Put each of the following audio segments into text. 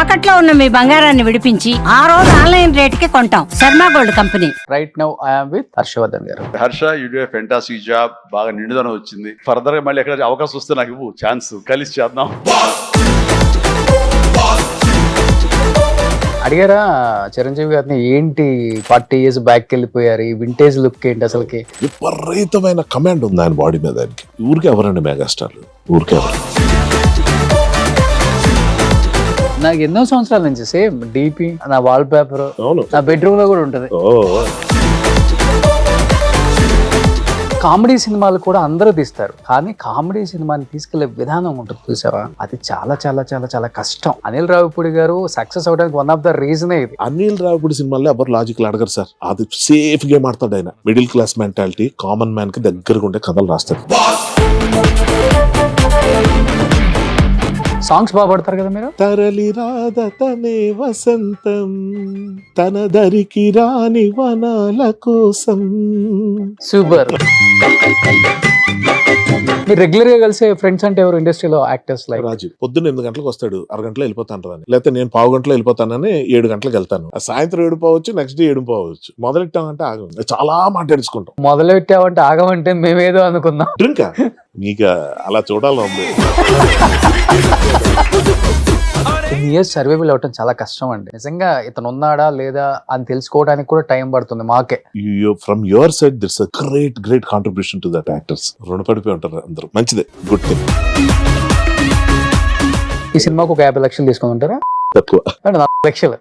తాకట్లో ఉన్న మీ బంగారాన్ని విడిపించి ఆ రోజు ఆన్లైన్ రేటుకి కొంటాం. Sharma gold company. Right now I'm with Harshavardhan garu. Harsha, you do a fantastic job. బాగా నిండుదనం వచ్చింది. ఫర్దర్ గా మళ్ళీ ఎక్కడ అవకాశం వస్తే నాకు ఇవ్వు, ఛాన్స్ కలిసి చేద్దాం. అడిగారా చిరంజీవి గారిని, ఏంటి 40 years బ్యాక్ వెళ్ళిపోయారు, ఈ వింటేజ్ లుక్ ఏంటి అసలుకి? విపరీతమైన కమాండ్ ఉంది ఆయన బాడీ మీద. ఆయనకి ఊరికే ఎవరండి మెగాస్టార్లు, ఊరికే ఎవరు. నాకు ఎన్నో సంవత్సరాల నుంచి సేమ్ డిపి, నా వాల్ పేపర్ నా బెడ్రూమ్ లో కూడా ఉంటది. కామెడీ సినిమాలు కూడా అందరూ తీస్తారు, కానీ కామెడీ సినిమాని తీసుకెళ్లే విధానం ఉంటుంది చూసావా, అది చాలా చాలా చాలా చాలా కష్టం. అనిల్ రావిపూడి గారు సక్సెస్ అవడానికి వన్ ఆఫ్ ద రీజన్ ఇది. అనిల్ రావిపూడి సినిమాల్లో ఎవరు లాజికల్ అడగరు సార్. అది సేఫ్ గేమ్ ఆడతాడు ఆయన. Middle class mentality, common man కి దగ్గరగా ఉండే కథలు రాస్తాడు. సాంగ్స్ బాగా పడతారు కదా మీరు. తరలి రాధ తనే వసంతం, తన దరికి రాని వనాల కోసం. సూపర్. మీరు రెగ్యులర్ గా కలిసే ఫ్రెండ్స్ అంటే ఎవరు ఇండస్ట్రీలో యాక్టర్స్? లైక్ రాజు పొద్దున్న 8 గంటలకు వస్తాడు, 6 గంటలో వెళ్ళిపోతాను అని. లేకపోతే నేను 1/2 గంటలో వెళ్ళిపోతానని 7 గంటలకు వెళ్తాను. సాయంత్రం 7 పోవచ్చు, నెక్స్ట్ డే 7 పోవచ్చు. మొదలెట్టామంటే ఆగం, చాలా మాట్లాడుకుంటాం. మొదలు పెట్టామంటే ఆగమంటే మేమేదో అనుకుందాం. డ్రింక్ మీకు అలా చూడాలని ఉంది. ఇయర్స్ సర్వైవల్ అవటం చాలా కష్టం అండి నిజంగా. ఇతను ఉన్నాడా లేదా అని తెలుసుకోవడానికి కూడా టైం పడుతుంది మాకే. From your side this great contribution to that actors. రుణపడిపోయి ఉంటారు అందరూ. మంచిదే, గుడ్ థింగ్. ఈ సినిమాకు ఒక 50 లక్షలు తీసుకుని ఉంటారా? తక్కువ, 40 లక్షలు.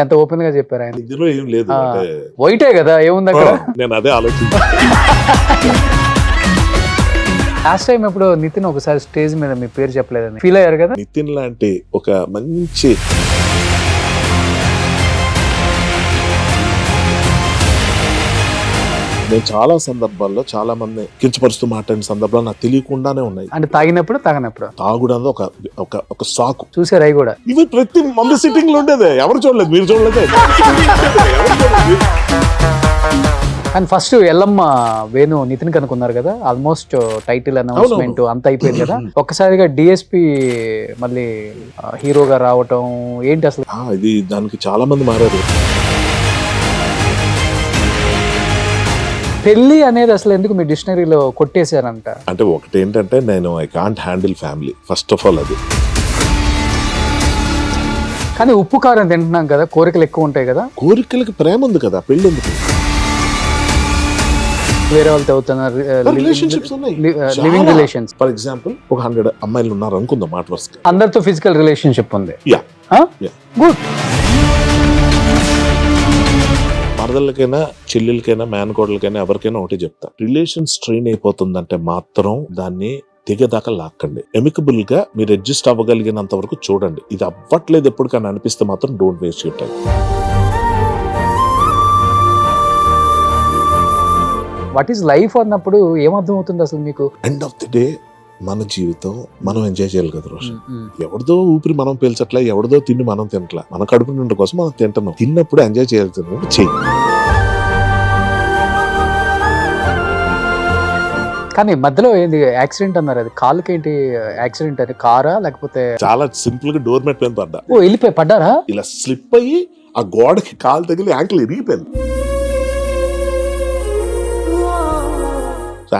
ఎంత ఓపెన్ గా చెప్పారు ఆయన. ఇందులో ఏం లేదు, వైటే కదా, ఏముంది అక్కడ. నేను అదే ఆలోచించాను. లాస్ట్ టైం ఎప్పుడు నితిన్ ఒకసారి స్టేజ్ మీద మీ పేరు చెప్పలేదని ఫీల్ అయ్యారు కదా. నితిన్ లాంటి ఒక మంచి నేను చాలా సందర్భాల్లో చాలా మంది కించపరుస్తూ మాట్లాడిన సందర్భాలు నాకు తెలియకుండానే ఉన్నాయి. అంటే తాగినప్పుడు తాగుడు ఒక సాకు. చూసారు అవి కూడా. ఇవి ప్రతి మంది సిట్టింగ్ లో ఉండేదే. ఎవరు చూడలేదు, మీరు చూడలేదే. అండ్ ఫస్ట్ ఎల్లమ్మ వేణు నితిన్ కనుక్కున్నారు కదా, ఆల్మోస్ట్ టైటిల్ అనౌన్స్మెంట్ అంత అయిపోయింది కదా. ఒక్కసారిగా డిఎస్పి మళ్ళీ హీరోగా రావటం ఏంటి అసలు? ఇది దానికి చాలా మంది మారారు. పెళ్లి అనేది అసలు ఎందుకు మీ డిక్షనరీలో కొట్టేశారంట? అంటే ఒకటి ఏంటంటే, నేను I can't handle family first of all. అది కానీ ఉప్పు కారం తింటున్నాం కదా, కోరికలు ఎక్కువ ఉంటాయి కదా. కోరికలకి ప్రేమ ఉంది కదా, పెళ్లి ఎందుకు? వేరే వాళ్ళతో అవుతున్నారు లివింగ్ రిలేషన్స్. ఫర్ ఎగ్జాంపుల్ ఒక 100 అమ్మాయిలు ఉన్నారు అనుకుందాం, మాట వరుసగా అందరితో ఫిజికల్ రిలేషన్షిప్ ఉంది. గుడ్. మరదలకైనా, చెల్లెలకైనా, మేనకోడలకైనా, ఎవరికైనా ఒకటి చెప్తా, రిలేషన్ స్ట్రెయిన్ అయిపోతుందంటే మాత్రం దాన్ని దిగదాకా లాక్కండి. ఎమికబుల్ గా మీరు అడ్జస్ట్ అవ్వగలిగినంత వరకు చూడండి. ఇది అవ్వట్లేదు ఎప్పటికైనా అనిపిస్తే మాత్రం don't waste your time. What is life అన్నప్పుడు ఏమర్థం అవుతుంది అసలు మీకు? ఎండ్ ఆఫ్ ది డే మన జీవితం మనం ఎంజాయ్ చేయాలి కదా రోజు. ఎవరిదో ఊపిరి మనం పీల్చట్లే, ఎవరిదో తిండి మనం తినట్లే. మన కడుపు నిండు కోసం మనం తింటున్నాం. తిన్నప్పుడు ఎంజాయ్ చేయాలి, చెయ్యి. కానీ మధ్యలో ఏంది యాక్సిడెంట్ అన్నారు, అది కాలుకి ఏంటి యాక్సిడెంట్? అది కారా లేకపోతే? చాలా సింపుల్ గా డోర్ మెట్ మీద పడ్డా. ఓ, వెళ్ళిపోయి పడ్డారా? ఇలా స్లిప్ అయ్యి ఆ గోడకి కాలు తగిలి యాంకిల్ ఇరిగిపోయింది.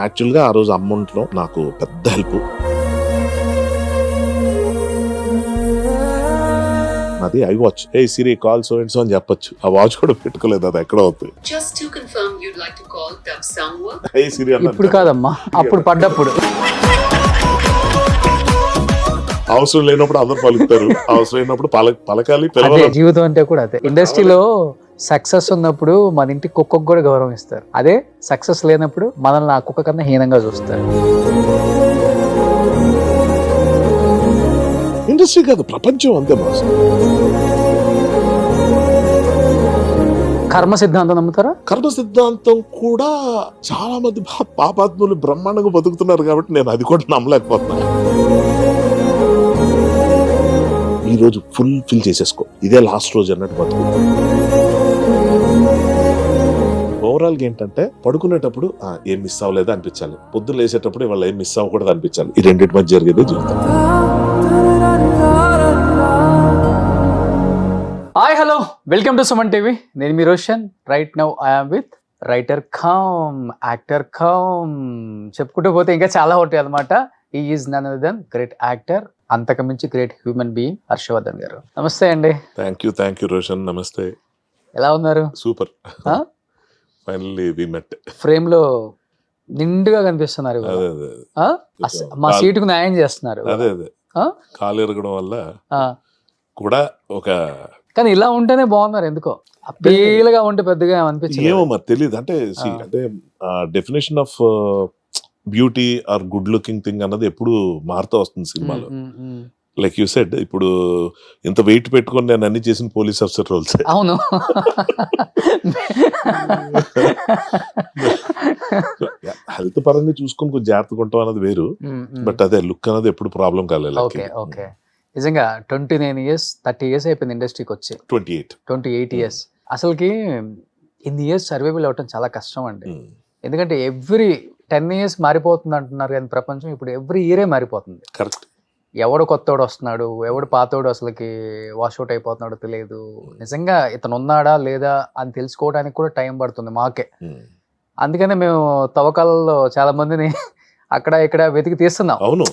యాక్చువల్ గా ఆ రోజు అమౌంట్ లో నాకు పెద్ద హెల్ప్. అది I watch. A Siri call so and so అని చెప్పొచ్చు. ఆ వాచ్ కూడా పెట్టుకోలేదు, అది ఎక్కడ అవుతుంది. ఇప్పుడు కాదమ్మా, అప్పుడు పడ్డప్పుడు. అవసరం లేనప్పుడు అందరు పలుకుతారు, అవసరం లేనప్పుడు పలకాలి. జీవితం అంటే కూడా అదే. ఇండస్ట్రీలో సక్సెస్ ఉన్నప్పుడు మన ఇంటి కుక్కకు కూడా గౌరవం ఇస్తారు. అదే సక్సెస్ లేనప్పుడు మనల్ని ఆ కుక్క కన్నా హీనంగా చూస్తారు. ఇండస్ట్రీ కాదు, ప్రపంచం అంతే బాస్. కర్మ సిద్ధాంతం నమ్ముతారా? కర్మ సిద్ధాంతం కూడా చాలా మంది పాపాత్ములు బ్రహ్మాండంగా బతుకుతున్నారు కాబట్టి నేను అది కూడా నమ్మలేకపోతున్నాను. ఈ రోజు ఫుల్ ఫిల్ చేసేసుకో, ఇదే లాస్ట్ రోజు అన్నట్టు బతుకు. ఓవరాల్ గా ఏంటంటే, పడుకునేటప్పుడు ఏం మిస్ అవ్వలేదు అనిపించాలి, పొద్దున్న లేసేటప్పుడు ఇవాళ ఏం మిస్ అవ్వకూడదు అనిపించాలి. ఈ రెండింటి మధ్య జరిగేదే జీవితం. Welcome to Suman TV. నేను మీ Roshan. Right now I'm with writer cum actor cum చెప్పుకుంటూ పోతే ఇంకా చాలా ఉంటాయి అనమాట. ఈ is none other than great actor, అంతకుమించి great human being Harshavardhan garu. నమస్తే అండి. Thank you Roshan. నమస్తే. ఎలా ఉన్నారు? Super. Finally we met. Frame లో నిండుగా కనిపిస్తున్నారు. అదే అదే మా సీటుకు న్యాయం చేస్తున్నారు. అదే అదే కాలు ఎరగడం వల్ల కూడా ఒక, కానీ ఇలా ఉంటేనే బాగున్నారు. ఎందుకో అప్పీలుగా ఉంటే పెద్దగా అనిపించింది. ఏమో మరి తెలియదు. అంటే అంటే definition of beauty or good looking thing అన్నది ఎప్పుడు మారుతూ వస్తుంది సినిమాలో. లైక్ యూ సెడ్, ఇప్పుడు ఇంత వెయిట్ పెట్టుకొని నేను అన్ని చేసిన పోలీస్ ఆఫీసర్ రోల్స్. అవును. హెల్త్ పరంగా చూసుకొని కొంచెం జాగ్రత్తగా ఉంటాం అన్నది వేరు, బట్ అదే లుక్ అన్నది ఎప్పుడు ప్రాబ్లం కాలేదు. Okay okay. నిజంగా 29 years 30 years అయిపోయింది ఇండస్ట్రీకి వచ్చి. 28 years. అసలుకి ఇన్ని ఇయర్స్ సర్వైవల్ అవటం చాలా కష్టం అండి. ఎందుకంటే ఎవ్రీ 10 years మారిపోతుంది అంటున్నారు కానీ ప్రపంచం ఇప్పుడు ఎవ్రీ ఇయరే మారిపోతుంది. కరెక్ట్. ఎవడు కొత్తోడు వస్తున్నాడు, ఎవడు పాతోడు అసలుకి వాష్అవుట్ అయిపోతున్నాడో తెలియదు. నిజంగా ఇతను ఉన్నాడా లేదా అని తెలుసుకోవడానికి కూడా టైం పడుతుంది మాకే. అందుకనే మేము తవ్వకాలలో చాలా మందిని అక్కడ ఇక్కడ వెతికి తీస్తున్నాం. అవును,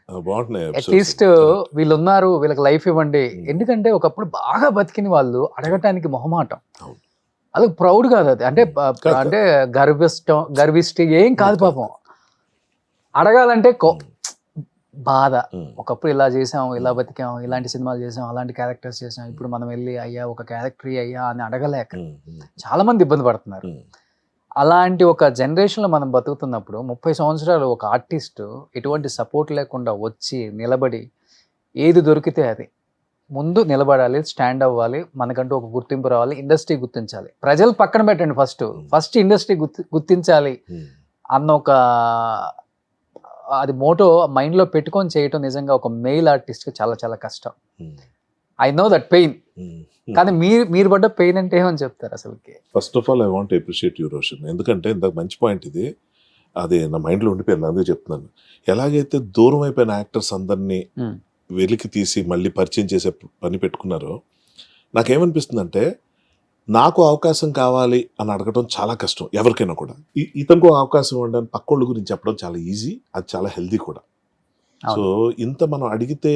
బాగుంటున్నాయి. అట్లీస్ట్ వీళ్ళు ఉన్నారు, వీళ్ళకి లైఫ్ ఇవ్వండి. ఎందుకంటే ఒకప్పుడు బాగా బతికిన వాళ్ళు అడగటానికి మొహమాటం, అది ప్రౌడ్ కాదు. అది అంటే అంటే గర్విష్టి ఏం కాదు పాపం. అడగాలంటే బాధ. ఒకప్పుడు ఇలా చేసాం, ఇలా బతికాం, ఇలాంటి సినిమాలు చేసాం, అలాంటి క్యారెక్టర్స్ చేసాం, ఇప్పుడు మనం వెళ్ళి అయ్యా ఒక క్యారెక్టర్ అయ్యా అని అడగలేక చాలా మంది ఇబ్బంది పడుతున్నారు. అలాంటి ఒక జనరేషన్లో మనం బతుకుతున్నప్పుడు 30 సంవత్సరాలు ఒక ఆర్టిస్ట్ ఎటువంటి సపోర్ట్ లేకుండా వచ్చి నిలబడి ఏది దొరికితే అది ముందు నిలబడాలి, స్టాండ్ అవ్వాలి, మనకంటూ ఒక గుర్తింపు రావాలి, ఇండస్ట్రీ గుర్తించాలి. ప్రజలు పక్కన పెట్టండి, ఫస్ట్ ఇండస్ట్రీ గుర్తించాలి అన్న ఒక అది మోటో మైండ్లో పెట్టుకొని చేయటం నిజంగా ఒక మెయిల్ ఆర్టిస్ట్కి చాలా చాలా కష్టం. I know that pain. కానీ మీరు పడ్డ పెయిన్ అంటే ఏమని చెప్తారు అసలుకి? First of all I want appreciate you Roshan. ఎందుకంటే ఇంత మంచి పాయింట్ ఇది, అది నా మైండ్లో ఉండిపోయింది, అందుకే చెప్తున్నాను. ఎలాగైతే దూరం అయిపోయిన యాక్టర్స్ అందరినీ వెలికి తీసి మళ్ళీ పరిచయం చేసే పని పెట్టుకున్నారో, నాకేమనిపిస్తుందంటే నాకు అవకాశం కావాలి అని అడగడం చాలా కష్టం ఎవరికైనా కూడా. ఇతనికి అవకాశం ఇవ్వడానికి పక్కోళ్ళ గురించి చెప్పడం చాలా ఈజీ, అది చాలా హెల్దీ కూడా. సో ఇంత మనం అడిగితే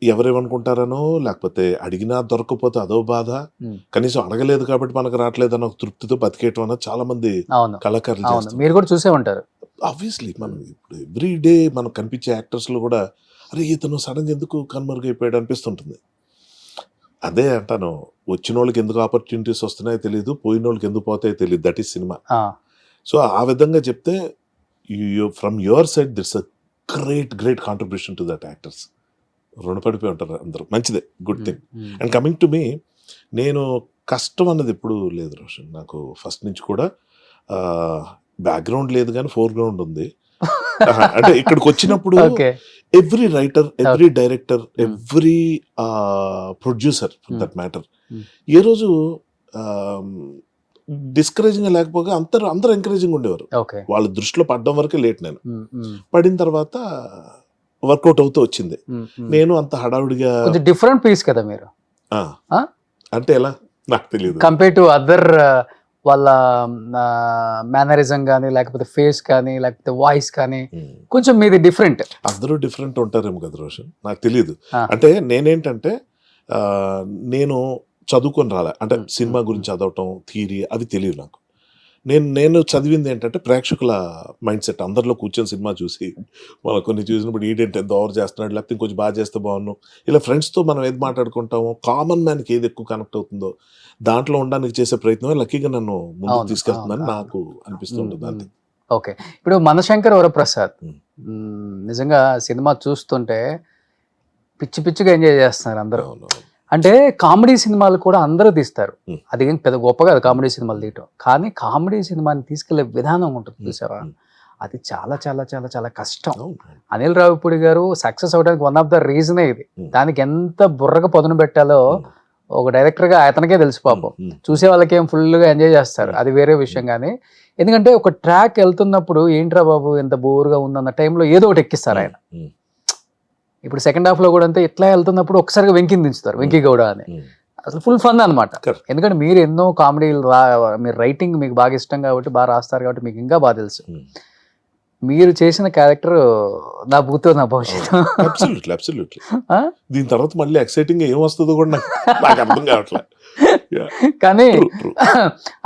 ఎవరేమనుకుంటారనో, లేకపోతే అడిగినా దొరకకపోతే అదో బాధ, కనీసం అడగలేదు కాబట్టి మనకు రావట్లేదు అన్న తృప్తితో బతికేయటం అన్నది చాలా మంది కళాకారులు చేస్తారు. మీరు కూడా చూసే ఉంటారు. ఆబ్వియస్లీ మనం ఇప్పుడు ఎవ్రీ డే మనకు కనిపించే యాక్టర్స్ లో కూడా అరే ఇతను సడన్గా ఎందుకు కనుమరుగైపోయాడు అనిపిస్తుంటుంది. అదే అంటాను, వచ్చిన వాళ్ళకి ఎందుకు ఆపర్చునిటీస్ వస్తున్నాయో తెలియదు, పోయిన వాళ్ళకి ఎందుకు పోతాయో తెలియదు. That is cinema. సో ఆ విధంగా చెప్తే from your side that's a great contribution to that actors. రుణపడిపోయి ఉంటారు అందరూ, మంచిదే, good thing. And coming to మీ, నేను కష్టం అన్నది ఎప్పుడు లేదు రోషన్. నాకు ఫస్ట్ నుంచి కూడా బ్యాక్గ్రౌండ్ లేదు కానీ ఫోర్ గ్రౌండ్ ఉంది. అంటే ఇక్కడికి వచ్చినప్పుడు every writer, every director, every producer that matter ఏ రోజు డిస్కరేజింగ్ లేకపోగా అందరూ ఎంకరేజింగ్ ఉండేవారు. వాళ్ళ దృష్టిలో పడ్డం వరకే లేట్. నేను పడిన తర్వాత వర్కౌట్ అవుతూ వచ్చింది. నేను అంత హడావుడిగా డిఫరెంట్ పీస్ కదా మీరు. అంటే ఎలా నాకు తెలియదు, కంపేర్ టు అదర్ వాళ్ళ మేనరిజం కానీ, లేకపోతే ఫేస్ కానీ, లేకపోతే వాయిస్ కానీ కొంచెం మీది డిఫరెంట్. అందరూ డిఫరెంట్ ఉంటారేమో కదా రోషన్, నాకు తెలియదు. అంటే నేనేంటంటే నేను చదువుకొని రాలే, అంటే సినిమా గురించి చదవటం, థియరీ అవి తెలియదు నాకు. నేను చదివింది ఏంటంటే ప్రేక్షకుల మైండ్ సెట్. అందరిలో కూర్చొని సినిమా చూసి మనం కొన్ని చూసినప్పుడు ఈడేంటి ఎంత ఓవర్ చేస్తున్నాడు, లేకపోతే ఇంకొంచెం బాగా చేస్తే బాగున్నాం, ఇలా ఫ్రెండ్స్తో మనం ఏది మాట్లాడుకుంటామో, కామన్ మ్యాన్కి ఏది ఎక్కువ కనెక్ట్ అవుతుందో దాంట్లో ఉండడానికి చేసే ప్రయత్నమే లక్కీగా నన్ను ముందుకు తీసుకెళ్తుందని నాకు అనిపిస్తుంటుంది. అంతే. ఓకే, ఇప్పుడు మనశంకర్ వరప్రసాద్ నిజంగా సినిమా చూస్తుంటే పిచ్చి పిచ్చిగా ఎంజాయ్ చేస్తున్నారు అందరూ. అంటే కామెడీ సినిమాలు కూడా అందరూ తీస్తారు, అది పెద్ద గొప్ప కాదు కామెడీ సినిమాలు తీయటం, కానీ కామెడీ సినిమాని తీసుకెళ్లే విధానం ఉంటుంది చూసావా, అది చాలా చాలా చాలా చాలా కష్టం. అనిల్ రావిపూడి గారు సక్సెస్ అవడానికి వన్ ఆఫ్ ద రీజనే ఇది. దానికి ఎంత బుర్రగా పదును పెట్టాలో ఒక డైరెక్టర్గా అతనికే తెలుసు పాపం. చూసే వాళ్ళకి ఏం ఫుల్గా ఎంజాయ్ చేస్తారు, అది వేరే విషయం. కానీ ఎందుకంటే ఒక ట్రాక్ వెళ్తున్నప్పుడు ఏంట్రా బాబు ఎంత బోర్గా ఉందన్న టైంలో ఏదో ఒకటి ఎక్కిస్తారు ఆయన. ఇప్పుడు సెకండ్ హాఫ్లో కూడా అంతే, ఇట్లా వెళ్తున్నప్పుడు ఒకసారిగా వెంకిని దించుతారు, వెంకీ గౌడ అని. అసలు ఫుల్ ఫన్ అనమాట. Correct. ఎందుకంటే మీరు ఎన్నో కామెడీలు మీరు రైటింగ్ మీకు బాగా ఇష్టం కాబట్టి బాగా రాస్తారు కాబట్టి మీకు ఇంకా బాగా తెలుసు. మీరు చేసిన క్యారెక్టర్ నా భూతో నా భవిష్యత్తు. అబ్సల్యూట్లీ దీని తర్వాత మళ్ళీ ఎక్సైటింగ్ ఏం వస్తుందో కూడా నాకు అర్థం కావట్లేదు. కానీ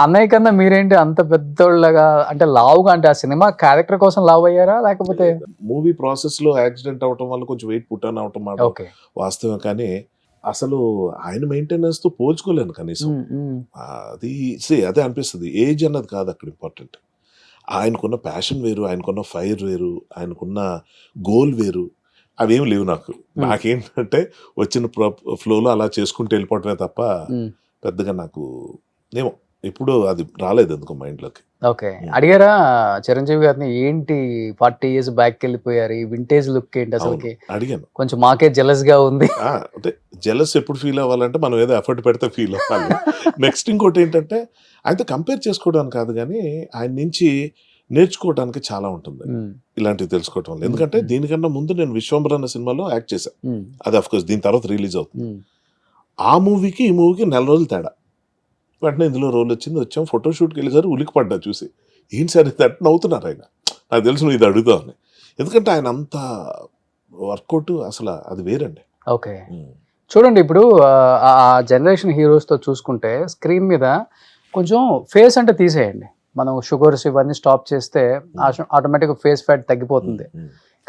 అన్నయ్య కన్నా మీరేంటి అంత పెద్దోళ్ళగా అంటే లావుగా, అంటే ఆ సినిమా క్యారెక్టర్ కోసం లావు అయ్యారా లేకపోతే? మూవీ ప్రాసెస్ లో యాక్సిడెంట్ అవటం వల్ల కొంచెం వెయిట్ పుట్టాను అవటం మాట ఓకే. వాస్తవం. కానీ అసలు ఆయన మెయింటెనెన్స్ తో పోల్చుకోలేను కనీసం. అది అదే అనిపిస్తుంది. ఏజ్ అన్నది కాదు అక్కడ ఇంపార్టెంట్. ఆయనకున్న ప్యాషన్ వేరు, ఆయనకున్న ఫైర్ వేరు, ఆయనకున్న గోల్ వేరు. అవేం లేవు నాకు. నాకేంటంటే వచ్చిన ఫ్లోలో అలా చేసుకుంటూ వెళ్ళిపోవటమే తప్ప పెద్దగా నాకు ఏమో ఎప్పుడు అది రాలేదు ఎందుకో మైండ్లోకి. ఓకే. అడిగారా చిరంజీవి గారిని, ఏంటి 40 years బ్యాక్ వెళ్ళిపోయారు, ఈ వింటేజ్ లుక్ ఏంటి అసలుకి? అడిగాను. కొంచెం మాకే జెలస్ గా ఉంది. అంటే జెలస్ ఎప్పుడు ఫీల్ అవ్వాలంటే మనం ఏదో ఎఫర్ట్ పెడితే ఫీల్ అవ్వాలి. నెక్స్ట్ ఇంకోటి ఏంటంటే ఆయనతో కంపేర్ చేసుకోవడానికి కాదు కానీ ఆయన నుంచి నేర్చుకోవడానికి చాలా ఉంటుంది ఇలాంటివి తెలుసుకోవటం వల్ల. ఎందుకంటే దీనికన్నా ముందు నేను విశ్వంబర్ అన్న సినిమాలో యాక్ట్ చేశాను. అది అఫ్ కోర్స్ దీని తర్వాత రిలీజ్ అవుతుంది. ఆ మూవీకి ఈ మూవీకి 4 రోజులు తేడా. వెంటనే ఇందులో రోల్ వచ్చింది, వచ్చాం, ఫోటోషూట్కి వెళ్ళేసారు, ఉలికి పడ్డా చూసి. ఏంటి సార్ ఇది అంటే నవ్వుతున్నారు ఆయన. నాకు తెలుసు నువ్వు ఇది అడుగుతావని. ఎందుకంటే ఆయన అంత వర్కౌట్ అసలు అది వేరండి. ఓకే. చూడండి ఇప్పుడు ఆ జనరేషన్ హీరోస్తో చూసుకుంటే స్క్రీన్ మీద కొంచెం ఫేస్ అంటే తీసేయండి, మనం షుగర్స్ ఇవన్నీ స్టాప్ చేస్తే ఆటోమేటిక్గా ఫేస్ ఫ్యాట్ తగ్గిపోతుంది.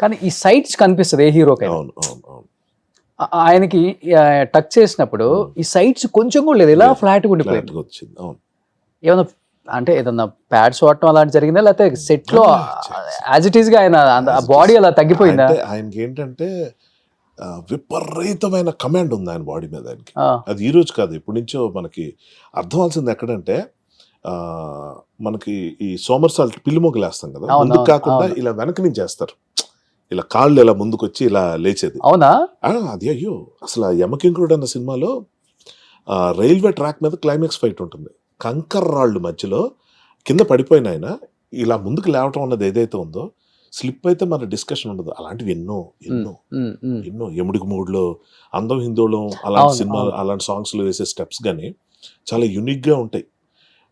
కానీ ఈ సైట్స్ కనిపిస్తుంది ఏ హీరోకైనా. ఆయనకి టచ్ చేసినప్పుడు ఈ సైట్స్ కొంచెం కూడా లేదు, ఇలా ఫ్లాట్గా ఉండిపోయింది. ఏమన్నా అంటే ఏదన్నా ప్యాడ్స్ వాడటం అలాంటి జరిగిందా, లేకపోతే సెట్ లో యాజ్ ఇట్ ఈస్ గా ఆయన బాడీ అలా తగ్గిపోయిందా? ఆయనకి ఏంటంటే విపరీతమైన కమాండ్ ఉంది ఆయన బాడీ మీద. ఆయనకి అది ఈ రోజు కాదు, ఇప్పటి నుంచో మనకి అర్థం అవ్వాల్సింది ఎక్కడంటే మనకి ఈ సోమర్సాల్ట్ పిల్లి మొగ్గలు వేస్తాం కదా, ముందుకు కాకుండా ఇలా వెనక నుంచి వేస్తారు, ఇలా కాళ్ళు ఇలా ముందుకు వచ్చి ఇలా లేచేది. అవునా? అది అయ్యో అసలు యమకింకుడు అన్న సినిమాలో రైల్వే ట్రాక్ మీద క్లైమాక్స్ ఫైట్ ఉంటుంది. కంకర్ రాళ్ళు మధ్యలో కింద పడిపోయిన ఆయన ఇలా ముందుకు లేవటం అన్నది ఏదైతే ఉందో, స్లిప్ అయితే మన డిస్కషన్ ఉండదు. అలాంటివి ఎన్నో ఎన్నో ఎన్నో యముడికి మూడులో, అందం హిందోళం అలాంటి సినిమా అలాంటి సాంగ్స్లో వేసే స్టెప్స్ కానీ చాలా యూనిక్గా ఉంటాయి.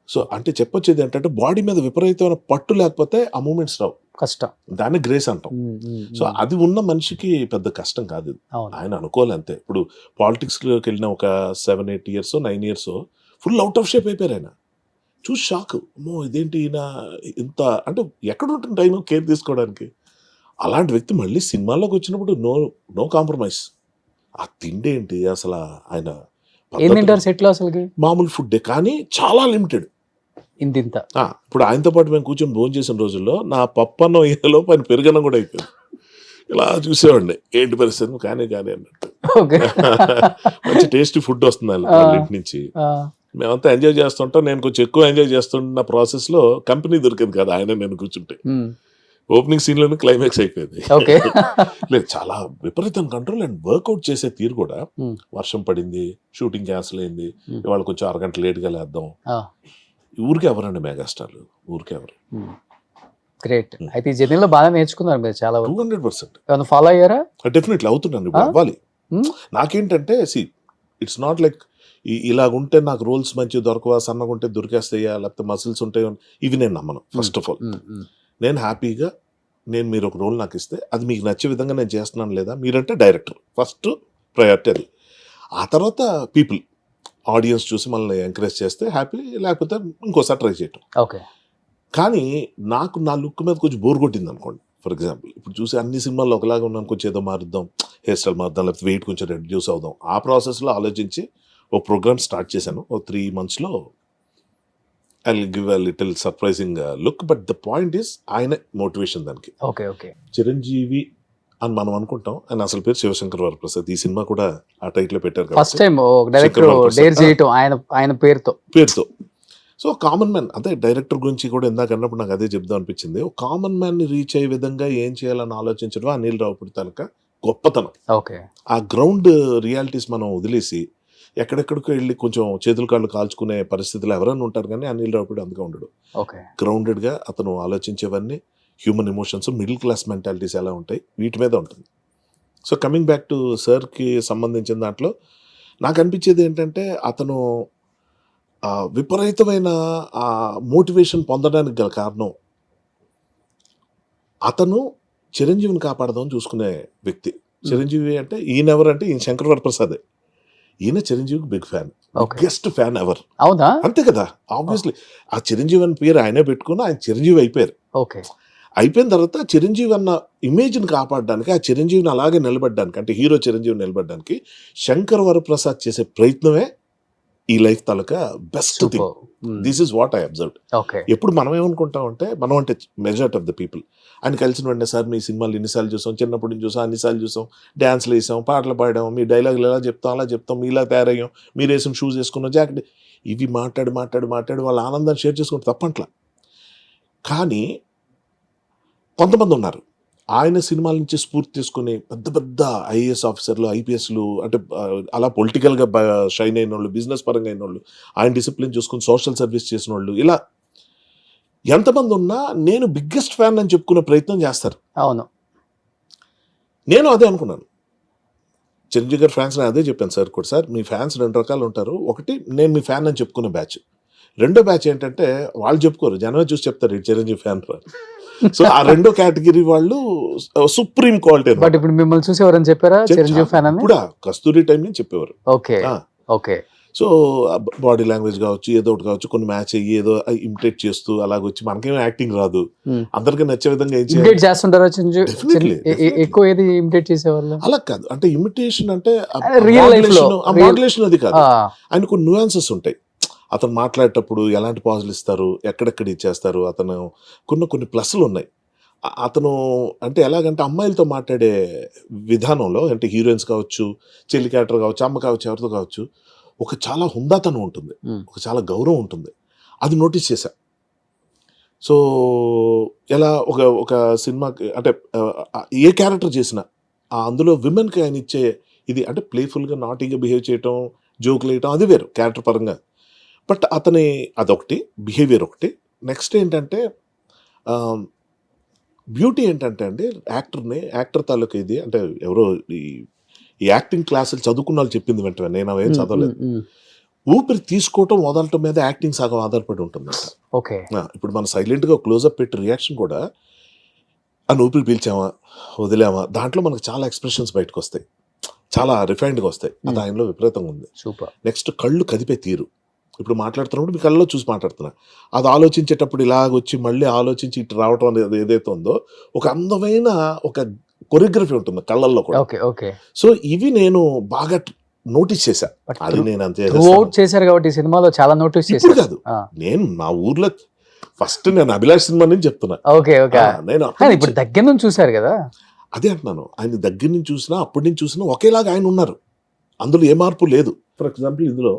సో అంటే చెప్పొచ్చేది ఏంటంటే బాడీ మీద విపరీతమైన పట్టు లేకపోతే ఆ మూమెంట్స్ రావు, కష్టం. దాన్ని గ్రేస్ అంటాం. సో అది ఉన్న మనిషికి పెద్ద కష్టం కాదు, ఆయన అనుకోవాలి అంతే. ఇప్పుడు పాలిటిక్స్లోకి వెళ్ళిన ఒక 7-8 years 9 years full out of shape అయిపోయారు. ఆయన చూసి షాక్, అమ్మో ఇదేంటి ఈయన ఇంత అంటే ఎక్కడ ఉంటుంది టైం కేర్ తీసుకోవడానికి. అలాంటి వ్యక్తి మళ్ళీ సినిమాల్లోకి వచ్చినప్పుడు నో కాంప్రమైజ్. ఆ తిండి ఏంటి అసలు, ఆయన సెట్లో అసలు మామూలు ఫుడ్డే కానీ చాలా లిమిటెడ్. ఇంత ఇప్పుడు ఆయనతో పాటు మేము కూర్చొని భోజనం చేసిన రోజుల్లో నా పప్పన్నో ఏలో పైన పెరుగన్నం కూడా అయిపోయింది. ఇలా చూసేవాడిని ఏంటి పరిస్థితి, కానీ అన్నట్టు. మంచి టేస్టీ ఫుడ్ వస్తుంది వాళ్ళ ఇంటి నుంచి. మేమంతా ఎంజాయ్ చేస్తుంటాం. నేను కొంచెం ఎక్కువ ఎంజాయ్ చేస్తున్న ప్రాసెస్ లో కంపెనీ దొరికింది కదా, ఆయన నేను కూర్చుంటే ఓపెనింగ్ సీన్ లోనే క్లైమాక్స్ అయిపోయింది. లేదు చాలా విపరీతం కంట్రోల్ అండ్ వర్కౌట్ చేసే తీరు కూడా. వర్షం పడింది, షూటింగ్ క్యాన్సిల్ అయింది, ఇవాళ కొంచెం 1 గంట లేట్గా లేద్దాం. ఊరికే ఎవరండి మెగాస్టార్లు, ఊరికే ఎవరు. గ్రేట్. అయితే ఈ జర్నీలో బాగా నేర్చుకున్నారు మీరు చాలా 200%. ఫాలో అయ్యారా? డెఫినెట్లీ అవుతున్నాను, ఇప్పుడు అవ్వాలి. నాకేంటంటే ఇట్స్ నాట్ లైక్ ఇలాగుంటే నాకు రోల్స్ మంచిగా దొరకవా, సన్నగుంటే దొరికేస్తాయా, లేకపోతే మసిల్స్ ఉంటాయో, ఇవి నేను నమ్మను. ఫస్ట్ ఆఫ్ ఆల్ నేను హ్యాపీగా మీరు ఒక రోల్ నాకు ఇస్తే అది మీకు నచ్చే విధంగా నేను చేస్తున్నాను లేదా, మీరంటే డైరెక్టర్ ఫస్ట్ ప్రయారిటీ అది. ఆ తర్వాత పీపుల్ ఆడియన్స్ చూసి మనల్ని ఎంకరేజ్ చేస్తే హ్యాపీ, లేకపోతే ఇంకోసారి ట్రై చేయటం. ఓకే. కానీ నాకు నా లుక్ మీద కొంచెం బోర్ కొట్టింది అనుకోండి. ఫర్ ఎగ్జాంపుల్ ఇప్పుడు చూసి అన్ని సినిమాల్లో ఒకలాగా ఉన్నాను, కొంచెం ఏదో మారుద్దాం, హెయిర్ స్టైల్ మారుద్దాం, లేకపోతే వెయిట్ కొంచెం రెడ్యూస్ అవుదాం. ఆ ప్రాసెస్లో ఆలోచించి ఒక ప్రోగ్రామ్ స్టార్ట్ చేశాను. ఒక 3 monthsలో I will give a little surprising look. But the point is ఆయన మోటివేషన్ దానికి. Okay okay. చిరంజీవి అని మనం అనుకుంటాం, ఆయన అసలు పేరు శివశంకర్ వరప్రసాద్. ఈ సినిమా కూడా ఆ టైటిల్ పెట్టారు ఫస్ట్ టైం డైరెక్టర్ డేర్ చేయటం ఆయన పేరుతో. సో కామన్ మ్యాన్, అదే డైరెక్టర్ గురించి కూడా ఇందాక అన్నప్పుడు నాకు అదే చెప్దాం అనిపించింది. ఒక కామన్ మ్యాన్ ని రీచ్ అయ్యే విధంగా ఏం చేయాలని ఆలోచించడం అనిల్ రావిపూడి తనక గొప్పతనం. ఓకే. ఆ గ్రౌండ్ రియాలిటీస్ మనం వదిలేసి ఎక్కడెక్కడికో వెళ్ళి కొంచెం చేతులు కాళ్ళు కాల్చుకునే పరిస్థితులు ఎవరైనా ఉంటారు, కానీ అనిల్ రావిపూడి అందుగా ఉండడు. గ్రౌండెడ్ గా అతను ఆలోచించేవన్నీ human emotions, middle class mentalities ఎలా ఉంటాయి వీటి మీద ఉంటుంది. సో కమింగ్ బ్యాక్ టు సార్కి సంబంధించిన దాంట్లో నాకు అనిపించేది ఏంటంటే అతను విపరీతమైన మోటివేషన్ పొందడానికి గల కారణం అతను చిరంజీవిని కాపాడదామని చూసుకునే వ్యక్తి. చిరంజీవి అంటే ఈయన ఎవరంటే ఈయన శంకర్ వరప్రసాదే. ఈయన చిరంజీవికి big fan, biggest fan ever. అవునా? అంతే కదా, ఆబ్వియస్లీ. ఆ చిరంజీవి అని పేరు ఆయనే పెట్టుకుని ఆయన చిరంజీవి అయిపోయారు. ఓకే. అయిపోయిన తర్వాత చిరంజీవి అన్న ఇమేజ్ని కాపాడడానికి, ఆ చిరంజీవిని అలాగే నిలబడడానికి, అంటే హీరో చిరంజీవి నిలబడడానికి శంకర్ వరప్రసాద్ చేసే ప్రయత్నమే ఈ life taluka best thing. This is what I observe. Okay. ఎప్పుడు మనం ఏమనుకుంటాం అంటే, మనం అంటే మెజారిటీ ఆఫ్ ద పీపుల్ ఆయన కలిసిన వెంటనే, సార్ మీ సినిమాలు ఎన్నిసార్లు చూసాం, చిన్నప్పటి నుంచి చూసాం, అన్నిసార్లు చూసాం, డ్యాన్స్లు వేసాం, పాటలు పాడాం, మీ డైలాగులు ఎలా చెప్తాం అలా చెప్తాం, మీ ఇలా తయారయ్యాం, మీరు వేసిన షూస్ వేసుకున్నాం, జాకెట్, ఇవి మాట్లాడి వాళ్ళ ఆనందాన్ని షేర్ చేసుకుంటే తప్పట్లా. కానీ కొంతమంది ఉన్నారు ఆయన సినిమాల నుంచి స్ఫూర్తి తీసుకుని పెద్ద పెద్ద ఐఏఎస్ ఆఫీసర్లు, ఐపీఎస్లు, అంటే అలా పొలిటికల్గా షైన్ అయిన వాళ్ళు, బిజినెస్ పరంగా అయిన వాళ్ళు, ఆయన డిసిప్లిన్ చూసుకుని సోషల్ సర్వీస్ చేసిన వాళ్ళు, ఇలా ఎంతమంది ఉన్నా నేను బిగ్గెస్ట్ ఫ్యాన్ అని చెప్పుకునే ప్రయత్నం చేస్తారు. అవును, నేను అదే అనుకున్నాను. చిరంజీవి గారి ఫ్యాన్స్ నేను అదే చెప్పాను సార్ కూడా, సార్ మీ ఫ్యాన్స్ 2 రకాలు ఉంటారు. ఒకటి నేను మీ ఫ్యాన్ అని చెప్పుకునే బ్యాచ్, రెండో బ్యాచ్ ఏంటంటే వాళ్ళు చెప్పుకోరు, జనమే చూసి చెప్తారు ఈ చిరంజీవి ఫ్యాన్. సో ఆ రెండో కేటగిరీ వాళ్ళు సుప్రీం క్వాలిటీ. బట్ ఇప్పుడు మిమ్మల్ని చూసి ఎవరైనా చెప్పారా చిరంజీవి ఫ్యాన్ అని? కూడా కస్తూరి టైం నుంచి చెప్పేవారు. Okay. Okay. So body language కావచ్చు, ఏదో ఒకటి కావచ్చు, కొన్ని మ్యాచ్ అయ్యి ఏదో ఇమిటేట్ చేస్తూ అలాగొచ్చి, మనకేమో యాక్టింగ్ రాదు, అందరికీ నచ్చే విధంగా ఇమిటేట్ చేస్తుంటారా? ఎక్కువ ఏది ఇమిటేట్ చేసేవాళ్ళు? అలా కాదు, అంటే ఇమిటేషన్ అంటే రియల్ లైఫ్ లో మాడ్యులేషన్ అది కాదు. ఆయన కొన్ని న్యూయాన్సెస్ ఉంటాయి. అతను మాట్లాడేటప్పుడు ఎలాంటి పాజులు ఇస్తారు, ఎక్కడెక్కడ ఇచ్చేస్తారు, అతను కొన్ని ప్లస్లు ఉన్నాయి. అతను అంటే ఎలాగంటే అమ్మాయిలతో మాట్లాడే విధానంలో, అంటే హీరోయిన్స్ కావచ్చు, చెల్లి క్యారెక్టర్ కావచ్చు, అమ్మ కావచ్చు, ఎవరితో కావచ్చు, ఒక చాలా హుందాతనం ఉంటుంది, ఒక చాలా గౌరవం ఉంటుంది. అది నోటీస్ చేశా. సో ఎలా ఒక సినిమాకి అంటే ఏ క్యారెక్టర్ చేసినా అందులో విమెన్కి ఆయన ఇచ్చే ఇది, అంటే ప్లేఫుల్గా నాటీగా బిహేవ్ చేయటం, జోకులు వేయటం, అది వేరు క్యారెక్టర్ పరంగా. బట్ అతని అదొకటి, బిహేవియర్ ఒకటి. నెక్స్ట్ ఏంటంటే బ్యూటీ ఏంటంటే అండి, యాక్టర్ తాలూకా ఇది, అంటే ఎవరో ఈ యాక్టింగ్ క్లాసులు చదువుకున్న వాళ్ళు చెప్పింది వెంటనే, నేను అవేం చదవలేదు. ఊపిరి తీసుకోవటం వదలటం మీద యాక్టింగ్ సగం ఆధారపడి ఉంటుంది. ఓకే. ఇప్పుడు మనం సైలెంట్గా క్లోజప్ పెట్టి రియాక్షన్ కూడా, అని ఊపిరి పీల్చామా వదిలామా, దాంట్లో మనకు చాలా ఎక్స్ప్రెషన్స్ బయటకు వస్తాయి, చాలా రిఫైన్డ్గా వస్తాయి. అది ఆయనలో విపరీతంగా ఉంది. సూపర్. నెక్స్ట్ కళ్ళు కదిపే తీరు. ఇప్పుడు మాట్లాడుతున్నప్పుడు మీ కళ్ళలో చూసి మాట్లాడుతున్నా, అది ఆలోచించేటప్పుడు ఇలాగొచ్చి మళ్ళీ ఆలోచించి ఇటు రావటం అనేది ఏదైతే ఉందో, ఒక అందమైన ఒక కొరియోగ్రఫీ ఉంటుంది కళ్ళల్లో కూడా. ఓకే. ఓకే. సో ఇవి నేను బాగా నోటీస్ చేశా. అది నేను అంతే చేశారు కాబట్టి ఈ సినిమాలో చాలా నోటీస్ చేశారు. కాదు, నేను నా ఊర్లో ఫస్ట్ నేను అభిలాష్ సినిమా నుంచి చెప్తున్నా. ఓకే. ఓకే. నేను ఇప్పుడు దగ్గర నుంచి చూశారు కదా, అదే అంటున్నాను. ఆయన దగ్గర నుంచి చూసినా, అప్పటి నుంచి చూసినా ఒకేలాగా ఆయన ఉన్నారు, అందులో ఏ మార్పు లేదు. ఫర్ ఎగ్జాంపుల్ ఇందులో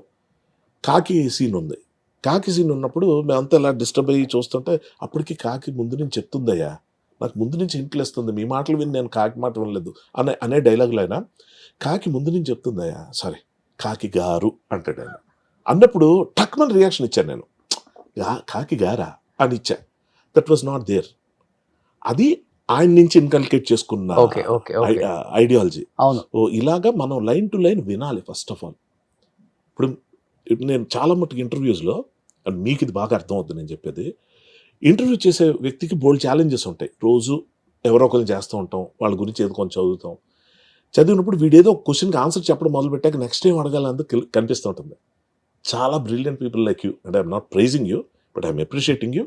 కాకి సీన్ ఉంది. కాకి సీన్ ఉన్నప్పుడు మేమంతా ఇలా డిస్టర్బ్ అయ్యి చూస్తుంటే, అప్పటికి కాకి ముందు నుంచి చెప్తుందయ్యా, నాకు ముందు నుంచి ఇంట్లేస్తుంది, మీ మాటలు విని నేను కాకి మాట వినలేదు అనే డైలాగులు అయినా, కాకి ముందు నుంచి చెప్తుందయ్యా, సారీ కాకి గారు అంటాడు ఆయన. అన్నప్పుడు టక్మన్ రియాక్షన్ ఇచ్చాను నేను, కాకి గారా అని ఇచ్చా. That was not there. అది ఆయన నుంచి ఇన్కల్కేట్ చేసుకున్న ఐడియాలజీ. ఇలాగా మనం లైన్ టు లైన్ వినాలి ఫస్ట్ ఆఫ్ ఆల్. ఇప్పుడు నేను చాలా మట్టుకు ఇంటర్వ్యూస్లో, అండ్ మీకు ఇది బాగా అర్థం అవుతుంది నేను చెప్పేది, ఇంటర్వ్యూ చేసే వ్యక్తికి బోల్డ్ ఛాలెంజెస్ ఉంటాయి. రోజు ఎవరో ఒకరు చేస్తూ ఉంటాం, వాళ్ళ గురించి ఏదో కొంచెం చదువుతాం. చదివినప్పుడు వీడేదో ఒక క్వశ్చన్కి ఆన్సర్ చెప్పడం మొదలు పెట్టాక నెక్స్ట్ ఏం అడగాలందుకు కనిపిస్తూ ఉంటుంది. చాలా brilliant people like you, and I'm not praising you, but I'm appreciating you.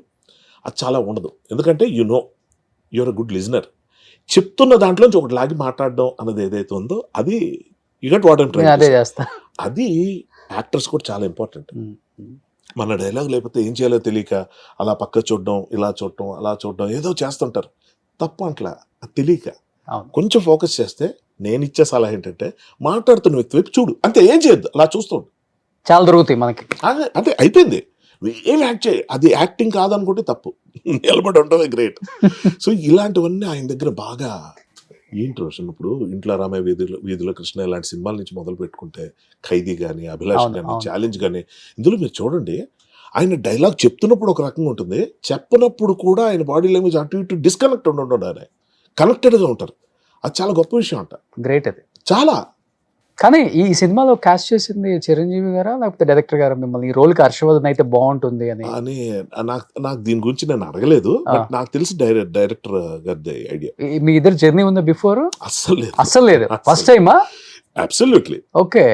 అది చాలా ఉండదు, ఎందుకంటే యూఆర్ అ గుడ్ లిజనర్. చెప్తున్న దాంట్లోంచి ఒకటి లాగి మాట్లాడడం అన్నది ఏదైతే ఉందో, అది you got what I'm trying. అది యాక్టర్స్ కూడా చాలా ఇంపార్టెంట్. మన డైలాగ్ లేకపోతే ఏం చేయాలో తెలియక అలా పక్క చూడడం, ఇలా చూడటం, అలా చూడడం, ఏదో చేస్తుంటారు. తప్పు అట్లా, అది తెలియక కొంచెం ఫోకస్ చేస్తే, నేను ఇచ్చే సలహా ఏంటంటే, మాట్లాడుతున్న వ్యక్తి వైపు చూడు, అంతే, ఏం చేయొద్దు, అలా చూస్తుండు, చాలా దొరుకుతాయి మనకి. అంటే అయిపోయింది, ఏం యాక్ట్ చేయి, అది యాక్టింగ్ కాదనుకుంటే తప్పు, నిలబడి ఉండవే గ్రేట్. సో ఇలాంటివన్నీ ఆయన దగ్గర బాగా ఏంటి రోషన్. ఇప్పుడు ఇంట్లో రామయ్య వీధిలో కృష్ణ ఇలాంటి సినిమాల నుంచి మొదలు పెట్టుకుంటే, ఖైదీ కానీ, అభిలాష్ కానీ, ఛాలెంజ్ కానీ, ఇందులో మీరు చూడండి, ఆయన డైలాగ్ చెప్తున్నప్పుడు ఒక రకంగా ఉంటుంది, చెప్పనప్పుడు కూడా ఆయన బాడీ లాంగ్వేజ్ అటు ఇటు డిస్కనెక్ట్ ఉండడం, ఆయన కనెక్టెడ్గా ఉంటారు. అది చాలా గొప్ప విషయం అంట. గ్రేట్. అది చాలా కానీ ఈ సినిమాలో కాస్ట్ చేసింది చిరంజీవి గారా లేకపోతే డైరెక్టర్ గారా మిమ్మల్ని ఈ రోల్ కి హర్షవర్ధన్ అయితే బాగుంటుంది అని? అని నాకు దీని గురించి నేను అడగలేదు, బట్ నాకు తెలిసి డైరెక్టర్ గారి ఐడియా. మీ ఇద్దరు జర్నీ ఉందా బిఫోర్? అస్సలు లేదు ఫస్ట్ టైమా? అబ్సల్యూట్లీ. ఓకే.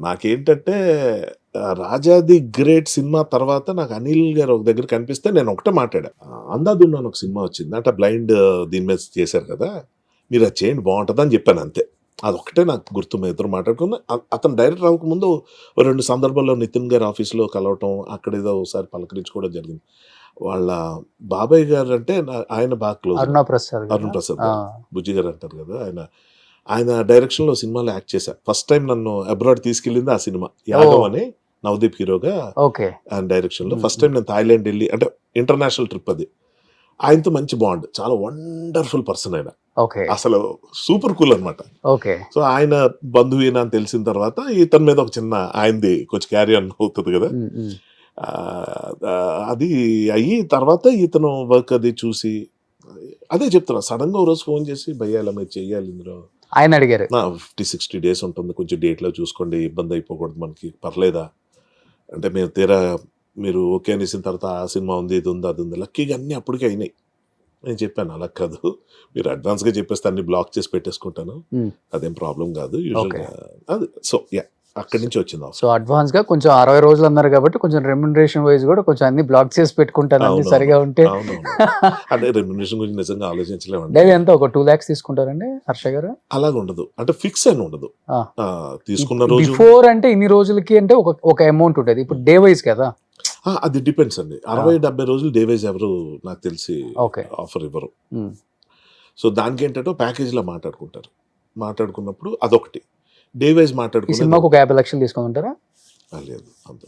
నాకేంటంటే రాజాది గ్రేట్ సినిమా తర్వాత నాకు అనిల్ గారు ఒక దగ్గర కనిపిస్తే నేను ఒకటే మాట్లాడా, అందాదున్నాను ఒక సినిమా వచ్చింది అంటే బ్లైండ్ దీని మీద చేశారు కదా, మీరు అది చేయండి బాగుంటుంది అని చెప్పాను అంతే. అదొక్కటే నాకు గుర్తు. మేము ఇద్దరు మాట్లాడుకున్నా. అతను డైరెక్టర్ అవ్వకముందు 2 సందర్భాల్లో నితిన్ గారి ఆఫీస్లో కలవటం, అక్కడ ఏదో ఒకసారి పలకరించుకోవడం జరిగింది. వాళ్ళ బాబాయ్ గారు అంటే ఆయన బాగా క్లోజ్, అరుణ్ ప్రసాద్ బుజ్జి గారు అంటారు కదా, ఆయన డైరెక్షన్లో సినిమాలో యాక్ట్ చేశారు. ఫస్ట్ టైం నన్ను అబ్రాడ్ తీసుకెళ్ళింది ఆ సినిమా, యాదవ్ అని నవదీప్ హీరోగా ఆయన డైరెక్షన్లో. ఫస్ట్ టైం నేను థాయిలాండ్ వెళ్ళి, అంటే ఇంటర్నేషనల్ ట్రిప్ అది. ఆయనతో మంచి బాండ్, చాలా వండర్ఫుల్ పర్సన్ ఆయన, అసలు సూపర్ కూల్ అనమాట. సో ఆయన బంధువునా అని తెలిసిన తర్వాత ఇతని మీద ఒక చిన్న ఆయనది కొంచెం క్యారీ ఆన్ అవుతుంది కదా, అది అయ్యి తర్వాత ఇతను వర్క్ అది చూసి అదే చెప్తున్నా. సడన్ గా ఒక రోజు ఫోన్ చేసి భయ్యా ఇలా మీరు చెయ్యాలి ఇందులో ఆయన అడిగారు. 50-60 days ఉంటుంది, కొంచెం డేట్లో చూసుకోండి, ఇబ్బంది అయిపోకూడదు మనకి, పర్లేదా అంటే మేము తీరా మీరు ఓకే అనేసిన తర్వాత ఆ సినిమా ఉంది, ఇది ఉంది, అది ఉంది. లక్కీగా అన్నీ అప్పటికే అయినాయి. నేను చెప్పాను అలా కాదు, మీరు అడ్వాన్స్గా చెప్పేస్తే అన్ని బ్లాక్ చేసి పెట్టేసుకుంటాను, అదేం ప్రాబ్లం కాదు యూజువల్గా అది. సో అక్కడి నుంచి వచ్చింది. సో అడ్వాన్స్ గా కొంచెం 60 రోజులు అన్నారు కాబట్టి కొంచెం రెమ్యునరేషన్ వైజ్ కూడా కొంచెం అన్ని బ్లాక్ చేసి పెట్టుకుంటాను అన్ని సరిగా ఉంటే. అంటే రెమ్యునరేషన్ గురించి నిజంగా ఆలోచించలేము. డైలీ ఎంత ఒక 2 lakhs తీసుకుంటారండి హర్ష గారు? అలాగ ఉండదు, అంటే ఫిక్స్ అని ఉండదు. తీసుకున్న రోజు బిఫోర్ అంటే ఇన్ని రోజులకి అంటే ఒక అమౌంట్ ఉంటుంది, ఇప్పుడు డే వైజ్ కదా అది డిపెండ్స్ అండి. 60-70 రోజులు డే వైజ్ ఎవరు నాకు తెలిసి ఆఫర్ ఇవ్వరు. సో దానికి ఏంటంటే ప్యాకేజ్ లో మాట్లాడుకున్నప్పుడు అదొకటి. డే వైజ్ మాట్లాడుకుని సినిమాకు ఒక 50 లక్షలు తీసుకుంటారా? లేదు అంత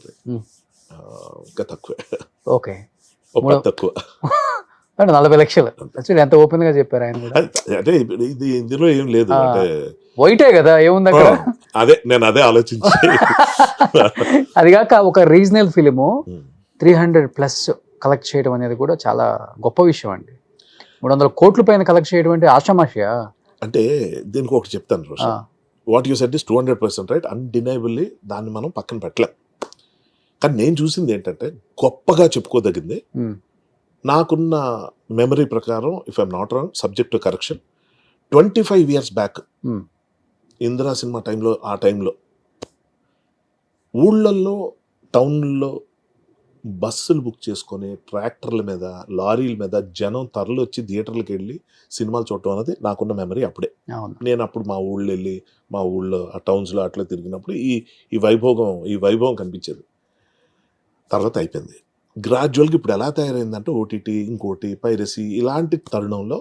ఇంకా తక్కువే. ఓకే, తక్కువ 40 లక్షలు. ఎంత ఓపెన్ గా చెప్పారు ఆయన కూడా. అంటే ఇది ఇందులో ఏం లేదు, అంటే వైటే కదా ఏముంది అక్కడ. నేను అదే ఆలోచించి అది కాక ఒక రీజనల్ ఫిలిము 300+ కలెక్ట్ చేయడం అనేది కూడా చాలా గొప్ప విషయం అండి. 300 కోట్ల పైన కలెక్ట్ చేయడం అంటే ఆషామాషియా? అంటే దీనికి ఒకటి చెప్తాను, what you said is 200% right, undeniably దాన్ని మనం పక్కన పెట్టలేం. కానీ నేను చూసింది ఏంటంటే గొప్పగా చెప్పుకోదగింది, నాకున్న మెమరీ ప్రకారం, if I'm not wrong, subject to correction, 25 years back Indira cinema టైంలో, ఆ టైంలో ఊళ్ళల్లో టౌన్లో బస్సులు బుక్ చేసుకొని ట్రాక్టర్ల మీద లారీల మీద జనం తరలి వచ్చి థియేటర్లకు వెళ్ళి సినిమాలు చూడటం అనేది నాకున్న మెమరీ అప్పుడే. నేను అప్పుడు మా ఊళ్ళో వెళ్ళి మా ఊళ్ళో ఆ టౌన్స్లో అట్లా తిరిగినప్పుడు ఈ వైభవం కనిపించేది. తర్వాత అయిపోయింది. గ్రాడ్యువల్గా ఇప్పుడు ఎలా తయారైందంటే ఓటీటీ, ఇంకోటి పైరసీ, ఇలాంటి తరుణంలో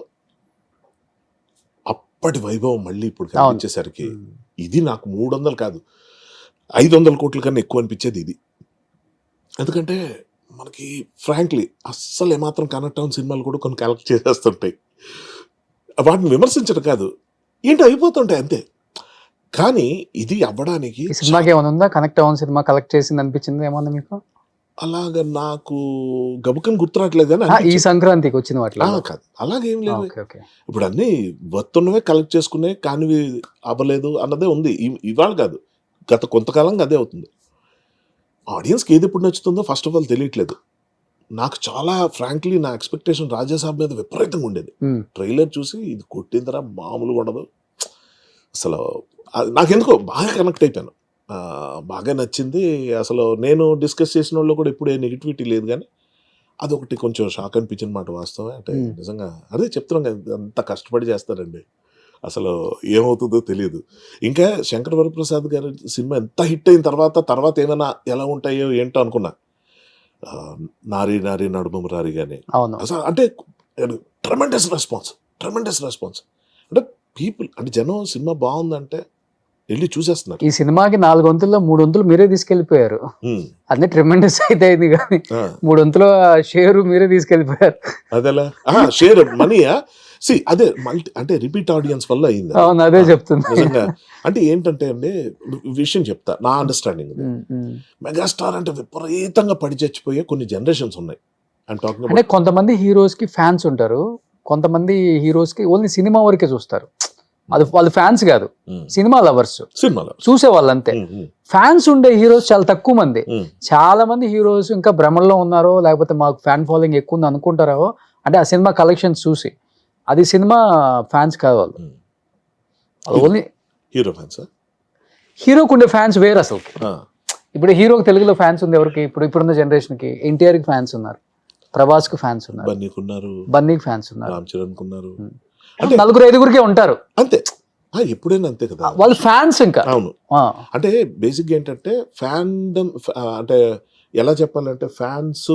అప్పటి వైభవం మళ్ళీ ఇప్పుడు కనిపించేసరికి ఇది నాకు 300 కాదు 500 కోట్ల కన్నా ఎక్కువ అనిపించేది ఇది. ఎందుకంటే మనకి ఫ్రాంక్లీ అస్సలు ఏమాత్రం కనెక్ట్ అవున సినిమాలు కూడా కొన్ని కలెక్ట్ చేసేస్తుంటాయి. వాటిని విమర్శించడం కాదు, ఏంటో అయిపోతుంటాయి అంతే. కానీ ఇది అవ్వడానికి సినిమాకి ఏమైనా ఉందా కనెక్ట్ అవున సినిమా కలెక్ట్ చేసింది అనిపించింది ఏమన్నా మీకు? అలాగా నాకు గబుకని గుర్తురాట్లేదు కానీ ఈ సంక్రాంతికి వచ్చిన వాటిలో కాదు, అలాగేం లేదు. ఇప్పుడు అన్ని వస్తున్నవే కలెక్ట్ చేసుకునే కానివి అవ్వలేదు అన్నదే ఉంది. ఇవాళ కాదు, గత కొంతకాలంగా అదే అవుతుంది. ఆడియన్స్కి ఏది ఇప్పుడు నచ్చుతుందో ఫస్ట్ ఆఫ్ ఆల్ తెలియట్లేదు. నాకు చాలా ఫ్రాంక్లీ నా ఎక్స్పెక్టేషన్ రాజాసాబ్ మీద విపరీతంగా ఉండేది. ట్రైలర్ చూసి ఇది కొట్టిందరా మామూలుగా ఉండదు అసలు. నాకెందుకో బాగా కనెక్ట్ అయిపోయాను, బాగా నచ్చింది. అసలు నేను డిస్కస్ చేసిన వాళ్ళు కూడా ఇప్పుడు ఏ నెగిటివిటీ లేదు, కానీ అదొకటి కొంచెం షాక్ అనిపించిన మాట వాస్తవం. అంటే నిజంగా అదే చెప్తున్నాం కదా, అంత కష్టపడి చేస్తారండి, అసలు ఏమవుతుందో తెలియదు. ఇంకా శంకర్ వరప్రసాద్ గారి సినిమా ఎంత హిట్ అయిన తర్వాత ఏమైనా ఎలా ఉంటాయో ఏంటో అనుకున్నా. నారీ నారీ నడుము రారి కానీ అసలు అంటే ట్రెమెండస్ రెస్పాన్స్. అంటే పీపుల్ అంటే జనం సినిమా బాగుందంటే వెళ్ళి చూసేస్తున్నారు. ఈ సినిమాకి 4 వంతుల్లో 3 వంతులు మీరే తీసుకెళ్లిపోయారు. అదే ట్రెమెండస్ అయితే అయింది, కానీ 3 వంతుల షేరు మీరే తీసుకెళ్లిపోయారు. అదేలా షేర్ మనీయా? అదే అంటే రిపీట్ ఆడియన్స్ వల్ల అయింది. అవును, అదే చెప్తుంది నిజంగా. అంటే ఏంటంటే అండి విషయం చెప్తా, నా అండర్స్టాండింగ్, మెగాస్టార్ అంటే విపరీతంగా పడి చచ్చిపోయే కొన్ని జనరేషన్స్ ఉన్నాయి. అంటే కొంతమంది హీరోస్ కి ఫ్యాన్స్ ఉంటారు, కొంతమంది హీరోస్ కి ఓన్లీ సినిమా వరకే చూస్తారు. అది వాళ్ళ ఫ్యాన్స్ కాదు, సినిమా లవర్స్, సినిమాలో చూసే వాళ్ళు అంతే. ఫ్యాన్స్ ఉండే హీరోస్ చాలా తక్కువ మంది. చాలా మంది హీరోస్ ఇంకా భ్రమల్లో ఉన్నారో లేకపోతే మాకు ఫ్యాన్ ఫాలోయింగ్ ఎక్కువ ఉంది అనుకుంటారో, అంటే ఆ సినిమా కలెక్షన్స్ చూసి. అది సినిమా ఫ్యాన్స్ కాదు వాళ్ళు, ఓన్లీ హీరో ఫ్యాన్స్. హీరోకు ఉండే ఫ్యాన్స్ వేరు అసలు. ఇప్పుడు హీరోకి తెలుగులో ఫ్యాన్స్ ఉంది ఎవరికి? ఇప్పుడున్న జనరేషన్ కి ఎన్టీఆర్ కి ఫ్యాన్స్ ఉన్నారు, ప్రభాస్ కు ఫ్యాన్స్ ఉన్నారు, బన్నీకి ఫ్యాన్స్ ఉన్నారు, రామ్ చరణ్ ఉన్నారు, అంటే 4-5 అంటారు అంతే. ఎప్పుడైనా అంతే కదా వాళ్ళు ఫ్యాన్స్. ఇంకా అవును, అంటే బేసిక్ ఏంటంటే ఫ్యాన్డమ్, అంటే ఎలా చెప్పాలంటే ఫ్యాన్స్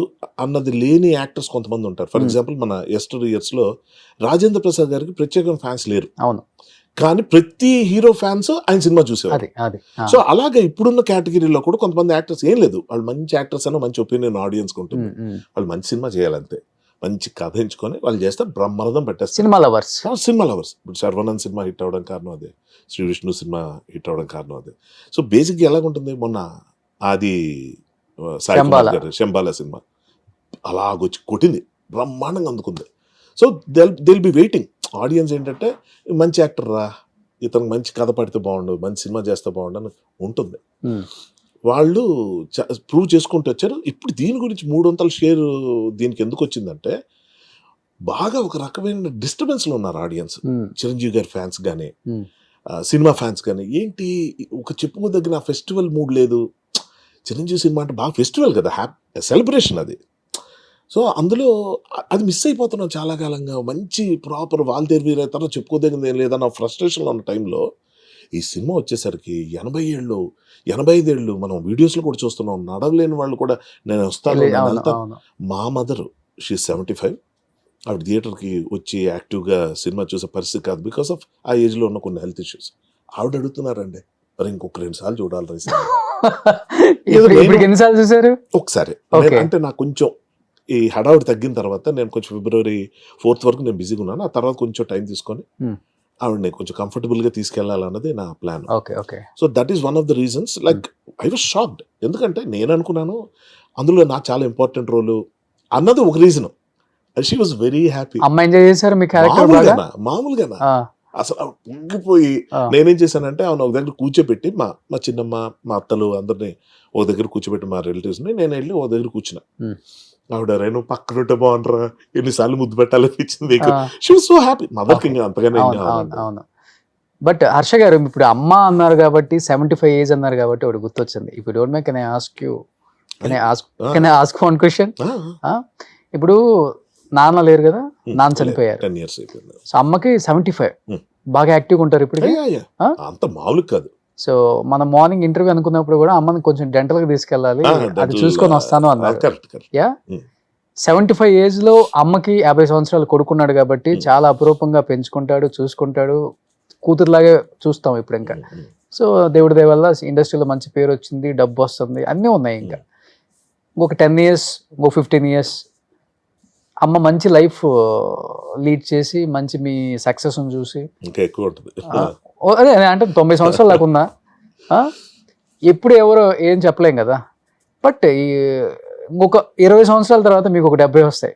అన్నది లేని యాక్టర్స్ కొంతమంది ఉంటారు. ఫర్ ఎగ్జాంపుల్ మన ఎస్టర్ ఇయర్స్ లో రాజేంద్ర ప్రసాద్ గారికి ప్రత్యేకమైన ఫ్యాన్స్ లేరు. అవును, కానీ ప్రతి హీరో ఫ్యాన్స్ ఆయన సినిమా చూసేవారు. సో అలాగే ఇప్పుడున్న కేటగిరీలో కూడా కొంతమంది యాక్టర్స్ ఏం లేదు, వాళ్ళు మంచి యాక్టర్స్ అని మంచి ఒపీనియన్ ఆడియన్స్ ఉంటుంది, వాళ్ళు మంచి సినిమా చేయాలంతే, మంచి కథ ఎంచుకొని వాళ్ళు చేస్తే బ్రహ్మానందం పెట్టేస్తారు. Cinema lovers. ఇప్పుడు శర్వానంద్ సినిమా హిట్ అవ్వడం కారణం అదే, శ్రీ విష్ణు సినిమా హిట్ అవ్వడం కారణం అదే. సో బేసిక్గా ఎలాగుంటుంది, మొన్న అది సాయి కుమార్ గారు శంబాల సినిమా అలాగొచ్చి కొట్టింది, బ్రహ్మాండంగా అందుకుంది. సో దిల్ బి వెయిటింగ్ ఆడియన్స్ ఏంటంటే మంచి యాక్టర్ రా, ఇతను మంచి కథ పడితే బాగుండు, మంచి సినిమా చేస్తే బాగుండు అని ఉంటుంది. వాళ్ళు ప్రూవ్ చేసుకుంటూ వచ్చారు. ఇప్పుడు దీని గురించి 300 షేర్ దీనికి ఎందుకు వచ్చిందంటే బాగా ఒక రకమైన డిస్టర్బెన్స్లో ఉన్నారు ఆడియన్స్. చిరంజీవి గారి ఫ్యాన్స్ కానీ సినిమా ఫ్యాన్స్ కానీ, ఏంటి ఒక చెప్పుకోదగిన ఫెస్టివల్ మూడ్ లేదు. చిరంజీవి సినిమా అంటే బాగా ఫెస్టివల్ కదా, సెలబ్రేషన్ అది. సో అందులో అది మిస్ అయిపోతున్నాం చాలా కాలంగా. మంచి ప్రాపర్ వాల్తేరు వీరైతే చెప్పుకోదగింది ఏం లేదన్న ఫ్రస్ట్రేషన్లో ఉన్న టైంలో ఈ సినిమా వచ్చేసరికి 80 ఏళ్ళు 85 ఏళ్ళు మనం వీడియోస్లో కూడా చూస్తున్నాం, నడవలేని వాళ్ళు కూడా నేను వస్తాను. మా మదర్ షీ 75, ఆవిడ థియేటర్కి వచ్చి యాక్టివ్గా సినిమా చూసే పరిస్థితి కాదు, బికాస్ ఆఫ్ ఆ ఏజ్లో ఉన్న కొన్ని హెల్త్ ఇష్యూస్. ఆవిడ అడుగుతున్నారండి, మరి ఇంకొక 2 సార్లు చూడాలి ఎన్నిసార్లు చూసారు? ఒకసారి. అంటే నాకు కొంచెం ఈ హడావుడి తగ్గిన తర్వాత నేను కొంచెం February 4th వరకు నేను బిజీగా ఉన్నాను. ఆ తర్వాత కొంచెం టైం తీసుకొని ఆవిడని కొంచెం కంఫర్టబుల్గా తీసుకెళ్లాలన్నది నా plan. So that is one of the reasons. Like I was shocked, ఎందుకంటే నేను అనుకున్నాను అందులో నాకు చాలా ఇంపార్టెంట్ రోల్ అన్నది ఒక reason. She was very happy. అమ్మ ఎంజాయ్ చేశారు మీ క్యారెక్టర్? మామూలుగానా అసలు పొంగిపోయి నేనేం చేశానంటే ఆమె ఒక దగ్గర కూర్చోబెట్టి మా చిన్నమ్మ మా అత్తలు అందరినీ ఒక దగ్గర కూర్చోబెట్టి మా రిలేటివ్స్ని నేను వెళ్ళి ఒక దగ్గర కూర్చున్నా. ఆవిడ రేను పక్కన ఉంటే బాగుంటారా, ఎన్నిసార్లు ముద్దు పెట్టాలనిపించింది. She was so happy. మదర్కి ఇంకా అంతగానే. అవును. బట్ హర్ష గారు ఇప్పుడు అమ్మ అన్నారు కాబట్టి 75 ఏజ్ అన్నారు కాబట్టి ఒకటి గుర్తొచ్చింది. ఇప్పుడు don't make can I ask one question. ఇప్పుడు నాన్న లేరు కదా, నాన్న చనిపోయారు, 10 years అయిపోయింది. సో అమ్మకి 75, బాగా యాక్టివ్గా ఉంటారు ఇప్పుడు. అంత మామూలు కాదు. సో మనం మార్నింగ్ ఇంటర్వ్యూ అనుకున్నప్పుడు కూడా అమ్మని కొంచెం డెంటల్ గా తీసుకెళ్ళాలి, అది చూసుకొని వస్తాను అన్నారు. 75 ఏజ్ లో అమ్మకి 50 సంవత్సరాలు కొడుకున్నాడు కాబట్టి చాలా అపురూపంగా పెంచుకుంటాడు, చూసుకుంటాడు, కూతురులాగే చూస్తాం ఇప్పుడు. ఇంకా సో దేవుడి దయ వల్ల ఇండస్ట్రీలో మంచి పేరు వచ్చింది, డబ్బు వస్తుంది, అన్నీ ఉన్నాయి. ఇంకా ఇంకొక 10 years, ఇంకో 15 years అమ్మ మంచి లైఫ్ లీడ్ చేసి మంచి మీ సక్సెస్ చూసి ఇంకా ఎక్కువ ఉంటుంది. అదే అంటే 90 సంవత్సరాలు దాకున్నా ఎప్పుడు ఎవరో ఏం చెప్పలేం కదా. బట్ ఇంకొక 20 సంవత్సరాల తర్వాత మీకు ఒక 70 వస్తాయి,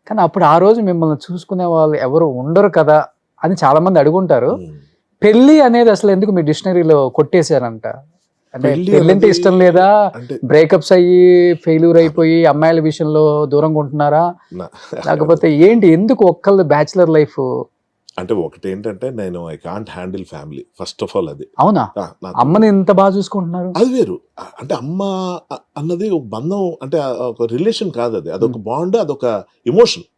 కానీ అప్పుడు ఆ రోజు మిమ్మల్ని చూసుకునే వాళ్ళు ఎవరు ఉండరు కదా అని చాలా మంది అడుగుంటారు. పెళ్లి అనేది అసలు ఎందుకు మీ డిక్షనరీలో కొట్టేశారంట? అంటే పెళ్లి అంటే ఇష్టం లేదా, బ్రేకప్స్ అయ్యి ఫెయిల్యూర్ అయిపోయి అమ్మాయిల విషయంలో దూరంగా ఉంటున్నారా, లేకపోతే ఏంటి, ఎందుకు ఒక్కళ్ళు బ్యాచిలర్ లైఫ్? అంటే ఒకటి ఏంటంటే నేను I can't handle family first of all. అది అవునా? అమ్మని ఎంత బాగా చూసుకుంటున్నారు. అది వేరు. అంటే అమ్మ అన్నది ఒక బంధం, అంటే ఒక రిలేషన్ కాదు, అది అదొక బాండ్, అదొక ఎమోషన్.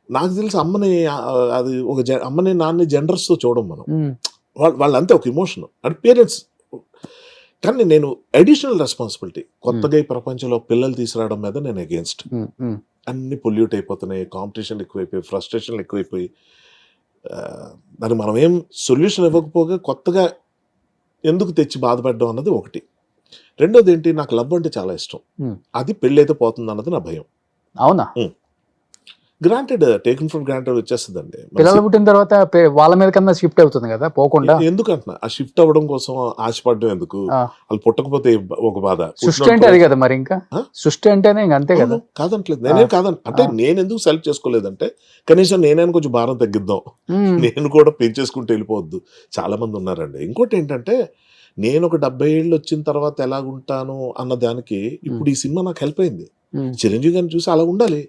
నాకు తెలిసి అమ్మని అది ఒక అమ్మని నాన్నని జెండర్స్తో చూడడం మనం, వాళ్ళంతే ఒక ఎమోషన్ అంటే పేరెంట్స్. కానీ నేను అడిషనల్ రెస్పాన్సిబిలిటీ, కొత్తగా ఈ ప్రపంచంలో పిల్లలు తీసుకురావడం మీద నేను అగేన్స్ట్. అన్ని పొల్యూట్ అయిపోతున్నాయి, కాంపిటీషన్ ఎక్కువైపోయి, ఫ్రస్ట్రేషన్లు ఎక్కువైపోయి, దానికి మనం ఏం సొల్యూషన్ ఇవ్వకపోగా కొత్తగా ఎందుకు తెచ్చి బాధపడడం అన్నది ఒకటి. రెండోది ఏంటి, నాకు లవ్ అంటే చాలా ఇష్టం, అది పెళ్ళి అయితే పోతుంది అన్నది నా భయం. అవునా? గ్రాంటెడ్, టేకన్ ఫర్ గ్రాంటెడ్ వచ్చేస్తుందండి. పిల్లలు పుట్టిన తర్వాత వాళ్ళ మీద కన్నా షిఫ్ట్ అవుతుంది కదా పోకుండా. ఎందుకంటున్నా ఆ షిఫ్ట్ అవ్వడం కోసం ఆశపడడం ఎందుకు? ఆ. వాళ్ళు పుట్టకపోతే ఒక బాధ. సృష్టి అంటే అది కదా మరి, ఇంకా ఆ? సృష్టి అంటేనే ఇంక అంతే కదా. కాదంటలేదు, నేనేం కాదండి. అంటే నేను ఎందుకు సెలెక్ట్ చేసుకోలేదంటే కనీసం నేనైనా కొంచెం భారం తగ్గిద్దాం, నేను కూడా పెంచేసుకుంటూ వెళ్ళిపోవద్దు. చాలా మంది ఉన్నారండి. ఇంకోటి ఏంటంటే నేను ఒక 70 ఏళ్ళు వచ్చిన తర్వాత ఎలాగుంటాను అన్న దానికి ఇప్పుడు ఈ సినిమా నాకు హెల్ప్ అయింది. చిరంజీవి గారిని చూసి అలా ఉండాలి,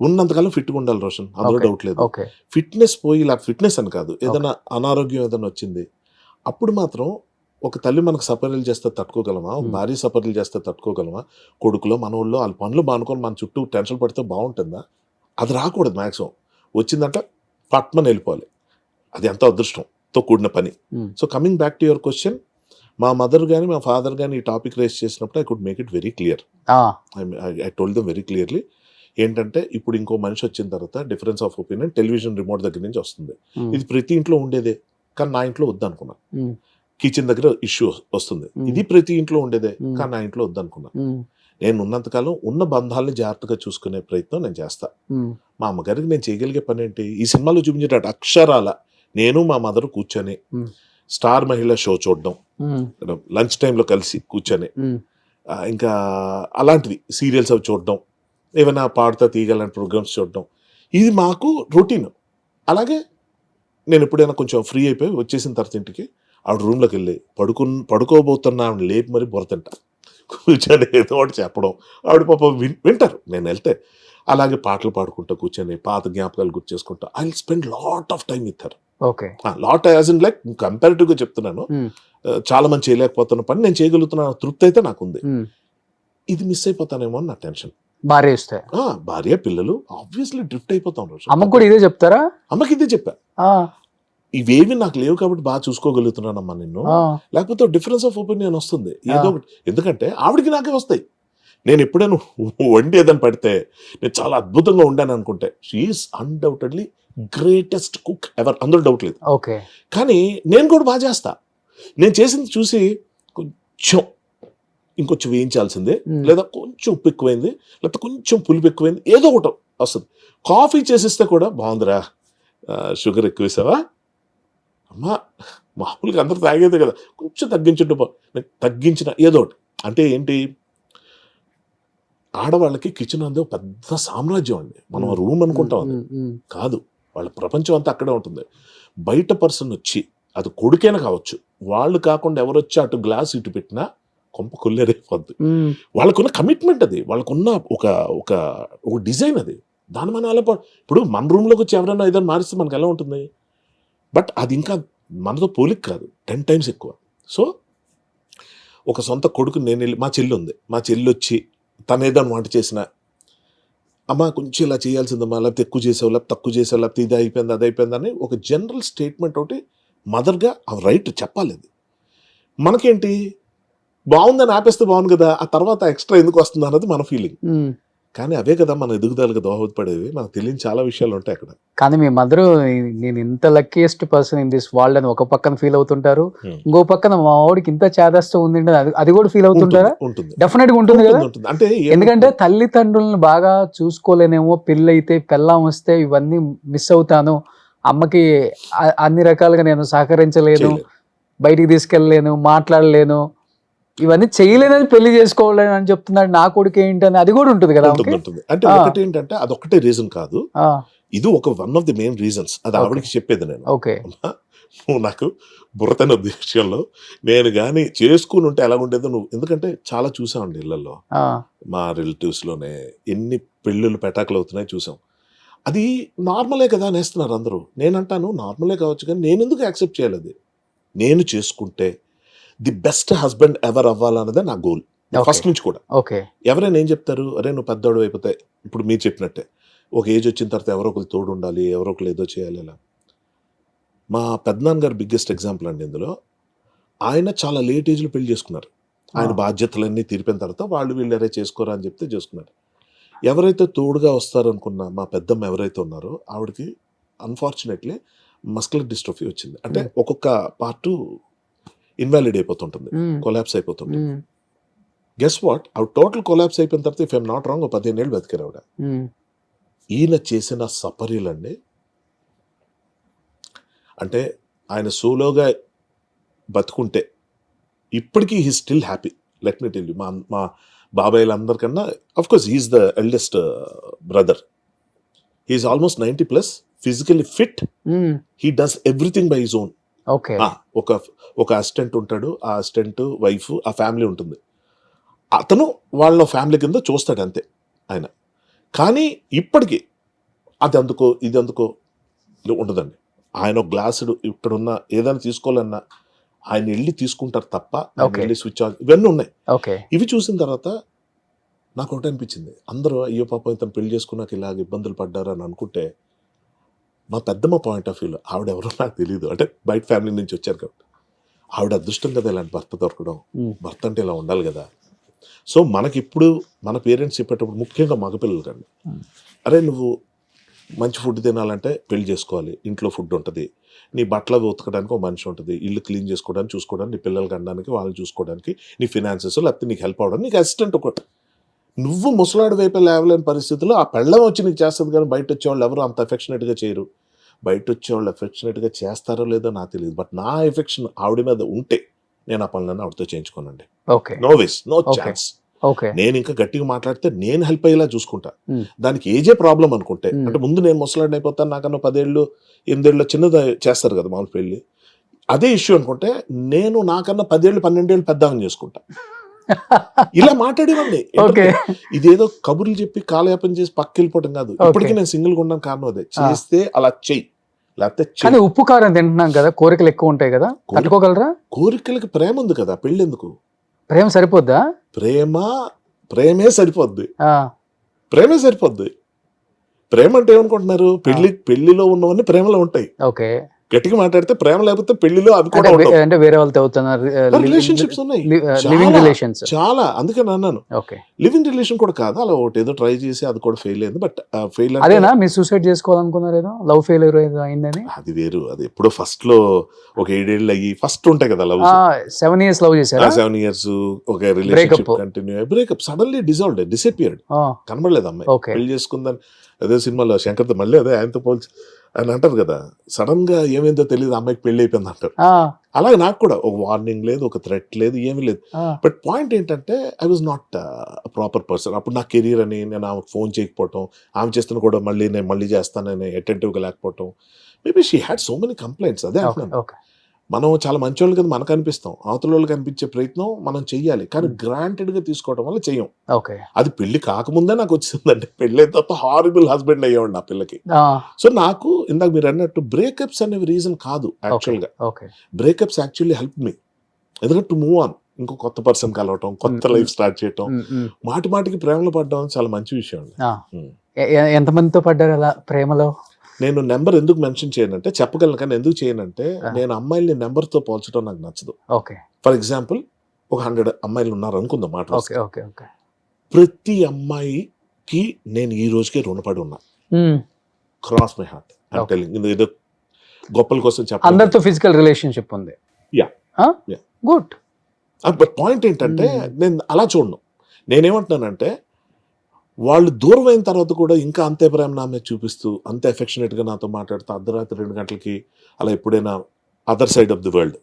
ఉన్నంతకాలం ఫిట్గా ఉండాలి రోషన్, అందులో డౌట్ లేదు. ఓకే. ఫిట్నెస్ పోయి ఇలా ఫిట్నెస్ అని కాదు, ఏదైనా అనారోగ్యం ఏదైనా వచ్చింది అప్పుడు మాత్రం ఒక తల్లి మనకు సపర్యలు చేస్తే తట్టుకోగలమా, ఒక భార్య సపర్యలు చేస్తే తట్టుకోగలమా, కొడుకులో మనోళ్ళు వాళ్ళ పనులు మానుకొని మన చుట్టూ టెన్షన్ పడితే బాగుంటుందా? అది రాకూడదు. మ్యాక్సిమం వచ్చిందంటే పట్మని వెళ్ళిపోవాలి. అది ఎంతో అదృష్టంతో కూడిన పని. So coming back to your question, మా మదర్ కానీ మా ఫాదర్ కానీ ఈ టాపిక్ రేస్ చేసినప్పుడు I could make it very clear. I told them very clearly ఏంటంటే ఇప్పుడు ఇంకో మనిషి వచ్చిన తర్వాత difference of opinion television remote దగ్గర నుంచి వస్తుంది. ఇది ప్రతి ఇంట్లో ఉండేదే, కానీ నా ఇంట్లో వద్దనుకున్నా. కిచెన్ దగ్గర ఇష్యూ వస్తుంది, ఇది ప్రతి ఇంట్లో ఉండేదే, కానీ నా ఇంట్లో వద్దనుకున్నా. నేను ఉన్నంతకాలం ఉన్న బంధాలని జాగ్రత్తగా చూసుకునే ప్రయత్నం నేను చేస్తా. మా అమ్మగారికి నేను చేయగలిగే పని ఏంటి? ఈ సినిమాలో చూపించేటట్టు అక్షరాల నేను మా మదర్ కూర్చొని స్టార్ మహిళ షో చూడడం, లంచ్ టైంలో కలిసి కూర్చొని, ఇంకా అలాంటివి సీరియల్స్ అవి చూడడం, ఏమైనా పాడుతా తీయగలని ప్రోగ్రామ్స్ చూడడం, ఇది మాకు రొటీన్. అలాగే నేను ఎప్పుడైనా కొంచెం ఫ్రీ అయిపోయి వచ్చేసిన తర్వాత ఇంటికి ఆవిడ రూమ్లోకి వెళ్ళి పడుకోబోతున్నా ఆవిడ లేపి మరి బొరతింటా, కూర్చొని ఏదో ఒకటి చెప్పడం, ఆవిడ పాప వింటారు నేను వెళ్తే. అలాగే పాటలు పాడుకుంటూ కూర్చొని పాత జ్ఞాపకాలు గుర్తు చేసుకుంటా. I will spend lot of time with her. Okay. Lot as in like కంపారిటివ్గా చెప్తున్నాను, చాలా మంది చేయలేకపోతున్న పని నేను చేయగలుగుతున్న తృప్తి అయితే నాకుంది. ఇది మిస్ అయిపోతానేమో అని నా టెన్షన్. భార్య ఇస్తే భార్య పిల్లలు ఆబ్వియస్లీ డ్రిఫ్ట్ అయిపోతాం. అమ్మకు కూడా ఇదే చెప్తారా? అమ్మకి ఇదే చెప్పా, ఇవేవి నాకు లేవు కాబట్టి బాగా చూసుకోగలుగుతున్నానమ్మా నిన్ను, లేకపోతే డిఫరెన్స్ ఆఫ్ ఒపీనియన్ వస్తుంది ఏదో ఒకటి. ఎందుకంటే ఆవిడికి నాకే వస్తాయి. నేను ఎప్పుడైనా వండి ఏదని పడితే నేను చాలా అద్భుతంగా ఉండాను అనుకుంటే she's undoubtedly greatest cook ever, అందులో డౌట్ లేదు. ఓకే. కానీ నేను కూడా బాగా చేస్తా. నేను చేసింది చూసి కొంచెం ఇంకొంచెం వేయించాల్సిందే, లేదా కొంచెం ఉప్పు ఎక్కువైంది, లేకపోతే కొంచెం పులుపు ఎక్కువైంది, ఏదో ఒకటి వస్తుంది. కాఫీ చేసిస్తే కూడా బాగుందిరా, షుగర్ ఎక్కువేసావా అమ్మా, మామూలుగా అందరూ తాగేదే కదా, కొంచెం తగ్గించిన ఏదో ఒకటి. అంటే ఏంటి, ఆడవాళ్ళకి కిచెన్ అందే పెద్ద సామ్రాజ్యం అండి. మనం రూమ్ అనుకుంటాం, అది కాదు. వాళ్ళ ప్రపంచం అంతా అక్కడే ఉంటుంది. బయట పర్సన్ వచ్చి, అది కొడుకైనా కావచ్చు, వాళ్ళు కాకుండా ఎవరు వచ్చి అటు గ్లాస్ ఇటు పెట్టినా కొంప కొల్లేరైపోద్ది. వాళ్ళకున్న కమిట్మెంట్ అది, వాళ్ళకున్న ఒక ఒక ఒక డిజైన్ అది. దాని మన అలా ఇప్పుడు మన రూమ్లోకి వచ్చి ఎవరైనా ఏదైనా మారిస్తే మనకు ఎలా ఉంటుంది? బట్ అది ఇంకా మనతో పోలిక కాదు, 10 times ఎక్కువ. సో ఒక సొంత కొడుకు నేను వెళ్ళి, మా చెల్లి ఉంది, మా చెల్లి వచ్చి తను ఏదైనా వంట చేసిన, అమ్మ కొంచెం ఇలా చేయాల్సిందమ్మా, లేకపోతే ఎక్కువ చేసావు, లేకపోతే తక్కువ చేసావు, లేకపోతే ఇది అయిపోయింది అది అయిపోయిందని ఒక జనరల్ స్టేట్మెంట్ ఒకటి మదర్గా ఆ రైట్ చెప్పాలి. అది మనకేంటి, బాగుందని ఆపేస్తే బాగుంది కదా, ఆ తర్వాత ఎక్స్ట్రా ఎందుకు వస్తుంది అన్నది మన ఫీలింగ్. కానీ అవే కదా మన ఎదుగుదలకు దోహదపడేవి. మనకు తెలియని చాలా విషయాలు ఉంటాయి అక్కడ. కానీ మీ మదరు నేను ఇంత luckiest person in this world అని ఒక పక్కన ఫీల్ అవుతుంటారు, ఇంకో పక్కన మా వాడికి ఇంత చేదస్తూ ఉంది అది కూడా ఫీల్ అవుతుంటారా? ఉంటుంది, డెఫినెట్ గా ఉంటుంది కదా. అంటే ఎందుకంటే తల్లిదండ్రులను బాగా చూసుకోలేనేమో, పెళ్ళైతే పెళ్ళాం వస్తే ఇవన్నీ మిస్ అవుతాను, అమ్మకి అన్ని రకాలుగా నేను సహకరించలేను, బయటికి తీసుకెళ్ళలేను, మాట్లాడలేను, ఇవన్నీ చేయలేదని పెళ్లి చేసుకోవాలని అని చెప్తున్నాడు నా కొడుకు ఏంటని, అది కూడా ఉంటుంది కదా. అంటే ఒకటి ఏంటంటే అదొక్కటే రీజన్ కాదు, ఇది ఒక one of the main reasons. అది ఆవిడకి చెప్పేది నేను. ఓకే. నువ్వు నాకు బుర్రతన విషయంలో నేను కానీ చేసుకుని ఉంటే ఎలా ఉండేదో నువ్వు, ఎందుకంటే చాలా చూసామండి ఇళ్లలో, మా రిలేటివ్స్ లోనే ఎన్ని పెళ్ళిళ్ళు పెటాకులు అవుతున్నాయి చూసాం. అది నార్మలే కదా అనేస్తున్నారు అందరూ. నేనంటాను నార్మలే కావచ్చు, కానీ నేను ఎందుకు యాక్సెప్ట్ చేయాలి? అది నేను చేసుకుంటే ది బెస్ట్ హస్బెండ్ ఎవర్ అవ్వాలన్నదే నా గోల్ ఫస్ట్ నుంచి కూడా. ఓకే. ఎవరైనా ఏం చెప్తారు, అరే నువ్వు పెద్దోడు అయిపోతే, ఇప్పుడు మీరు చెప్పినట్టే ఒక ఏజ్ వచ్చిన తర్వాత ఎవరో ఒకరు తోడు ఉండాలి, ఎవరో ఒకరు ఏదో చేయాలి. అలా మా పెద్దనాన్న గారు బిగ్గెస్ట్ ఎగ్జాంపుల్ అండి ఇందులో. ఆయన చాలా లేట్ ఏజ్లో పెళ్లి చేసుకున్నారు. ఆయన బాధ్యతలన్నీ తీరిపోయిన తర్వాత వాళ్ళు వీళ్ళు ఎవరైతే చేసుకోరా అని చెప్తే చేసుకున్నారు. ఎవరైతే తోడుగా వస్తారనుకున్న మా పెద్దమ్మ ఎవరైతే ఉన్నారో ఆవిడకి అన్ఫార్చునేట్లీ మస్కులర్ డిస్ట్రోఫీ వచ్చింది. అంటే ఒక్కొక్క పార్టు ఇన్వాలిడ్ అయిపోతుంటుంది, కొలాప్స్ అయిపోతుంటుంది. గెస్ వాట్, ఆవిడ టోటల్ కొలాప్స్ అయిపోయిన తర్వాత ఇఫ్ ఐఎమ్ నాట్ రాంగ్ 15 ఏళ్ళు బతికారు ఆవిడ. ఈయన చేసిన సపర్యలండి, అంటే ఆయన సోలోగా బతుకుంటే ఇప్పటికీ he still happy. Let me tell you, మా బాబాయ్లందరికన్నా of course he is the eldest brother. He is almost 90+, physically fit, he does everything by his own. Okay. ఒక అసిస్టెంట్ ఉంటాడు, ఆ అసిస్టెంట్ వైఫ్, ఆ ఫ్యామిలీ ఉంటుంది. అతను వాళ్ళ ఫ్యామిలీ కింద చూస్తాడు అంతే ఆయన. కానీ ఇప్పటికీ అది అందుకో ఇది అందుకో ఉండదండి. ఆయన ఒక గ్లాసుడు ఇక్కడున్న ఏదైనా తీసుకోవాలన్నా ఆయన వెళ్ళి తీసుకుంటారు తప్ప, వెళ్ళి స్విచ్ ఆఫ్, ఇవన్నీ ఉన్నాయి. ఓకే. ఇవి చూసిన తర్వాత నాకు ఒకటి అనిపించింది, అందరూ అయ్యో పాపం ఇతను పెళ్లి చేసుకున్నాక ఇలాగ ఇబ్బందులు పడ్డారు అని అనుకుంటే, మా పెద్దమ్మ పాయింట్ ఆఫ్ వ్యూలో ఆవిడ ఎవరో నాకు తెలియదు, అంటే బయట ఫ్యామిలీ నుంచి వచ్చారు కాబట్టి ఆవిడ అదృష్టం కదా ఇలాంటి భర్త దొరకడం. భర్త అంటే ఇలా ఉండాలి కదా. సో మనకిప్పుడు మన పేరెంట్స్ చెప్పేటప్పుడు, ముఖ్యంగా మగపిల్లలు కండి, అరే నువ్వు మంచి ఫుడ్ తినాలంటే పెళ్లి చేసుకోవాలి, ఇంట్లో ఫుడ్ ఉంటుంది, నీ బట్టలు ఉతకడానికి ఒక మనిషి ఉంటుంది, ఇల్లు క్లీన్ చేసుకోవడానికి చూసుకోవడానికి, నీ పిల్లలు కనడానికి వాళ్ళని చూసుకోవడానికి, నీ ఫినాన్సెస్ లేకపోతే నీకు హెల్ప్ అవ్వడానికి నీకు అసిస్టెంట్ ఒకటి. నువ్వు ముసలాడు వైపు లేవలేని పరిస్థితుల్లో ఆ పెళ్ళం వచ్చి నీకు చేస్తుంది, కానీ బయట వచ్చేవాళ్ళు ఎవరు అంత ఎఫెక్షనేట్గా చేయరు. బయట వచ్చేవాళ్ళు ఎఫెక్షనేట్గా చేస్తారో లేదో నాకు తెలియదు, బట్ నా ఎఫెక్షన్ ఆవిడ మీద ఉంటే నేను ఆ పనులన్నీ ఆవిడతో చేయించుకోనండి. Okay. No ways, no chance. Okay. నేను ఇంకా గట్టిగా మాట్లాడితే నేను హెల్ప్ అయ్యేలా చూసుకుంటా. దానికి ఏజే ప్రాబ్లం అనుకుంటే, అంటే ముందు నేను ముసలాడిని అయిపోతాను, నాకన్నా 10 ఏళ్ళు 8 ఏళ్ళు చిన్నది చేస్తారు కదా మామూలు పెళ్ళి, అదే ఇష్యూ అనుకుంటే నేను నాకన్నా 10 ఏళ్ళు 12 ఏళ్ళు పెద్దవాన్ని చేసుకుంటా. ఇలా మాట్లాడేవాడిని. ఇదేదో కబుర్లు చెప్పి కాలయాపన చేసి పక్కకి వెళ్ళిపోవడం కాదు. ఇప్పటికీ నేను సింగిల్ గా ఉండడం కారణం అదే. చేస్తే అలా చెయ్యి, లేకపోతే కానీ ఉప్పు కారం తింటున్నాం కదా, కోరికలు ఎక్కువ ఉంటాయి కదా, తట్టుకోగలరా? కోరికలకి ప్రేమ ఉంది కదా, పెళ్ళి ఎందుకు? ప్రేమ సరిపోద్దా? ప్రేమే సరిపోద్ది. ప్రేమే సరిపోద్ది. ప్రేమ అంటే ఏమనుకుంటున్నారు? పెళ్లిలో ఉన్నవన్నీ ప్రేమలో ఉంటాయి. ఓకే. గట్టిగా మాట్లాడితే ప్రేమ లేకపోతే పెళ్లిలో అవి కూడా అంటే వేరే వాళ్ళతో అవుతున్నారు, రిలేషన్షిప్స్ ఉన్నాయి లివింగ్ రిలేషన్స్ చాలా. అందుకని అన్నాను ఓకే లివింగ్ రిలేషన్ కూడా కాదు, అలా ఒకటి ఏదో ట్రై చేసి అది కూడా ఫెయిల్ అయింది. బట్ ఫెయిల్ అదేనా మీరు సూసైడ్ చేసుకోవాలనుకున్నారు, ఏదో లవ్ ఫెయిల్యూర్ ఏదో అయిందని? అది వేరు. అది ఎప్పుడో ఫస్ట్ లో ఒక 7 ఏళ్ళు అయ్యి ఫస్ట్ ఉంటాయి కదా లవ్, 7 years లవ్ చేశారా? 7 years ఒక relationship continue, breakup, suddenly disappeared, కనబడలేదు అమ్మాయి. పెళ్లి చేసుకుందని అదే సినిమాలో శంకర్తో మళ్ళీ అదే ఆయనతో పోల్చి అని అంటారు కదా, సడన్ గా ఏమైందో తెలియదు అమ్మాయికి పెళ్లి అయిపోయింది అంటారు. అలాగే నాకు కూడా ఒక వార్నింగ్ లేదు, ఒక థ్రెట్ లేదు, ఏమీ లేదు. బట్ పాయింట్ ఏంటంటే I was not proper person. అప్పుడు నా కెరీర్ అని నేను ఆమెకు ఫోన్ చేయకపోవటం, ఆమె చేస్తున్న కూడా నేను మళ్ళీ చేస్తానని అటెంటివ్గా లేకపోవటం, maybe she had so many complaints. అదే అంటున్నాను, మనం చాలా మంచి వాళ్ళు కదా మనకు అనిపిస్తాం, అవతల వాళ్ళకి అనిపించే ప్రయత్నం మనం చెయ్యాలి, కానీ గ్రాంటెడ్ గా తీసుకోవడం వల్ల చెయ్యం. అది పెళ్లి కాకముందే నాకు వచ్చిందంటే, పెళ్లి అయిన తర్వాత హారిబుల్ హస్బెండ్ అయ్యేవాడు ఆ పిల్లకి. సో నాకు ఇందాక మీరు అన్నట్టు బ్రేకప్స్ అనేవి రీజన్ కాదు యాక్చువల్ గా. బ్రేకప్స్ యాక్చువల్లీ హెల్ప్ మీ, ఎందుకంటే టు మూవ్ ఆన్, ఇంకో కొత్త పర్సన్ కలవటం, కొత్త లైఫ్ స్టార్ట్ చేయటం, మాటికి ప్రేమలో పడ్డం చాలా మంచి విషయం అండి. ఎంతమందితో పడ్డారు అలా ప్రేమలో? నేను నెంబర్ ఎందుకు మెన్షన్ చేయనంటే, చెప్పగలను కానీ ఎందుకు చేయనంటే, నేను అమ్మాయిల్ని నెంబర్తో పోల్చడం నాకు నచ్చదు. ఫర్ ఎగ్జాంపుల్ ఒక 100 అమ్మాయిలు ఉన్నారు అనుకుందాం మాట, ప్రతి అమ్మాయికి నేను ఈ రోజుకే రుణపడి ఉన్నా, cross my heart I'm telling. ఏదో గొప్పల కోసం చెప్పాలి, అందరితో ఫిజికల్ రిలేషన్షిప్ ఉంది. గుడ్. బట్ పాయింట్ ఏంటంటే నేను అలా చూడను. నేనేమంటున్నానంటే, వాళ్ళు దూరం అయిన తర్వాత కూడా ఇంకా అంతే ప్రేమ నా మీద చూపిస్తూ, అంతే అఫెక్షనేట్గా నాతో మాట్లాడుతూ, అర్ధరాత్రి 2 గంటలకి అలా ఎప్పుడైనా other side of the world,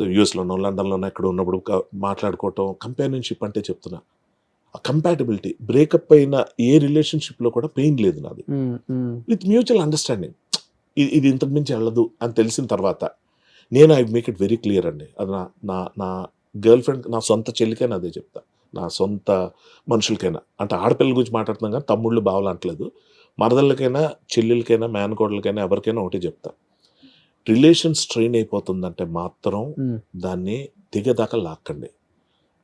so యూఎస్లోనో లండన్లోనో ఎక్కడ ఉన్నప్పుడు మాట్లాడుకోవటం, కంపానియన్షిప్ అంటే చెప్తున్నా, కంపాటబిలిటీ. బ్రేకప్ అయిన ఏ రిలేషన్షిప్లో కూడా పెయిన్ లేదు నాది, విత్ మ్యూచువల్ అండర్స్టాండింగ్. ఇది ఇంతకు మించి వెళ్ళదు అని తెలిసిన తర్వాత నేను I make it very clear అండి. అది నా గర్ల్ ఫ్రెండ్, నా సొంత చెల్లికైనా అదే చెప్తా, నా సొంత మనుషులకైనా. అంటే ఆడపిల్లల గురించి మాట్లాడుతున్నాం కానీ తమ్ముళ్ళు బావలు అంటలేదు, మరదళ్ళకైనా చెల్లెలకైనా మేనకోడలకైనా ఎవరికైనా ఒకటి చెప్తా, రిలేషన్ స్ట్రెయిన్ అయిపోతుందంటే మాత్రం దాన్ని దిగదాకా లాక్కండి.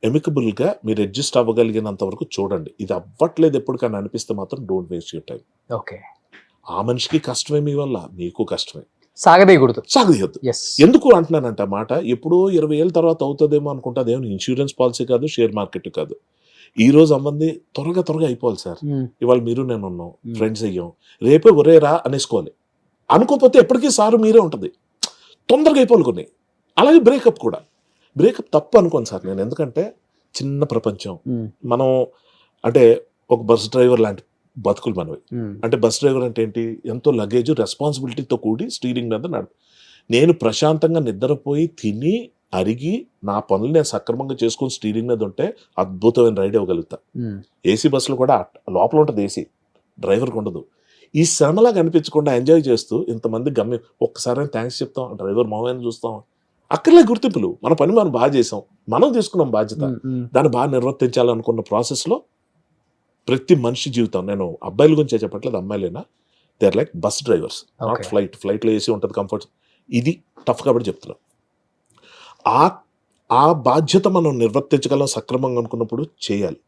ఎమికబుల్గా మీరు అడ్జస్ట్ అవ్వగలిగినంత వరకు చూడండి. ఇది అవ్వట్లేదు ఎప్పటికైనా అనిపిస్తే మాత్రం డోంట్ వేస్ట్ యూర్ టైం. ఆ మనిషికి కష్టమే, మీ వల్ల మీకు కష్టమే, సాగదీయద్దు. ఎందుకు అంటున్నానంటే మాట, ఎప్పుడో 20 ఏళ్ళ తర్వాత అవుతుందేమో అనుకుంటా. అదేమో ఇన్సూరెన్స్ పాలసీ కాదు, షేర్ మార్కెట్ కాదు. ఈ రోజు అమ్మంది త్వరగా అయిపోవాలి సార్. ఇవాళ మీరు నేను ఉన్నాం, ఫ్రెండ్స్ అయ్యాం, రేపే ఒరే రా అనేసుకోవాలి. అనుకోకపోతే ఎప్పటికీ సారు మీరే ఉంటుంది, తొందరగా అయిపోవాలి కొన్ని. అలాగే బ్రేకప్ కూడా, బ్రేకప్ తప్పు అనుకోను సార్ నేను, ఎందుకంటే చిన్న ప్రపంచం మనం, అంటే ఒక బస్ డ్రైవర్ లాంటి బతుకులు మనవి. అంటే బస్ డ్రైవర్ అంటే ఏంటి, ఎంతో లగేజ్ రెస్పాన్సిబిలిటీతో కూడి స్టీరింగ్ మీద నేను ప్రశాంతంగా నిద్రపోయి తిని అరిగి నా పనులు నేను సక్రమంగా చేసుకుని స్టీరింగ్ మీద ఉంటే అద్భుతమైన రైడ్ ఇవ్వగలుగుతా. ఏసీ బస్సులు కూడా లోపల ఉంటుంది, ఏసీ డ్రైవర్కి ఉండదు. ఈ శ్రమలా కనిపించకుండా ఎంజాయ్ చేస్తూ ఇంతమంది గమ్యం ఒక్కసారి థ్యాంక్స్ చెప్తాం, డ్రైవర్ మామయ్యని చూస్తాం, అక్కర్లే గుర్తింపులు. మన పని మనం బాగా చేసాం, మనం తీసుకున్నాం బాధ్యత, దాన్ని బాగా నిర్వర్తించాలనుకున్న ప్రాసెస్లో ప్రతి మనిషి జీవితం, నేను అబ్బాయిల గురించి చెప్పట్లేదు, అమ్మాయిలైనా they are like bus drivers, not ఫ్లైట్లో ఏసీ ఉంటుంది, కంఫర్ట్. ఇది టఫ్ కాబట్టి చెప్తున్నాం. ఆ బాధ్యత మనం నిర్వర్తించగలం సక్రమంగా అనుకున్నప్పుడు చేయాలి.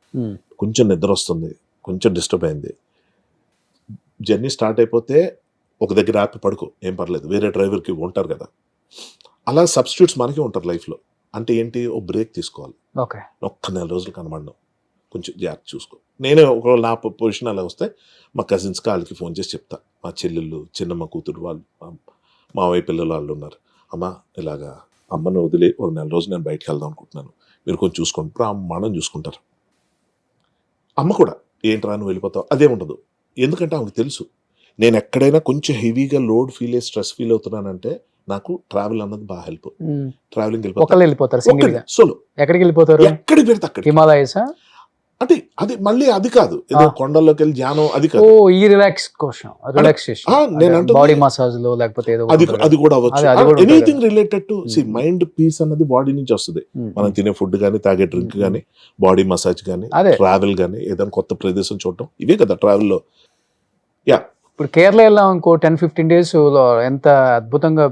కొంచెం నిద్ర వస్తుంది, కొంచెం డిస్టర్బ్ అయింది, జర్నీ స్టార్ట్ అయిపోతే ఒక దగ్గర ఆపి పడుకో, ఏం పర్లేదు, వేరే డ్రైవర్కి ఉంటారు కదా. అలా సబ్స్టిట్యూట్స్ మనకి ఉంటారు లైఫ్లో. అంటే ఏంటి, ఓ బ్రేక్ తీసుకోవాలి. ఒక్క 4 రోజులు కనబడను, కొంచెం జాగ్రత్త చూసుకో. నేనే ఒకవేళ నా పొజిషన్ అలా వస్తే మా కజిన్స్కి వాళ్ళకి ఫోన్ చేసి చెప్తా, మా చెల్లెళ్ళు, చిన్నమ్మ కూతురు వాళ్ళు, మావయ్య పిల్లలు వాళ్ళు ఉన్నారు, అమ్మ ఇలాగా అమ్మను వదిలి ఒక 4 రోజులు నేను బయటకు వెళ్దాం అనుకుంటున్నాను, మీరు కొంచెం చూసుకోండి. ఇప్పుడు అమ్మను చూసుకుంటారు. అమ్మ కూడా ఏంట్రా నువ్వు వెళ్ళిపోతావు అదే ఉండదు. ఎందుకంటే ఆమెకు తెలుసు నేను ఎక్కడైనా కొంచెం హెవీగా లోడ్ ఫీల్ అయ్యి స్ట్రెస్ ఫీల్ అవుతున్నానంటే నాకు ట్రావెల్ అన్నది బాగా హెల్ప్. ట్రావెలింగ్ వెళ్ళిపోతారు సోలో. ఎక్కడికి వెళ్ళిపోతారు? ఎక్కడికి పెడితే అక్కడ. హిమాలయస్ అంటే అది మళ్ళీ అది కాదు, ఏదో కొండల్లోకి వెళ్ళి ధ్యానం అది కాదు. ఈ రిలాక్సేషన్ నేను అంటే బాడీ మసాజ్ లో లేకపోతే అది కూడా అవ్వచ్చు. Anything related to mind piece అన్నది బాడీ నుంచి వస్తుంది. మనం తినే ఫుడ్ కానీ, తాగే డ్రింక్ కానీ, బాడీ మసాజ్ కానీ, ట్రావెల్ కానీ, ఏదైనా కొత్త ప్రదేశం చూడటం, ఇవే కదా ట్రావెల్ లో. ఇప్పుడు కేరళ వెళ్ళాం ఇంకో 10-15 days లో ఎంత అద్భుతంగా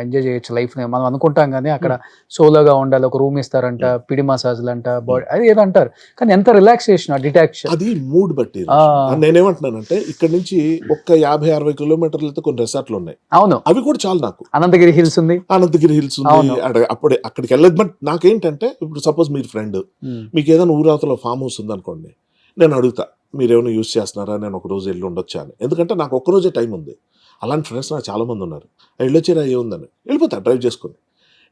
ఎంజాయ్ చేయొచ్చు లైఫ్ ని మనం అనుకుంటాం. కానీ అక్కడ సోలోగా ఉండాలి, ఒక రూమ్ ఇస్తారంట, పిడి మసాజ్లు అంట, బాడీ అది ఏదో అంటారు. కానీ ఎంత రిలాక్సేషన్, డిటాక్షన్, అది మూడ్ బట్టి. నేనేమంటున్నానంటే ఇక్కడ నుంచి ఒక్క 50-60 కిలోమీటర్లతో కొన్ని రిసార్ట్లు ఉన్నాయి. అవును, అవి కూడా చాలు నాకు. అనంతగిరి హిల్స్ ఉంది, అప్పుడే అక్కడికి వెళ్ళదు. బట్ నాకేంటంటే ఇప్పుడు సపోజ్ మీరు ఫ్రెండ్, మీకు ఏదైనా ఊరావతలో ఫామ్ హౌస్ ఉంది అనుకోండి, నేను అడుగుతా మీరేమైనా యూజ్ చేస్తున్నారా, నేను ఒక రోజు వెళ్ళి ఉండొచ్చా అని. ఎందుకంటే నాకు ఒక్కరోజే టైం ఉంది. అలాంటి ఫ్రెండ్స్ నాకు చాలా మంది ఉన్నారు. వెళ్ళొచ్చారా ఏముందని వెళ్ళిపోతా, డ్రైవ్ చేసుకుని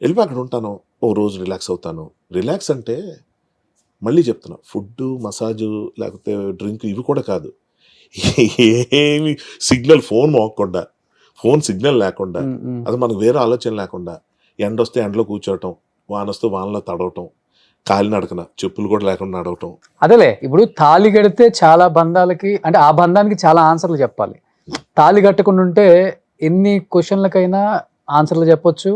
వెళ్ళిపోయి అక్కడ ఉంటాను, ఓ రోజు రిలాక్స్ అవుతాను. రిలాక్స్ అంటే మళ్ళీ చెప్తున్నా, ఫుడ్, మసాజు, లేకపోతే డ్రింక్ ఇవి కూడా కాదు. ఏమి సిగ్నల్, ఫోన్ మోగకుండా, ఫోన్ సిగ్నల్ లేకుండా, అది మనకు వేరే ఆలోచన లేకుండా, ఎండ వస్తే ఎండలో కూర్చోవటం, వాన వస్తే వానలో తడవటం, కాలి నడకన చెప్పులు కూడా లేకుండా నడవటం. అదేలే, ఇప్పుడు తాళి కడితే చాలా బంధాలకి, అంటే ఆ బంధానికి చాలా ఆన్సర్లు చెప్పాలి. తాళి కట్టకుండా ఉంటే ఎన్ని క్వశ్చన్లకైనా ఆన్సర్లు చెప్పొచ్చు,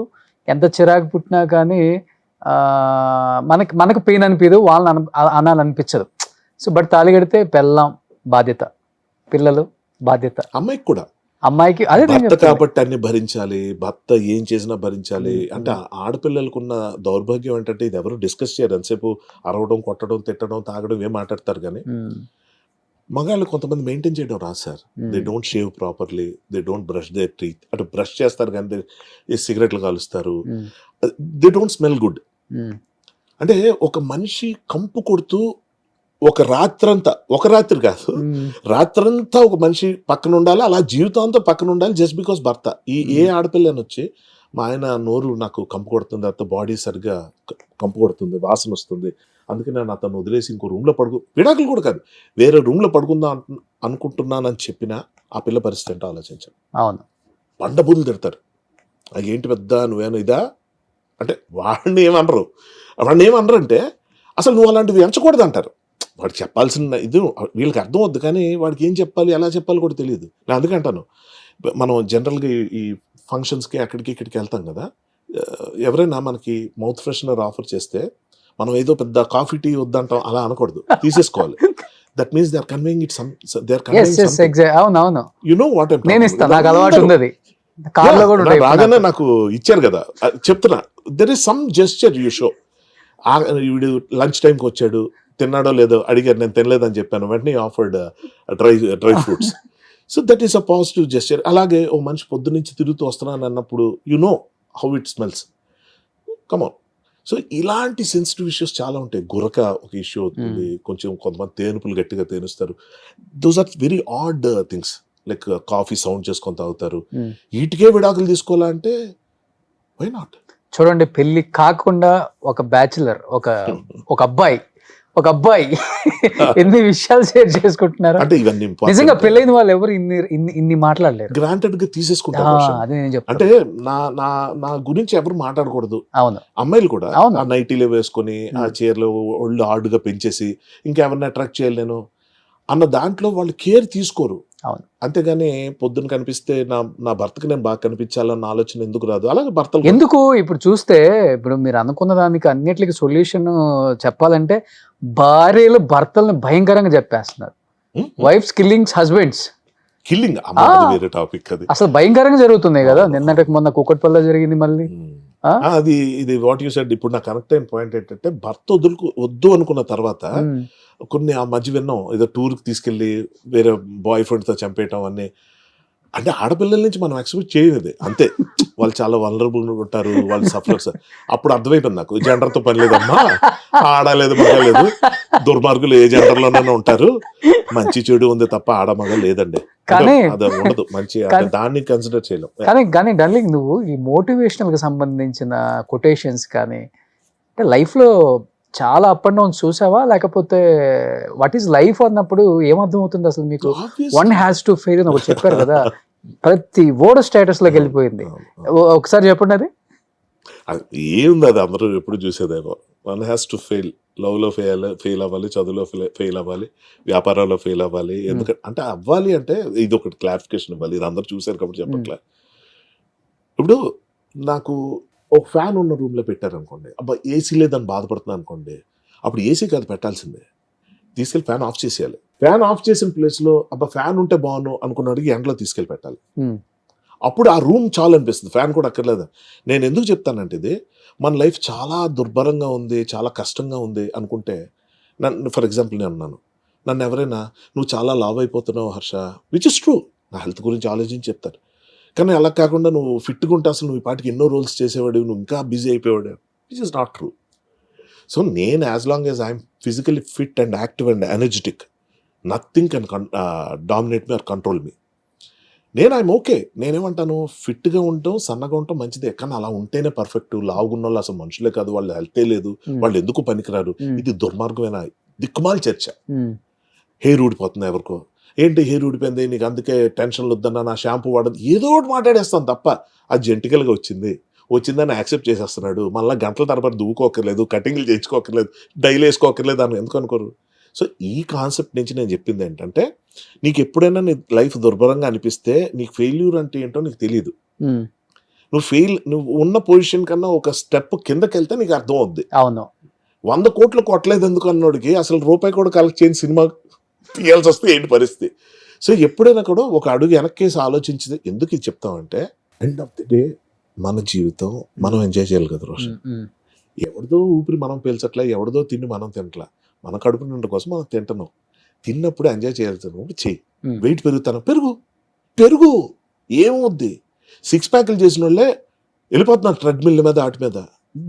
ఎంత చిరాకు పుట్టినా కానీ మనకు పెయిన్ అనిపించదు, వాళ్ళని అనాలనిపించదు. సో బట్ తాళి కడితే పెళ్ళాం బాధ్యత, పిల్లలు బాధ్యత, అమ్మాయికి అదే భర్త కాబట్టి అన్ని భరించాలి, భర్త ఏం చేసినా భరించాలి. అంటే ఆడపిల్లలకున్న దౌర్భాగ్యం ఏంటంటే ఇది ఎవరు డిస్కస్ చేయరు. ఎంతసేపు అరవడం, కొట్టడం, తిట్టడం, తాగడం ఏం మాట్లాడతారు. కానీ మగాళ్ళు కొంతమంది మెయింటైన్ చేయడం రాదు sir. They don't shave properly, they don't brush their teeth. అంటే బ్రష్ చేస్తారు కానీ సిగరెట్లు కాలుస్తారు, దే డోంట్ స్మెల్ గుడ్. అంటే ఒక మనిషి కంపు కొడుతూ ఒక రాత్రంతా, ఒక రాత్రి కాదు, రాత్రంతా ఒక మనిషి పక్కన ఉండాలి, అలా జీవితాంతం పక్కన ఉండాలి, జస్ట్ బికాస్ భర్త. ఏ ఆడపిల్లని వచ్చి మా ఆయన నోరు నాకు కంపు కొడుతుంది, అత్త బాడీ సరిగ్గా కంపు కొడుతుంది, వాసన వస్తుంది, అందుకే నేను అతను వదిలేసి ఇంకో రూమ్లో విడాకులు కూడా కాదు, వేరే రూమ్లో పడుకుందాం అనుకుంటున్నానని చెప్పినా ఆ పిల్ల పరిస్థితి ఏంటో ఆలోచించాను. అవును, బండబూతులు తిడతారు, అది ఏంటి పెద్ద నువ్వేనా ఇదా అంటే, వాడిని ఏమనరు అంటే అసలు నువ్వు అలాంటివి ఎంచకూడదు అంటారు. వాడికి చెప్పాల్సిన ఇది వీళ్ళకి అర్థం అవుద్ది, కానీ వాడికి ఏం చెప్పాలి, ఎలా చెప్పాలి కూడా తెలియదు. నేను అందుకే అంటాను, మనం జనరల్గా ఈ ఫంక్షన్స్కి అక్కడికి ఇక్కడికి వెళ్తాం కదా, ఎవరైనా మనకి మౌత్ ఫ్రెషనర్ ఆఫర్ చేస్తే మనం ఏదో పెద్ద కాఫీ టీ వద్దంటాం, అలా అనకూడదు, తీసేసుకోవాలి. That means they are conveying it some, they are conveying something. అవును, యు నో వాట్ ఐమ్ నేను ఇస్తా, నాకు అలవాటు ఉంది. బాగానే నాకు ఇచ్చారు కదా, చెప్తున్నా, there is some gesture you show. వీడు లంచ్ టైంకి వచ్చాడు, తిన్నాడో లేదో అడిగారు, నేను తినలేదని చెప్పాను, వెంటనే offered dry fruits. So that is a positive gesture. అలాగే ఓ మనిషి పొద్దు నుంచి తిరుగుతూ వస్తున్నాను అన్నప్పుడు you know how it smells, come on. So ఇలాంటి సెన్సిటివ్ ఇష్యూస్ చాలా ఉంటాయి. గురక ఒక ఇష్యూ అవుతుంది, కొంచెం కొంతమంది తేనుపులు గట్టిగా తేనుస్తారు. Those are very odd things, like coffee sound చేసుకొని తాగుతారు. వీటికే విడాకులు తీసుకోవాలంటే వై నాట్? చూడండి, పెళ్లి కాకుండా ఒక బ్యాచులర్, ఒక అబ్బాయి ఒక అబ్బాయి ఎన్ని విషయాలు షేర్ చేసుకుంటున్నారు. అంటే ఇవన్నీ నిజంగా పెళ్ళైన వాళ్ళు ఎవరు ఇన్ని మాట్లాడలేరు. గ్రాంటెడ్ గా తీసేసుకుంటారు. అదే నేను చెప్తాను. అంటే నా గురించి ఎవరు మాట్లాడకూడదు. అవును, అమ్మాయిలు కూడా అవును. ఆ నైటీలో వేసుకొని ఆ చీరలు ఒళ్ళు హార్డ్గా పెంచేసి ఇంకెవరిని అట్రాక్ట్ చేయాలి నేను అన్న దాంట్లో వాళ్ళు కేర్ తీసుకోరు. అవును. అంతేగాని పొద్దున కనిపిస్తే నా భర్తకి నేను బాగా కనిపించాలన్న ఆలోచన ఎందుకు రాదు? అలాగే భర్తలు ఎందుకు ఇప్పుడు చూస్తే ఇప్పుడు మీరు అనుకున్న దానికి అన్నిటికీ సొల్యూషన్ చెప్పాలంటే భార్యలు భర్తల్ని భయంకరంగా చెప్పేస్తున్నారు. వైఫ్స్ కిల్లింగ్స్ హస్బెండ్స్ కిల్లింగ్ వేరే టాపిక్. అది అసలు భయంకరంగా జరుగుతున్నాయి కదా. నిన్నటికి మొన్న కూకట్పల్లిలో జరిగింది మళ్ళీ. అది ఇది వాట్ యు సెడ్. ఇప్పుడు నా కరెక్ట్ అయిన పాయింట్ ఏంటంటే భర్త వద్దు అనుకున్న తర్వాత కొన్ని ఆ మధ్య విన్నాం, ఏదో టూర్కి తీసుకెళ్ళి వేరే బాయ్ ఫ్రెండ్తో చంపేయటం అన్నీ. అంటే ఆడపిల్లల నుంచి మనం ఎక్స్పెక్ట్ చేయలేదు. అంతే, వాళ్ళు చాలా వలనరబుల్ ఉంటారు, వాళ్ళు సఫరర్స్. అప్పుడు అర్థమైపోయింది నాకు, జెండర్తో పని లేదమ్మా, ఆడలేదు మగ లేదు, దుర్మార్గులు ఏ జెండర్లోనైనా ఉంటారు, మంచి చెడు ఉంది తప్ప ఆడ మగ లేదండి. కానీ అది ఉండదు మంచి, దాన్ని కన్సిడర్ చేయలేం. కానీ డార్లింగ్, నువ్వు ఈ మోటివేషనల్ కి సంబంధించిన కొటేషన్స్ కానీ అంటే లైఫ్ లో చాలా అప్ అండ్ డౌన్స్ చూసావా? లేకపోతే వాట్ ఈస్ లైఫ్ అన్నప్పుడు ఏమర్థం అవుతుంది అసలు మీకు? వన్ హ్యాస్ టు ఫెయిల్ అని ఒకటి చెప్పారు కదా, ప్రతి వర్డ్ స్టేటస్ లోకి వెళ్ళిపోయింది. ఒకసారి చెప్పండి అది ఏముంది. అది అందరూ ఎప్పుడు చూసేదేమో. One has to fail, love లో ఫెయిల్ అవ్వాలి, చదువులో ఫెయిల్ అవ్వాలి, వ్యాపారాల్లో ఫెయిల్ అవ్వాలి. ఎందుకంటే అంటే అవ్వాలి అంటే ఇది ఒకటి క్లారిఫికేషన్ ఇవ్వాలి. ఇది అందరూ చూసారు కాబట్టి చెప్పట్లే. ఇప్పుడు నాకు ఒక ఫ్యాన్ ఉన్న రూమ్లో పెట్టారనుకోండి, అబ్బా ఏసీ లేదని బాధపడుతున్నాను అనుకోండి, అప్పుడు ఏసీ కాదు పెట్టాల్సిందే, తీసుకెళ్ళి ఫ్యాన్ ఆఫ్ చేసేయాలి. ఫ్యాన్ ఆఫ్ చేసిన ప్లేస్లో అబ్బా ఫ్యాన్ ఉంటే బాగున్నాను అనుకున్నాడికి ఎండలో తీసుకెళ్ళి పెట్టాలి. అప్పుడు ఆ రూమ్ చాలు అనిపిస్తుంది, ఫ్యాన్ కూడా అక్కర్లేదు. నేను ఎందుకు చెప్తానంటే ఇది మన లైఫ్ చాలా దుర్భరంగా ఉంది, చాలా కష్టంగా ఉంది అనుకుంటే, ఫర్ ఎగ్జాంపుల్ నేను అన్నాను, నన్ను ఎవరైనా నువ్వు చాలా లావ్ అయిపోతున్నావు హర్ష, విచ్ ఇస్ ట్రూ, నా హెల్త్ గురించి ఆలోచించి చెప్తారు. కానీ అలా కాకుండా నువ్వు ఫిట్గా ఉంటే అసలు నువ్వు ఈ పాటికి ఎన్నో రోల్స్ చేసేవాడు, నువ్వు ఇంకా బిజీ అయిపోయాడు, which is not true. So నేను as long as I'm physically fit and active and energetic, nothing can dominate me or control me. నేను ఐఎమ్ ఓకే. నేనేమంటాను, ఫిట్గా ఉండటం సన్నగా ఉండటం మంచిదే, కానీ అలా ఉంటేనే పర్ఫెక్ట్. లావుగున్న వాళ్ళు అసలు మనుషులే కాదు, వాళ్ళు హెల్తే లేదు, వాళ్ళు ఎందుకు పనికిరారు, ఇది దుర్మార్గమైన దిక్కుమాలి చర్చ. హెయిర్ ఊడిపోతుంది ఎవరికో, ఏంటి హెయిర్ ఊడిపోయింది నీకు అందుకే టెన్షన్లు వద్దన్నా, నా షాంపూ వాడదు, ఏదో ఒకటి మాట్లాడేస్తాను తప్ప అది జెంటికల్గా వచ్చిందని యాక్సెప్ట్ చేసేస్తున్నాడు. మళ్ళీ గంటల తరబడి దువ్వుకోకర్లేదు, కటింగ్లు చేయించుకోకర్లేదు, డైలీ వేసుకోకర్లేదు అని ఎందుకు అనుకోరు? సో ఈ కాన్సెప్ట్ నుంచి నేను చెప్పింది ఏంటంటే, నీకు ఎప్పుడైనా నీ లైఫ్ దుర్భరంగా అనిపిస్తే నీకు ఫెయిల్యూర్ అంటే ఏంటో నీకు తెలియదు. నువ్వు ఉన్న పొజిషన్ కన్నా ఒక స్టెప్ కిందకి వెళ్తే నీకు అర్థం అవుద్ది. అవును, 100 కోట్లు కొట్టలేదు ఎందుకు అన్నోడికి అసలు రూపాయి కూడా కలెక్ట్ చేయని సినిమా తీయాల్సి వస్తే ఏంటి పరిస్థితి? సో ఎప్పుడైనా కూడా ఒక అడుగు వెనక్కేసి ఆలోచించింది. ఎందుకు ఇది చెప్తామంటే, ఎండ్ ఆఫ్ ది డే మన జీవితం మనం ఎంజాయ్ చేయాలి కదా రోషన్. ఎవరిదో ఊపిరి మనం పీల్చట్లే, ఎవరిదో తిండి మనం తినట్లా, మన కడుపు నిండా కోసం మనం తింటున్నాం. తిన్నప్పుడు ఎంజాయ్ చేయాల్సినప్పుడు చెయ్యి. వెయిట్ పెరుగుతాను, పెరుగు ఏమవుద్ది? 6 ప్యాకులు చేసిన వాళ్ళే వెళ్ళిపోతున్నారు ట్రెడ్మిల్ మీద, వాటి మీద.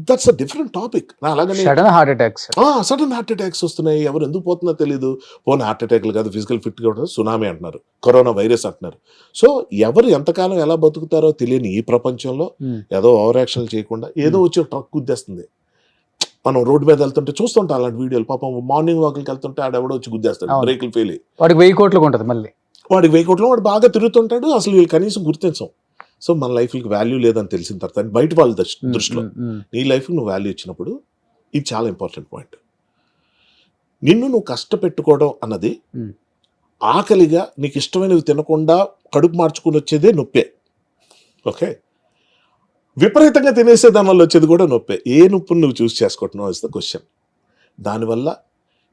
That's a different topic. అలాగనే సడన్ హార్ట్ అటాక్స్ వస్తున్నాయి. ఎవరు ఎందుకు పోతుందో తెలియదు. పోనీ హార్ట్ అటాక్లు కాదు, ఫిజికల్ ఫిట్గా ఉంటుంది, సునామీ అంటున్నారు, కరోనా వైరస్ అంటున్నారు. సో ఎవరు ఎంతకాలం ఎలా బతుకుతారో తెలియని ఈ ప్రపంచంలో ఏదో ఓవర్ యాక్షన్ చేయకుండా ఏదో వచ్చి ట్రక్ గుద్దేస్తుంది. మనం రోడ్డు మీద వెళ్తుంటే చూస్తుంటాం అలాంటి వీడియోలు. పాపం మార్నింగ్ వాకింగ్కి వెళ్తుంటే ఆడెవడో వచ్చి గుద్దేస్తాడు, బ్రేకులు ఫెయిల్ అయ్యి. వాడికి 1000 కోట్లకు ఉంటుంది, మళ్ళీ వాడికి 1000 కోట్లు, వాడు బాగా తిరుగుతుంటాడు, అసలు వీళ్ళు కనీసం గుర్తించం. సో మన లైఫ్కి వాల్యూ లేదని తెలిసిన తర్వాత బయట వాళ్ళ దృష్టిలో నీ లైఫ్కి నువ్వు వాల్యూ ఇచ్చినప్పుడు ఇది చాలా ఇంపార్టెంట్ పాయింట్. నిన్ను నువ్వు కష్టపెట్టుకోవడం అన్నది ఆకలిగా నీకు ఇష్టమైనవి తినకుండా కడుపు మార్చుకుని వచ్చేదే నొప్పే. ఓకే, విపరీతంగా తినేసే దానివల్ల వచ్చేది కూడా నొప్పే. ఏ నొప్పిని నువ్వు చూస్ చేసుకుంటున్నావు ఇస్ ద క్వశ్చన్. దానివల్ల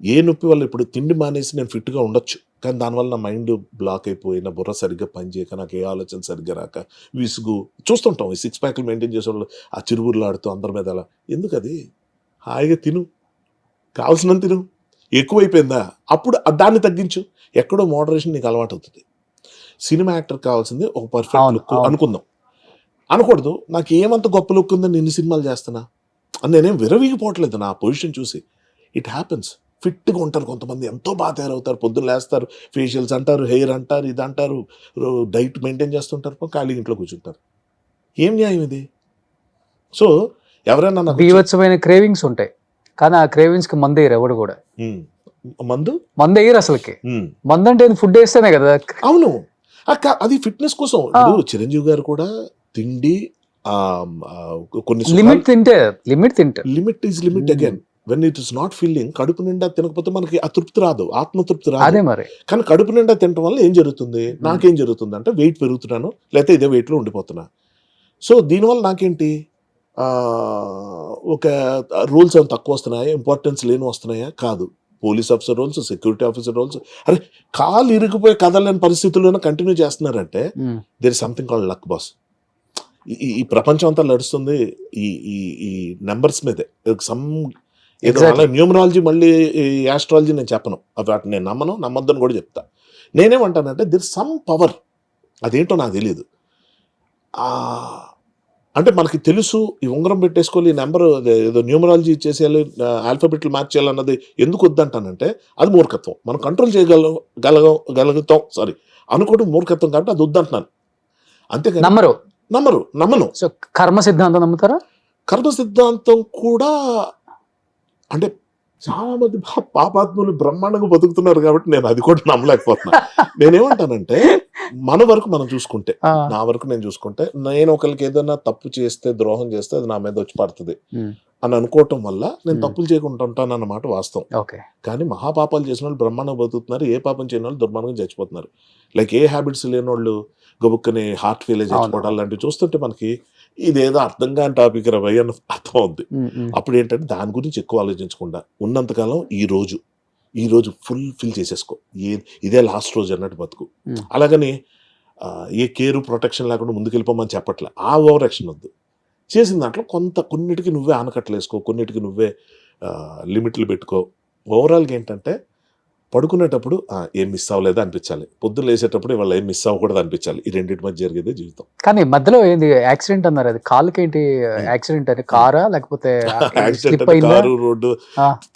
ఏ నొప్పి వల్ల ఇప్పుడు తిండి మానేసి నేను ఫిట్గా ఉండొచ్చు, కానీ దానివల్ల నా మైండ్ బ్లాక్ అయిపోయి, నా బుర్ర సరిగ్గా పనిచేయక, నాకు ఏ ఆలోచన సరిగ్గా రాక, విసుగు. చూస్తుంటాం ఈ 6 ప్యాకులు మెయింటైన్ చేసే వాళ్ళు ఆ చిరువుర్లు ఆడుతూ అందరి మీద అలా. ఎందుకు? అది హాయిగా తిను, కావాల్సినంత తిను. ఎక్కువైపోయిందా అప్పుడు దాన్ని తగ్గించు. ఎక్కడో మోడరేషన్ నీకు అలవాటు అవుతుంది. సినిమా యాక్టర్ కావాల్సింది ఒక పర్ఫెక్ట్ లుక్ అనుకుందాం. అనకూడదు నాకు ఏమంత గొప్ప లుక్ ఉందని ఎన్ని సినిమాలు చేస్తున్నా అని నేనేం విరవీగిపోవట్లేదు నా పొజిషన్ చూసి. It happens. ఫిట్గా ఉంటారు కొంతమంది, ఎంతో బాగా తయారవుతారు, పొద్దున్న లేస్తారు, ఫేషియల్స్ అంటారు, హెయిర్ అంటారు, ఇది అంటారు, డైట్ మెయింటైన్ చేస్తుంటారు, ఖాళీ ఇంట్లో కూర్చుంటారు. ఏం న్యాయం ఇది? సో ఎవరైనా నాకు బీభత్సమైన క్రేవింగ్స్ ఉంటాయి. కానీ ఆ క్రేవింగ్స్ కి మందు వేయరు ఎవడు కూడా. మందు వేయరు అసలుకి. మందు అంటే ఫుడ్ వేస్తేనే కదా. అవును, అది ఫిట్నెస్ కోసం. ఇప్పుడు చిరంజీవి గారు కూడా తిండి కొన్ని లిమిట్ తింటే limit is limit again. When it is not feeling, కడుపు నిండా తినకపోతే మనకి అతృప్తి రాదు, ఆత్మతృప్తి రాదు. అదే మరి. కానీ కడుపు నిండా తినడం వల్ల ఏం జరుగుతుంది, నాకేం జరుగుతుంది అంటే వెయిట్ పెరుగుతున్నాను, లేకపోతే ఇదే వెయిట్లో ఉండిపోతున్నా. సో దీనివల్ల నాకేంటి, ఒక రూల్స్ ఏమైనా తక్కువ వస్తున్నాయా, ఇంపార్టెన్స్ లేని వస్తున్నాయా? కాదు. Police officer roles, security officer roles, అరే కాలు ఇరిగిపోయి కదలేని పరిస్థితుల్లోనే కంటిన్యూ చేస్తున్నారంటే there is something called luck boss. ఈ ప్రపంచం అంతా నడుస్తుంది ఈ నెంబర్స్ మీదే. సమ్ ఏదో న్యూమరాలజీ, మళ్ళీ యాస్ట్రాలజీ నేను చెప్పను, వాటిని నేను నమ్మొద్దని కూడా చెప్తా. నేనేమంటానంటే దిర్ సమ్ పవర్, అదేంటో నాకు తెలియదు. అంటే మనకి తెలుసు ఈ ఉంగరం పెట్టేసుకోవాలి, ఈ నెంబర్ ఏదో న్యూమరాలజీ ఇచ్చేసేయాలి, ఆల్ఫాబెట్లు మార్చేయాలన్నది ఎందుకు వద్దంటానంటే అది మూర్ఖత్వం. మనం కంట్రోల్ చేయగలుగుతాం అనుకోవడం మూర్ఖత్వం, కాబట్టి అది వద్దంటున్నాను. అంతేకాదు నమ్మను. సో కర్మ సిద్ధాంతం నమ్ముతారా? కర్మ సిద్ధాంతం కూడా అంటే చాలా మంది పాపాత్ములు బ్రహ్మాండంగా బతుకుతున్నారు కాబట్టి నేను అది కూడా నమ్మలేకపోతున్నా. నేనేమంటానంటే మన వరకు మనం చూసుకుంటే, నా వరకు నేను చూసుకుంటే, నేను ఒకరికి ఏదైనా తప్పు చేస్తే, ద్రోహం చేస్తే అది నా మీద వచ్చి పడుతుంది అని అనుకోవటం వల్ల నేను తప్పులు చేయకుండా ఉంటాను అన్నమాట వాస్తవం. కానీ మహాపాపాలు చేసిన వాళ్ళు బ్రహ్మాండంగా బతుకుతున్నారు, ఏ పాపం చేయని వాళ్ళు దుర్మార్గంగా చచ్చిపోతున్నారు. లైక్ ఏ హ్యాబిట్స్ లేని వాళ్ళు గబుక్కని హార్ట్ ఫెయిల్ చచ్చిపోవడాలు లాంటివి చూస్తుంటే మనకి ఇదేదో అర్థం కాని టాపిక్ రవై అని అర్థం అవుద్ది. అప్పుడు ఏంటంటే దాని గురించి ఎక్కువ ఆలోచించకుండా ఉన్నంతకాలం ఈ రోజు ఫిల్ చేసేసుకో, ఇదే లాస్ట్ రోజు అన్నట్టు బతుకు. అలాగని ఏ కేరు ప్రొటెక్షన్ లేకుండా ముందుకెళ్ళిపోమని చెప్పట్లే. ఆ ఓవర్ యాక్షన్ వద్దు. చేసిన దాంట్లో కొన్నిటికి నువ్వే ఆనకట్లు వేసుకో, కొన్నిటికి నువ్వే లిమిట్లు పెట్టుకో. ఓవరాల్గా ఏంటంటే పడుకునేటప్పుడు ఏం మిస్ అవ్వలేదా అనిపించాలి, పొద్దున్న లేసేటప్పుడు ఇవాళ ఏం మిస్ అవ్వకూడదు అనిపించాలి. ఈ రెండింటి మధ్య జరిగేదే జీవితం. కానీ మధ్యలో ఏంది యాక్సిడెంట్ అన్నారు, అది కాలుకి ఏంటి యాక్సిడెంట్? అంటే కారా లేకపోతే కారు, రోడ్డు?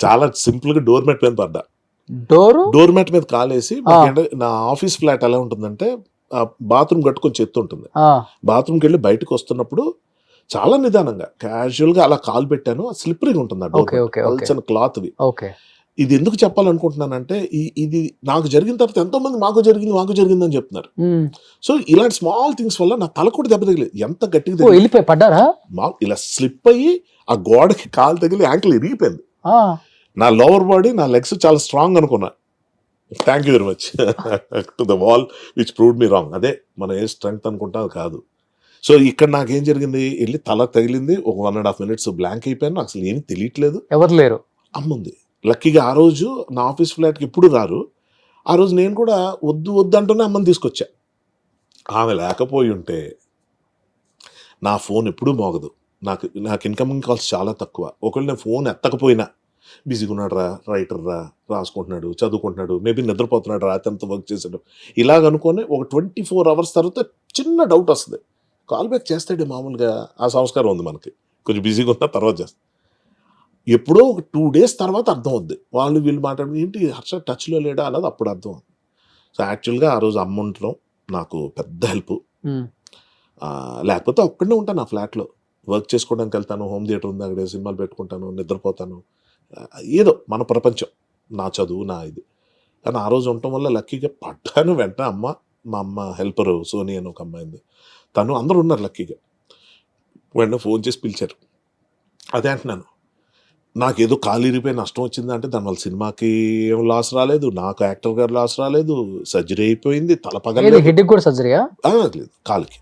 చాలా సింపుల్ గా డోర్ మ్యాట్ మీద పడ్డా. డోర్ మ్యాట్ మీద కాలేసి, నా ఆఫీస్ ఫ్లాట్ ఎలా ఉంటుందంటే బాత్రూమ్ కట్టుకొని చెత్త ఉంటుంది. బాత్రూమ్కి వెళ్ళి బయటకు వస్తున్నప్పుడు చాలా నిదానంగా క్యాజువల్ గా అలా కాలు పెట్టాను. స్లిప్పరీగా ఉంటుంది ఆ డోర్, క్లాత్ వి. ఇది ఎందుకు చెప్పాలనుకుంటున్నానంటే ఇది నాకు జరిగిన తర్వాత ఎంతో మంది మాకు జరిగింది అని చెప్తున్నారు. సో ఇలాంటి స్మాల్ థింగ్స్ వల్ల నా తల కూడా దెబ్బ తగిలి, ఎంత గట్టిగా వెళ్ళిపోయి పడ్డారా, ఇలా స్లిప్ అయ్యి ఆ గోడకి కాలు తగిలి యాంకిల్ ఇరిగిపోయింది. నా లోవర్ బాడీ, నా లెగ్స్ చాలా స్ట్రాంగ్ అనుకున్నా. Thank you very much to the wall which proved me wrong. అదే మన ఏ స్ట్రెంగ్త్ అనుకుంటా కాదు. సో ఇక్కడ నాకేం జరిగింది, వెళ్ళి తల తగిలింది, ఒక 1.5 minutes బ్లాంక్ అయిపోయాను. అసలు ఏం తెలియట్లేదు, ఎవరు లేరు, అమ్ముంది. లక్కీగా ఆ రోజు నా ఆఫీస్ ఫ్లాట్కి ఎప్పుడు రారు. ఆ రోజు నేను కూడా వద్దు అంటూనే అమ్మని తీసుకొచ్చా. ఆమె లేకపోయి ఉంటే నా ఫోన్ ఎప్పుడూ మోగదు. నాకు ఇన్కమింగ్ కాల్స్ చాలా తక్కువ. ఒకవేళ నేను ఫోన్ ఎత్తకపోయినా బిజీగా ఉన్నాడు రా, రైటర్ రా, రాసుకుంటున్నాడు, చదువుకుంటున్నాడు, మేబీ నిద్రపోతున్నాడు, రాత్రి అంతా వర్క్ చేశాడు, ఇలాగ అనుకొని ఒక 24 hours తర్వాత చిన్న డౌట్ వస్తుంది, కాల్ బ్యాక్ చేస్తాడు. మామూలుగా ఆ సంస్కారం ఉంది మనకి, కొంచెం బిజీగా ఉన్న తర్వాత చేస్తాం. ఎప్పుడో ఒక 2 days తర్వాత అర్థం అవుద్ది. వీళ్ళు మాట్లాడి ఏంటి హర్ష టచ్లో లేడా అన్నది అప్పుడు అర్థం అవుతుంది. సో యాక్చువల్గా ఆ రోజు అమ్మ ఉండటం నాకు పెద్ద హెల్ప్. లేకపోతే ఒక్కడనే ఉంటాను ఆ ఫ్లాట్లో, వర్క్ చేసుకోవడానికి వెళ్తాను, హోమ్ థియేటర్ ఉంది అక్కడే సినిమాలు పెట్టుకుంటాను, నిద్రపోతాను, ఏదో మన ప్రపంచం, నా చదువు, నా ఇది. కానీ ఆ రోజు ఉండటం వల్ల లక్కీగా పడ్డాను. వెంటనే మా అమ్మ హెల్పరు సోనీ అని ఒక అమ్మాయింది, తను అందరూ ఉన్నారు లక్కీగా. వెంటనే ఫోన్ చేసి పిలిచారు. అదే అంటున్నాను, నాకేదో కాలు ఇరిగిపోయి నష్టం వచ్చింది అంటే దానివల్ల సినిమాకి ఏం లాస్ రాలేదు, నాకు యాక్టర్ గారు లాస్ రాలేదు, సర్జరీ అయిపోయింది, తల పగలేదు. హెడ్ కూడా సర్జరీయా? లేదు, కాలుకి.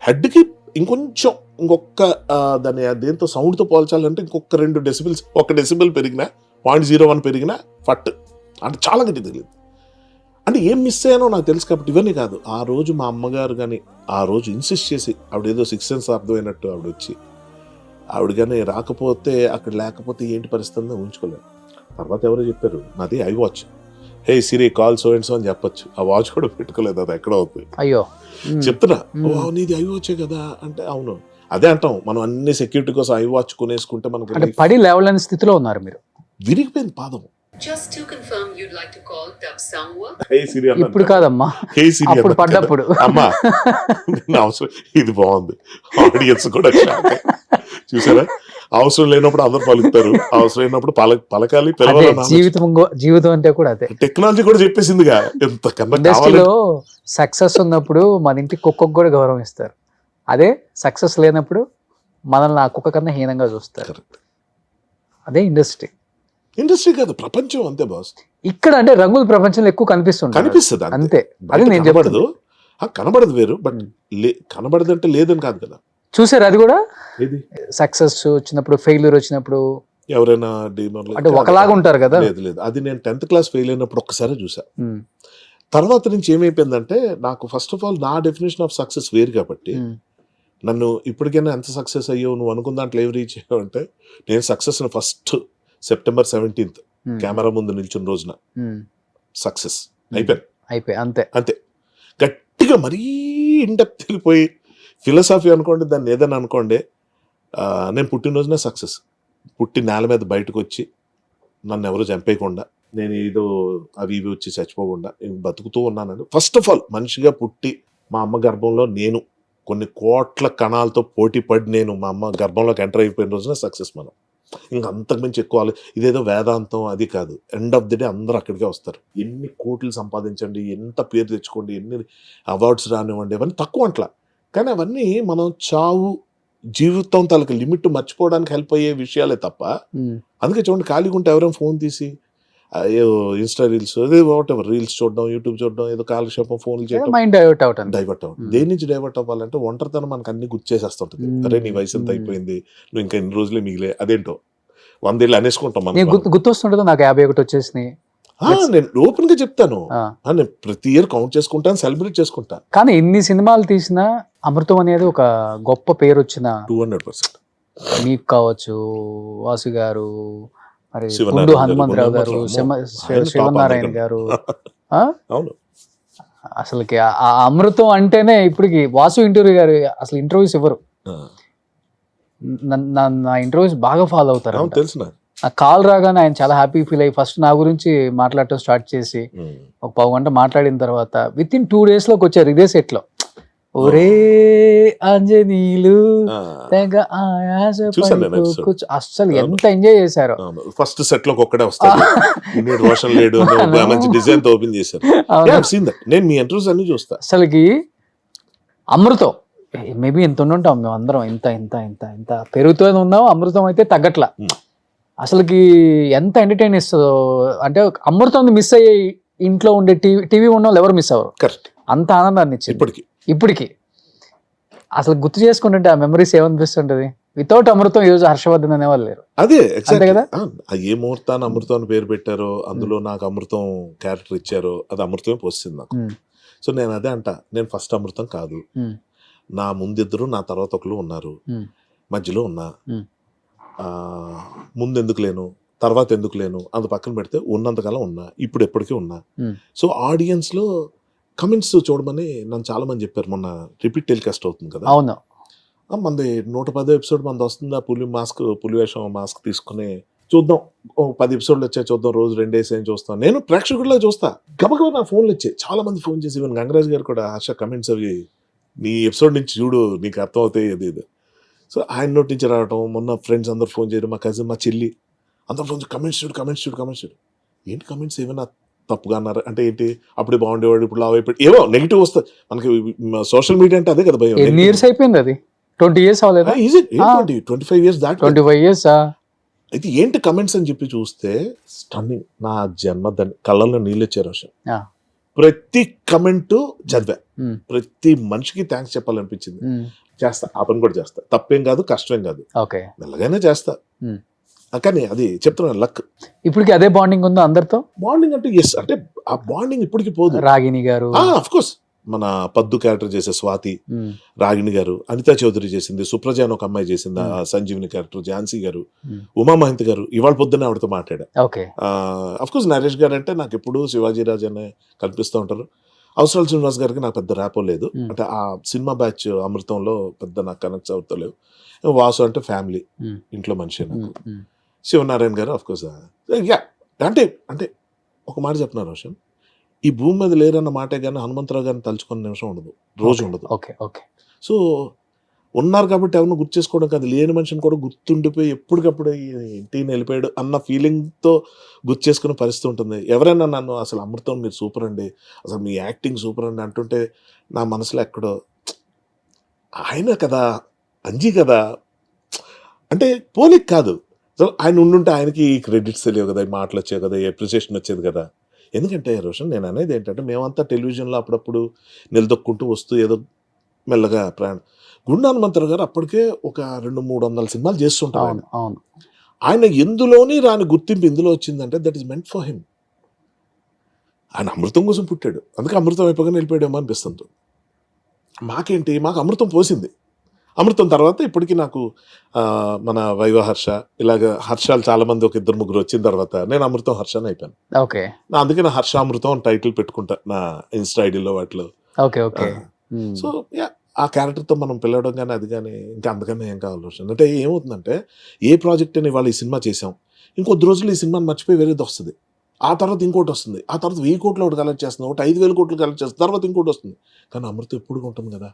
హెడ్కి ఇంకొక దాని దేంతో సౌండ్తో పోల్చాలంటే ఇంకొక 2 decibels, 1 decibel పెరిగినా, 0.01 పెరిగినా ఫట్ అంటే చాలా గట్టి తెలియదు. అంటే ఏం మిస్ అయ్యానో నాకు తెలుసు కాబట్టి ఇవన్నీ కాదు. ఆ రోజు మా అమ్మగారు కానీ ఆ రోజు ఇన్సిస్ట్ చేసి, ఆవిడ ఏదో 6 sense అర్థమైనట్టు ఆవిడ వచ్చి, ఆవిడ కానీ రాకపోతే అక్కడ లేకపోతే ఏంటి పరిస్థితి ఊహించుకోలేదు. తర్వాత ఎవరో చెప్పారు, నాది I watch, hey Siri call so and so అని చెప్పొచ్చు. ఆ వాచ్ కూడా పెట్టుకోలేదు, అది ఎక్కడ అవుతుంది. అయ్యో చెప్తున్నా, నీది ఐ వాచే కదా అంటే, అవును అదే అంటాం మనం, అన్ని సెక్యూరిటీ కోసం ఐ వాచ్ కొనేసుకుంటే మనకి పడి లేవలేని స్థితిలో ఉన్నారు మీరు, విరిగిపోయింది పాదం. Just to confirm, you'd like to call Dub Sangwa? హే సిరి అన్న, ఇప్పుడు కాదమ్మా, హే సిరి అప్పుడు పడ్డప్పుడు. అమ్మా అవసరం, ఇది బాగుంది, ఆడియన్స్ కూడా చూసారా. అవసరం లేనప్పుడు అందరు పలుకుతారు, అవసరం లేనప్పుడు పలకాలి, అదే పిలవాలి. జీవితం అంటే కూడా అదే. టెక్నాలజీ కూడా చెప్పేసిందిగా, ఎంతకన్నా ఇండస్ట్రీలో సక్సెస్ ఉన్నప్పుడు మన ఇంటి కుక్కకు కూడా గౌరవం ఇస్తారు. అదే సక్సెస్ లేనప్పుడు మనల్ని ఆ కుక్క కన్నా హీనంగా చూస్తారు. అదే ఇండస్ట్రీ. ఇండస్ట్రీ కాదు, ప్రపంచం అంతే బాస్. ఇక్కడ అంటే రంగుల ప్రపంచంలో ఎక్కువ కనిపిస్తుంది. కనిపిస్తుంది అంతే. బయట అది నేను కనబడదు. చెప్తాను. కనబడదు వేరు, బట్ కనబడదు అంటే లేదని కాదు కదా. చూసారు అది కూడా ఏది సక్సెస్ వచ్చినప్పుడు ఫెయిల్యూర్ వచ్చినప్పుడు ఎవరైనా డిమోరలైజ్ అంటే ఒకలాగా ఉంటారు కదా. లేదు లేదు, అది నేను 10th క్లాస్ ఫెయిల్ అయినప్పుడు ఒక్కసారి చూసా. ఉమ్, తర్వాత నుంచి ఏమైపోయిందంటే, నాకు ఫస్ట్ ఆఫ్ ఆల్ నా డెఫినేషన్ ఆఫ్ సక్సెస్ వేరు కాబట్టి, ఉమ్, నన్ను ఇప్పటికైనా ఎంత సక్సెస్ అయ్యావు నువ్వు అనుకున్న దాంట్లో ఏం రీచ్ అయ్యావు అంటే, నేను సక్సెస్ ఫస్ట్ September 17th ఉమ్, కెమెరా ముందు నిల్చున్న రోజున ఉమ్, సక్సెస్ అయిపోయాను అయిపోయి అంతే. అంతే. గట్టిగా మరీ ఇండెప్త్ వెళ్ళిపోయి ఫిలాసఫీ అనుకోండి, దాన్ని ఏదైనా అనుకోండి, నేను పుట్టినరోజున సక్సెస్. పుట్టి నేల మీద బయటకు వచ్చి నన్ను ఎవరు చంపేయకుండా, నేను ఏదో అవి ఇవి వచ్చి చచ్చిపోకుండా నేను బతుకుతూ ఉన్నానండి. ఫస్ట్ ఆఫ్ ఆల్ మనిషిగా పుట్టి మా అమ్మ గర్భంలో నేను కొన్ని కోట్ల కణాలతో పోటీ పడి నేను మా అమ్మ గర్భంలోకి ఎంటర్ అయిపోయిన రోజున సక్సెస్. మనం ఇంకా అంతకుమించి ఎక్కువ ఇదేదో వేదాంతం అది కాదు. ఎండ్ ఆఫ్ ది డే అందరూ అక్కడికే వస్తారు. ఎన్ని కోట్లు సంపాదించండి, ఎంత పేరు తెచ్చుకోండి, ఎన్ని అవార్డ్స్ రానివ్వండి, అవన్నీ తక్కువ అంట్లా. కానీ అవన్నీ మనం చావు జీవితం తనకి లిమిట్ మర్చిపోవడానికి హెల్ప్ అయ్యే విషయాలే తప్ప. ఉమ్, అందుకే చూడండి, ఖాళీగా ఉంటే ఎవరైనా ఫోన్ తీసి ఏదో ఇన్స్టా రీల్స్, అదే వాట్ ఎవర్ రీల్స్ చూడడం, యూట్యూబ్ చూడడం, ఏదో కాలక్షేపం ఫోన్లు చేయడం, మైండ్ డైవర్ట్ అవుతుంది. డైవర్ట్ అవ్వడం. దేని నుంచి డైవర్ట్ అవ్వాలంటే, ఒంటరితనం మనకు అన్ని గుర్చేసేస్తుంటుంది. అరే నీ వయసు ఎంత అయిపోయింది, నువ్వు ఇంకా ఎన్ని రోజులే మిగిలే, అదేంటో 100 ఏళ్ళు అనేసుకుంటాం మనం. గుర్తొస్తుంటుంది నాకు 51 వచ్చేసినాయి. నేను ఓపెన్ గా చెప్తాను, ఆ, నేను ప్రతి ఇయర్ కౌంట్ చేసుకుంటాను, సెలబ్రేట్ చేసుకుంటా. కానీ ఎన్ని సినిమాలు తీసినా అమృతం అనేది ఒక గొప్ప పేరు వచ్చిన 200%. మీకు కావచ్చు, వాసు గారు, మరి శివనారాయణ గుండు గారు, హనుమంతరావు గారు, ఆయన శివనారాయణ top గారు. ఆ? అవును, అసలుకి ఆ అమృతం అంటేనే ఇప్పటికి వాసు ఇంటర్వ్యూ గారు అసలు ఇంటర్వ్యూస్ ఇవ్వరు. ఆ, నా ఇంటర్వ్యూస్ బాగా ఫాలో అవుతారు. అవును తెలుసు నాకు. ఆ కాల్ రాగానే ఆయన చాలా హ్యాపీ ఫీల్ అయ్యి ఫస్ట్ నా గురించి మాట్లాడటం స్టార్ట్ చేసి ఒక 1/2 గంట మాట్లాడిన తర్వాత విత్ ఇన్ 2 days లోకి వచ్చారు ఇదే సెట్ లో. ఒరే ఆంజనీలు ఆ, తెగ ఆయాస చూశాను నేను పడిపో episode. కూర్చో. అస్సలు ఎంత ఎంజాయ్ చేశారు. ఫస్ట్ సెట్ లోకి ఒక్కడే వస్తాడు, ఇన్ని రోషన్ లేడు, మంచి డిజైన్ తో ఓపెన్ చేశారు. అవును. Yeah, I've seen that. నేను మీ ఇంటర్వ్యూస్ అన్ని చూస్తా. అసలుకి అమృతం మేబీ ఎంత ఉండుంటాం మేము అందరం, ఇంత ఇంత ఇంత ఇంత పెరుగుతూనే ఉన్నాం. అమృతం అయితే తగ్గట్లా. అసలుకి ఎంత ఎంటర్టైన్ ఇస్తుందో అంటే, అమృతం మిస్ అయ్యే ఇంట్లో ఉండే టీవీ ఉన్న వాళ్ళు ఎవరు మిస్ అవ్వరు. కరెక్ట్. అంత ఆనందాన్ని ఇచ్చింది ఇప్పటికి. అసలు గుర్తు చేసుకుంటుంటే ఆ మెమరీస్ ఏమనిపిస్తుంటది. వితౌట్ అమృతం ఈ రోజు హర్షవర్ధన్ అనేవాళ్ళు లేరు. అదే అంతే కదా. ఏ ముహూర్తాన్ని అమృతం అని పేరు పెట్టారో, అందులో నాకు అమృతం క్యారెక్టర్ ఇచ్చారో, అది అమృతమే పోస్తుంది నాకు. సో నేను అదే అంట, నేను ఫస్ట్ అమృతం కాదు. నా ముందిద్దరు, నా తర్వాత ఒకరు ఉన్నారు, మధ్యలో ఉన్నా. ముందు ఎందుకు లేను, తర్వాత ఎందుకు లేను, అంత పక్కన పెడితే ఉన్నంతకాలం ఉన్నా, ఇప్పుడు ఎప్పటికీ ఉన్నా. సో ఆడియన్స్ లో కమెంట్స్ చూడమని నన్ను చాలా మంది చెప్పారు. మొన్న రిపీట్ టెలికాస్ట్ అవుతుంది కదా. అవును. మంది 110 ఎపిసోడ్ మంది వస్తుంది. ఆ పులి వేషం మాస్క్ తీసుకుని చూద్దాం, 10 ఎపిసోడ్లు వచ్చాయి చూద్దాం, రోజు 2 days ఏం చూస్తాను. నేను ప్రేక్షకుల్లో చూస్తా. గబగబా నా ఫోన్లు వచ్చాయి, చాలా మంది ఫోన్ చేసి, ఈవెన్ గంగరాజ్ గారు కూడా, హర్ష కమెంట్స్ అవి నీ ఎపిసోడ్ నుంచి చూడు నీకు అర్థం అవుతాయి అది ఇది. సో ఆయన నోటి నుంచి రావటం, మొన్న ఫ్రెండ్స్ అందరు ఫోన్ చేయడం, మా కజిన్, మా చెల్లి అందరు ఫోన్ చేసి కమెంట్స్ చూడు. ఏంటి కమెంట్స్ ఏమైనా తప్పుగా అన్నారు అంటే ఏంటి, అప్పుడే బాగుండేవాడు ఇప్పుడు లావ్ అయిపోయి, ఏవో నెగిటివ్ వస్తుంది మనకి. సోషల్ మీడియా అంటే అదే కదా భయం. ఎన్ని ఇయర్స్ అయిపోయింది అది? 20 years అవ్వలేదా? 25 years దాటి. 25 years. అయితే ఏంటి కమెంట్స్ అని చెప్పి చూస్తే స్టన్నింగ్. నా జన్మదాన్ని కళ్ళల్లో నీళ్ళు వచ్చారు అసలు. ప్రతి కమెంట్ చదివా, ప్రతి మనిషికి థ్యాంక్స్ చెప్పాలనిపించింది. చేస్తా, ఆ పని కూడా చేస్తా. తప్పేం కాదు, కష్టమేం కాదు, మెల్లగానే చేస్తా. కానీ అది చెప్తున్నాను, లక్. ఇప్పటికి అదే బాండింగ్ ఉందో అందరితో? బాండింగ్ అంటే ఎస్, అంటే ఆ బాండింగ్ ఇప్పటికి పోదు. రాగిణి గారు, ఆఫ్ కోర్స్, మన పద్దు క్యారెక్టర్ చేసే స్వాతి, రాగిణి గారు, అనితా చౌదరి చేసింది, సుప్రజ అని ఒక అమ్మాయి చేసింది ఆ సంజీవిని క్యారెక్టర్, ఝాన్సీ గారు, ఉమా మహంత్ గారు. ఇవాళ పొద్దున్నే ఆవిడతో మాట్లాడా. అఫ్ కోర్స్ నరేష్ గారు అంటే నాకు ఎప్పుడు శివాజీ రాజ్ అనే కల్పిస్తూ ఉంటారు. అవసరాలు శ్రీనివాస్ గారికి నాకు పెద్ద ర్యాపో లేదు, అంటే ఆ సినిమా బ్యాచ్ అమృతంలో పెద్ద నాకు కనెక్ట్స్ అవుతలేవు. వాసు అంటే ఫ్యామిలీ, ఇంట్లో మనిషి నాకు. శివనారాయణ గారు అఫ్ కోర్స్. అంటే ఒక మాట చెప్తున్నారు రోషన్, ఈ భూమి మీద లేరన్న మాటే కానీ హనుమంతరావు గారిని తలుచుకున్న నిమిషం ఉండదు, రోజు ఉండదు. సో ఉన్నారు కాబట్టి ఎవరిని గుర్తు చేసుకోవడం కాదు, లేని మనిషిని కూడా గుర్తుండిపోయి ఎప్పటికప్పుడు ఇంటికి వెళ్ళిపోయాడు అన్న ఫీలింగ్తో గుర్తు చేసుకునే పరిస్థితి ఉంటుంది. ఎవరైనా నన్ను అసలు అమృతం మీరు సూపర్ అండి, అసలు మీ యాక్టింగ్ సూపర్ అండి అంటుంటే నా మనసులో ఎక్కడో ఆయన కదా, అంజీ కదా అంటే పోలిక్ కాదు. సో ఆయన ఉండుంటే ఆయనకి క్రెడిట్స్ తెలియవు కదా, ఈ మాటలు వచ్చాయి కదా, అప్రిసియేషన్ వచ్చేది కదా. ఎందుకంటే రోషన్ నేను అనేది ఏంటంటే మేమంతా టెలివిజన్లో అప్పుడప్పుడు నిలదొక్కుంటూ వస్తూ ఏదో మెల్లగా ప్రయాణం. గుండా హనుమంతరావు గారు అప్పటికే ఒక 200-300 సినిమాలు చేస్తుంటారు. అవును అవును. ఆయన ఎందులోని రాని గుర్తింపు ఇందులో వచ్చిందంటే that is meant for him. ఆయన అమృతం కోసం పుట్టాడు, అందుకే అమృతం అయిపోగానే వెళ్ళిపోయాడేమో అనిపిస్తుంది. మాకేంటి, మాకు అమృతం పోసింది. అమృతం తర్వాత ఇప్పటికీ నాకు మన వైవ హర్ష ఇలాగ హర్షాలు చాలా మంది ఒక 2-3 వచ్చిన తర్వాత నేను అమృతం హర్షని అయిపోయాను. ఓకే అందుకే నా హర్షామృతం అని టైటిల్ పెట్టుకుంటా నా ఇన్స్టా ఐడిలో వాటిలో. Okay okay. సో ఆ క్యారెక్టర్తో మనం పిలవడం కానీ అది కానీ ఇంకా అందుకనే ఏం కావాలి అంటే ఏమవుతుందంటే ఏ ప్రాజెక్ట్ అని ఇవాళ ఈ సినిమా చేసాం, ఇంకొద్ది రోజులు ఈ సినిమాని మర్చిపోయి వేరేది వస్తుంది, ఆ తర్వాత ఇంకోటి వస్తుంది, ఆ తర్వాత 1000 కోట్లు ఒకటి కలెక్ట్ చేస్తుంది, ఒకటి 5000 కోట్లు కలెక్ట్ చేస్తుంది, తర్వాత ఇంకోటి వస్తుంది. కానీ అమృతం ఎప్పుడు ఉంటుంది కదా,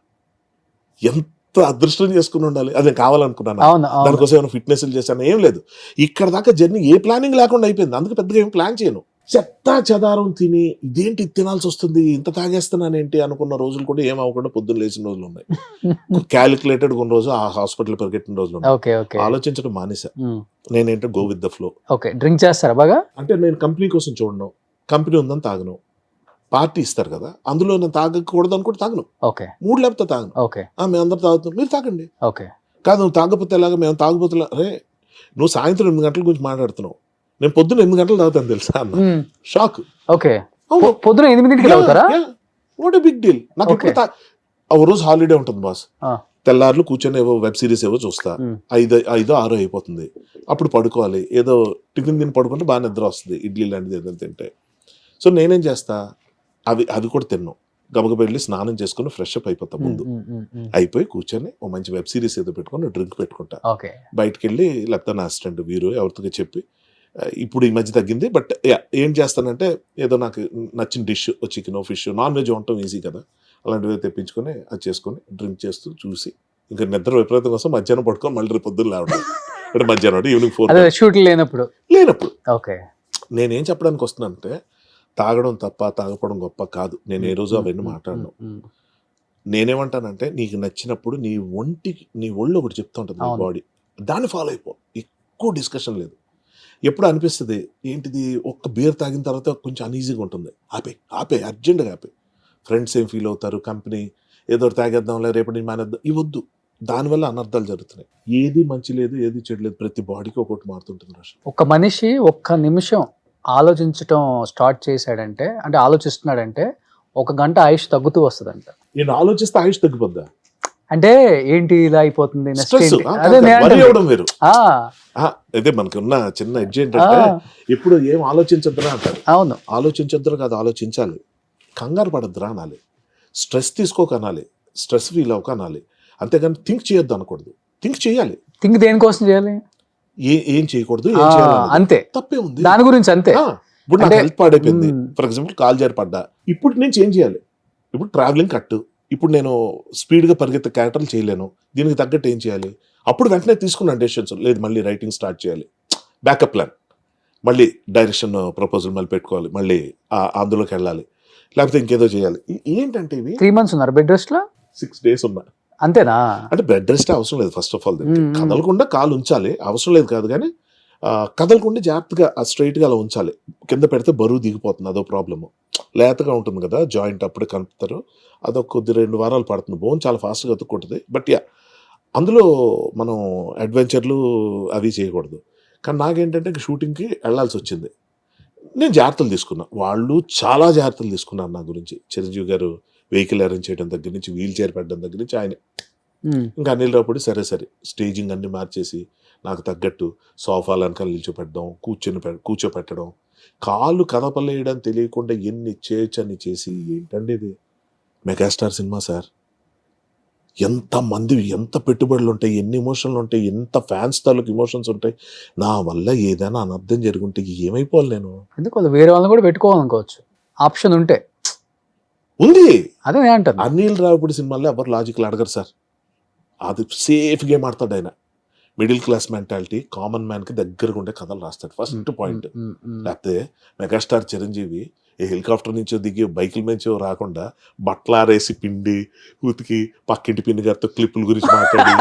ఎంత అదృష్టం చేసుకుని ఉండాలి. అది నేను కావాలనుకున్నాను, దానికోసం ఏమైనా ఫిట్నెస్లు చేశాను ఏం లేదు. ఇక్కడ దాకా జర్నీ ఏ ప్లానింగ్ లేకుండా అయిపోయింది. అందుకే పెద్దగా ఏం ప్లాన్ చేయను. చెత్తా చెదారం తిని ఇదేంటి తినాల్సి వస్తుంది, ఇంత తాగేస్తున్నానేంటి అనుకున్న రోజులు కూడా ఏం అవ్వకుండా పొద్దున్న లేచిన రోజులు ఉన్నాయి. క్యాలిక్యులేటెడ్ కొన్ని రోజు ఆ హాస్పిటల్ పరిగెట్టిన రోజులు ఉన్నాయి. ఆలోచించడం మానేసా. నేనేంటో go with the flow. Okay. Drink చేస్తారా బాగా? అంటే నేను కంపెనీ కోసం చూడను, కంపెనీ ఉందని తాగను, పార్టీ ఇస్తారు కదా అందులో నేను తాగకూడదు అనుకుంటే తాగను. ఓకే. మూడు లేకపోతే తాగను. ఓకే. మేము అందరు తాగుతాం, మీరు తాగండి. ఓకే. కాదు నువ్వు తాగకపోతే ఎలాగా, మేము తాగపోతే అరే నువ్వు సాయంత్రం 8 గంటల గురించి మాట్లాడుతున్నావు, నేను పొద్దున్న 8 గంటలు తాగుతాను తెలుసా అన్న. షాక్. ఓకే. పొద్దున 8కి తాగుతారా? What a big deal. నాకు ఇప్పుడు ఓ రోజు హాలిడే ఉంటుంది బాస్, తెల్లారులు కూర్చొని ఏవో వెబ్ సిరీస్ ఏవో చూస్తా, 5-6 అయిపోతుంది, అప్పుడు పడుకోవాలి, ఏదో టిఫిన్ తిని పడుకుంటే బాగా నిద్ర వస్తుంది, ఇడ్లీ లాంటిది ఏదైనా తింటే. సో నేనేం చేస్తా, అవి కూడా తిన్నాను, గబగబా వెళ్ళి స్నానం చేసుకుని ఫ్రెష్ అప్ అయిపోతా, ముందు అయిపోయి కూర్చొని ఓ మంచి వెబ్ సిరీస్ ఏదో పెట్టుకొని డ్రింక్ పెట్టుకుంటా, బయటకు వెళ్ళి లేకపోతే నా అసిస్టెంట్ వీరు ఎవరితో చెప్పి, ఇప్పుడు ఈ మధ్య తగ్గింది బట్ ఏం చేస్తానంటే ఏదో నాకు నచ్చిన dish, chicken fish non veg వండటం ఈజీ కదా, అలాంటివి తెప్పించుకొని అది చేసుకొని డ్రింక్ చేస్తూ చూసి ఇంకా నిద్ర విపరీతం కోసం మధ్యాహ్నం పడుకొని మళ్ళీ రేపు పొద్దున్న లేవడం, అంటే మధ్యాహ్నం ఈవినింగ్ 4 షూట్ లేనప్పుడు. ఓకే. నేనేం చెప్పడానికి వస్తున్నానంటే తాగడం తప్ప తాగపడం గొప్ప కాదు, నేను ఏ రోజు అవన్నీ మాట్లాడను. నేనేమంటానంటే నీకు నచ్చినప్పుడు నీ ఒళ్ళు ఒకటి చెప్తా ఉంటుంది నీ బాడీ, దాన్ని ఫాలో అయిపో, ఎక్కువ డిస్కషన్ లేదు. ఎప్పుడు అనిపిస్తుంది ఏంటిది ఒక్క బీర్ తాగిన తర్వాత కొంచెం అన్ఈజీగా ఉంటుంది, ఆపే అర్జెంట్గా ఆపే. ఫ్రెండ్స్ ఏం ఫీల్ అవుతారు, కంపెనీ ఏదో తాగేద్దాంలే రేపటి మానేద్దాం, ఇవద్దు, దానివల్ల అనర్థాలు జరుగుతున్నాయి. ఏది మంచి లేదు, ఏది చెడు లేదు, ప్రతి బాడీకి ఒకటి మారుతుంటుంది. ఒక మనిషి ఒక్క నిమిషం ఆలోచించటం స్టార్ట్ చేశాడంటే, అంటే ఆలోచిస్తున్నాడంటే 1 గంట ఆయుష్ తగ్గుతూ వస్తుందంట. నేను ఆలోచిస్తే ఆయుష్ తగ్గిపోద్దా అంటే ఏంటి ఇలా అయిపోతుంది, అదే మనకి ఉన్న చిన్న ఎడ్జ్ ఏంటంటే ఇప్పుడు ఏం ఆలోచించద్దురా అంటారు. అవును, ఆలోచించద్దురా కాదు, ఆలోచించాలి, కంగారు పడద్దురా అనాలి, స్ట్రెస్ తీసుకోక అనాలి, స్ట్రెస్ ఫీల్ అవ్వక అనాలి, అంతేగాని థింక్ చేయొద్దు అనకూడదు. థింక్ చేయాలి. థింక్ దేనికోసం చేయాలి, ఏం చేయకూడదు, ఏం చేయాలి అంతే, తప్పే ఉంది దాని గురించి అంతే. ఇప్పుడు నాకు హెల్త్ పాడైపోయింది, ఫర్ ఎగ్జాంపుల్ కాల్ జారి పడ్డా, ఇప్పుడు నేను చేంజ్ చేయాలి, ఇప్పుడు ట్రావెలింగ్ కట్టు, ఇప్పుడు నేను స్పీడ్గా పరిగెత్తే క్యారెక్టర్లు చేయలేను, దీనికి తగ్గట్టు ఏం చేయాలి, అప్పుడు వెంటనే తీసుకున్న డెసిషన్స్, లేదు మళ్ళీ రైటింగ్ స్టార్ట్ చేయాలి, బ్యాకప్ ప్లాన్, మళ్ళీ డైరెక్షన్ ప్రపోజల్ మళ్ళీ పెట్టుకోవాలి, మళ్ళీ అందులోకి వెళ్ళాలి, లేకపోతే ఇంకేదో చేయాలి. ఏంటంటే ఇవి 3 months ఉన్నారు బెడ్ రెస్ట్ లో, 6 days ఉన్నా. అంతేనా? అంటే బెడ్ రెస్ట్ అవసరం లేదు, ఫస్ట్ ఆఫ్ ఆల్ కదలకుండా కాలు ఉంచాలి, అవసరం లేదు కాదు కానీ కదలకుండా జాగ్రత్తగా స్ట్రైట్గా అలా ఉంచాలి, కింద పెడితే బరువు దిగిపోతుంది, అదో ప్రాబ్లము. లేతగా ఉంటుంది కదా జాయింట్, అప్పుడే కలుపుతారు, అదొక కొద్ది 2 వారాలు పడుతుంది, బోన్ చాలా ఫాస్ట్గా అతుక్కుంటుంది. బట్ అందులో మనం అడ్వెంచర్లు అవి చేయకూడదు. కానీ నాకేంటంటే షూటింగ్కి వెళ్ళాల్సి వచ్చింది, నేను జాగ్రత్తలు తీసుకున్నా, వాళ్ళు చాలా జాగ్రత్తలు తీసుకున్నారు నా గురించి. చిరంజీవి గారు వెహికల్ అరేంజ్ చేయడం దగ్గర నుంచి, వీల్ చైర్ పెట్టడం దగ్గర నుంచి ఆయన, ఇంకా అనిల్ రావుపూడి సరే స్టేజింగ్ అన్ని మార్చేసి నాకు తగ్గట్టు సోఫాలు వెనకాల నిల్చోపెట్టడం, కూర్చోపెట్టడం, కాళ్ళు కదపలేయడం తెలియకుండా ఎన్ని చేయొచ్చని చేసి, ఏంటండి ఇది మెగాస్టార్ సినిమా సార్, ఎంతమంది ఎంత పెట్టుబడులు ఉంటాయి, ఎన్ని ఎమోషన్లు ఉంటాయి, ఎంత ఫ్యాన్స్ తాలూకు ఎమోషన్స్ ఉంటాయి, నా వల్ల ఏదైనా అనర్థం జరుగుంటే ఏమైపోవాలి నేను. ఎందుకు వేరే వాళ్ళని కూడా పెట్టుకోవాలనుకోవచ్చు, ఆప్షన్ ఉంటే ఉంది. అదే అంటారు, అనిల్ రావుపూడి సినిమాల్లో ఎవరు లాజిక్లు అడగరు సార్, అది సేఫ్ గేమ్ ఆడతాడు ఆయన. Middle class mentality, common man కి దగ్గరగా ఉండే కథలు రాస్తాడు. First point. లేకపోతే మెగాస్టార్ చిరంజీవి ఈ హెలికాప్టర్ నుంచో దిగి బైకుల నుంచో రాకుండా బట్టలారేసి పిండి ఉతికి పక్కింటి పిన్ని గారితో క్లిప్పుల గురించి మాట్లాడి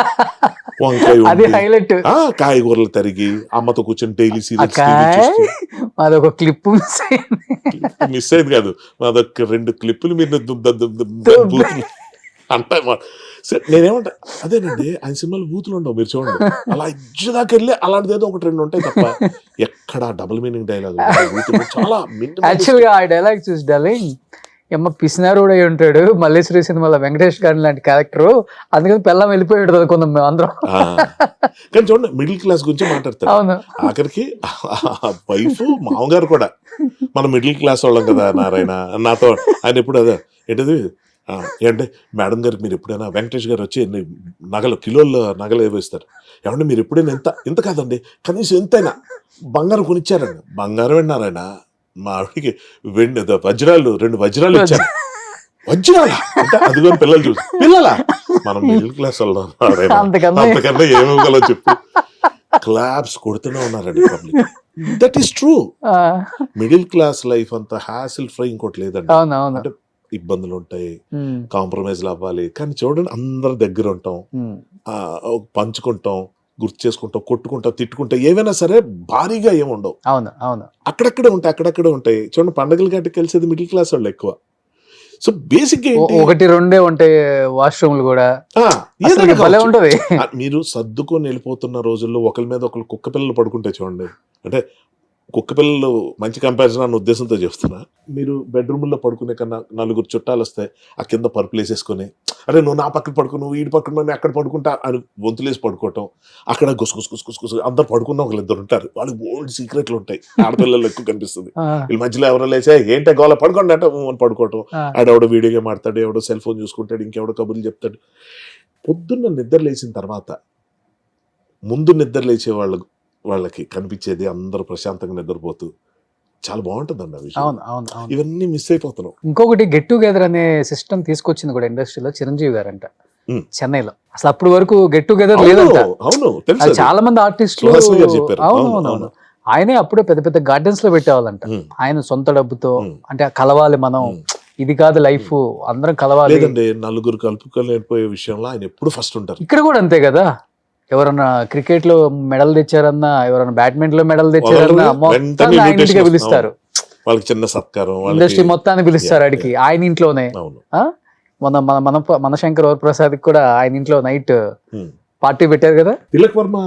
వంకాయ అది వండి, హైలైట్. కాయగూరలు తరిగి అమ్మతో కూర్చొని డైలీ సీరియల్స్ అదొక క్లిప్ మిస్ అయింది కాదు, అదొక 2 క్లిప్పులు మీరు అంటే నేనేమంటా అదేనండి, ఆయన సినిమాలు బూతులు ఉండవు మీరు చూడండి. అలా ఇజ్జుదాకా వెళ్ళి అలాంటిది ఏదో 1-2 ఉంటాయి తప్ప ఎక్కడ డబుల్ మీనింగ్ డైలాగ్ చాలా యాక్చువల్గా ఆ డైలాగ్ చూసి డార్లింగ్ ఎమ్మ పిసినారుడు అయి ఉంటాడు మల్లేశ్వరి సినిమాలో వెంకటేష్ గారి లాంటి క్యారెక్టర్, అందుకని పిల్లం వెళ్ళిపోయాడు అనుకుందాం మేము అందరం. కానీ చూడండి మిడిల్ క్లాస్ గురించి మాట్లాడతారు. అవును. ఆఖరికి వైఫ్ మామగారు కూడా మన మిడిల్ క్లాస్ వాళ్ళం కదా నారాయణ. నాతో ఆయన ఎప్పుడు అదే ఏంటది ఏంటంటే మేడం గారికి మీరు ఎప్పుడైనా వెంకటేష్ గారు వచ్చి నగలు కిలోల నగలు ఏవేస్తారు, ఏమంటే మీరు ఎప్పుడైనా ఇంత కాదండి కనీసం ఎంతైనా బంగారం కొనిచ్చారండి. బంగారం విన్నారాయణ మా ఆవిడికి వజ్రాలు 2 వజ్రాలు ఇచ్చారు. వజ్రాలా అంటే అదిగో పిల్లలు చూసి పిల్లలా మనం మిడిల్ క్లాస్ వాళ్ళు అంతకన్నా ఏమో చెప్పు క్లాప్స్ కొడుతూనే ఉన్నారండి public. That is true. Middle class life అంత హ్యాసిల్ ఫ్రై ఇంకోటి లేదండి. అంటే ఇబ్బందులు ఉంటాయి, కాంప్రమైజ్లు అవ్వాలి, కానీ చూడండి అందరి దగ్గర ఉంటాం, పంచుకుంటాం, గుర్తు చేసుకుంటాం, కొట్టుకుంటాం, తిట్టుకుంటాం, ఏవైనా సరే భారీగా ఏముండవు. అవును అవును అక్కడక్కడే ఉంటాయి. చూడండి పండుగలు గట్టి కలిసేది మిడిల్ క్లాస్ వాళ్ళు ఎక్కువ. సో బేసిక్ గా 1-2 ఉంటాయి వాష్రూమ్లు కూడా. ఉంటది మీరు సర్దుకొని వెళ్ళిపోతున్న రోజుల్లో ఒకరి మీద ఒకరు కుక్క పిల్లలు పడుకుంటే చూడండి, అంటే కుక్క పిల్లలు మంచి కంపారిజన్ అన్న ఉద్దేశంతో చెప్తున్నా. మీరు బెడ్రూమ్లో పడుకునే కన్నా 4 చుట్టాలు వస్తాయి, ఆ కింద పరుపులు వేసేసుకొని అరే నువ్వు నా పక్కన పడుకో, నువ్వు వీడి పక్కన నేను అక్కడ పడుకుంటా అని వంతులేసి పడుకోవటం, అక్కడ గుసగుసు అందరు పడుకున్న 1-2 ఉంటారు, వాళ్ళకి ఓల్డ్ సీక్రెట్లు ఉంటాయి. ఆడపిల్లలు ఎక్కువ కనిపిస్తుంది. వీళ్ళ మధ్యలో ఎవరో లేచా ఏంటో గోల పడుకోండి అంటే పడుకోవటం, ఆడెవడో వీడియో గేమ్ ఆడతాడు, ఎవడో సెల్ ఫోన్ చూసుకుంటాడు, ఇంకెవడో కబుర్లు చెప్తాడు. పొద్దున్న నిద్ర లేచిన తర్వాత ముందు నిద్ర లేచే వాళ్ళకి కనిపించేది అందరూ ప్రశాంతంగా నిద్రపోతూ చాలా బాగుంటుందండి ఆ విషయం. ఇవన్నీ మిస్ అయిపోతున్నాం. ఇంకొకటి గెట్ టుగెదర్ అనే సిస్టమ్ తీసుకొచ్చింది కూడా ఇండస్ట్రీలో చిరంజీవి గారు అంట చెన్నైలో. అసలు అప్పుడు వరకు గెట్ టుగెదర్ లేదంట. అవును, చాలా మంది ఆర్టిస్టులు అవును ఆయనే అప్పుడే పెద్ద పెద్ద గార్డెన్స్ లో పెట్టేవాళ్ళంట. ఆయన సొంత డబ్బుతో, అంటే కలవాలి మనం, ఇది కాదు లైఫ్, అందరం కలవాలి. లేదండి, నలుగురు కలుపుకోలేకపోయే విషయంలో ఆయన ఎప్పుడు ఫస్ట్ ఉంటారు. ఇక్కడ కూడా అంతే కదా, ఎవరన్నా క్రికెట్ లో మెడల్ తెచ్చారన్నా, ఎవరన్నా బ్యాడ్మింటన్ లో మెడల్ తెచ్చారన్నా ఇంటికి పిలుస్తారు, వాళ్ళకి చిన్న సత్కారం, ఇండస్ట్రీ మొత్తాన్ని పిలుస్తారు ఆడికి. ఆయన ఇంట్లోనే మన శంకర్ వరప్రసాద్ కూడా ఆయన ఇంట్లో నైట్ పార్టీ పెట్టారు కదా. తిలక్ వర్మ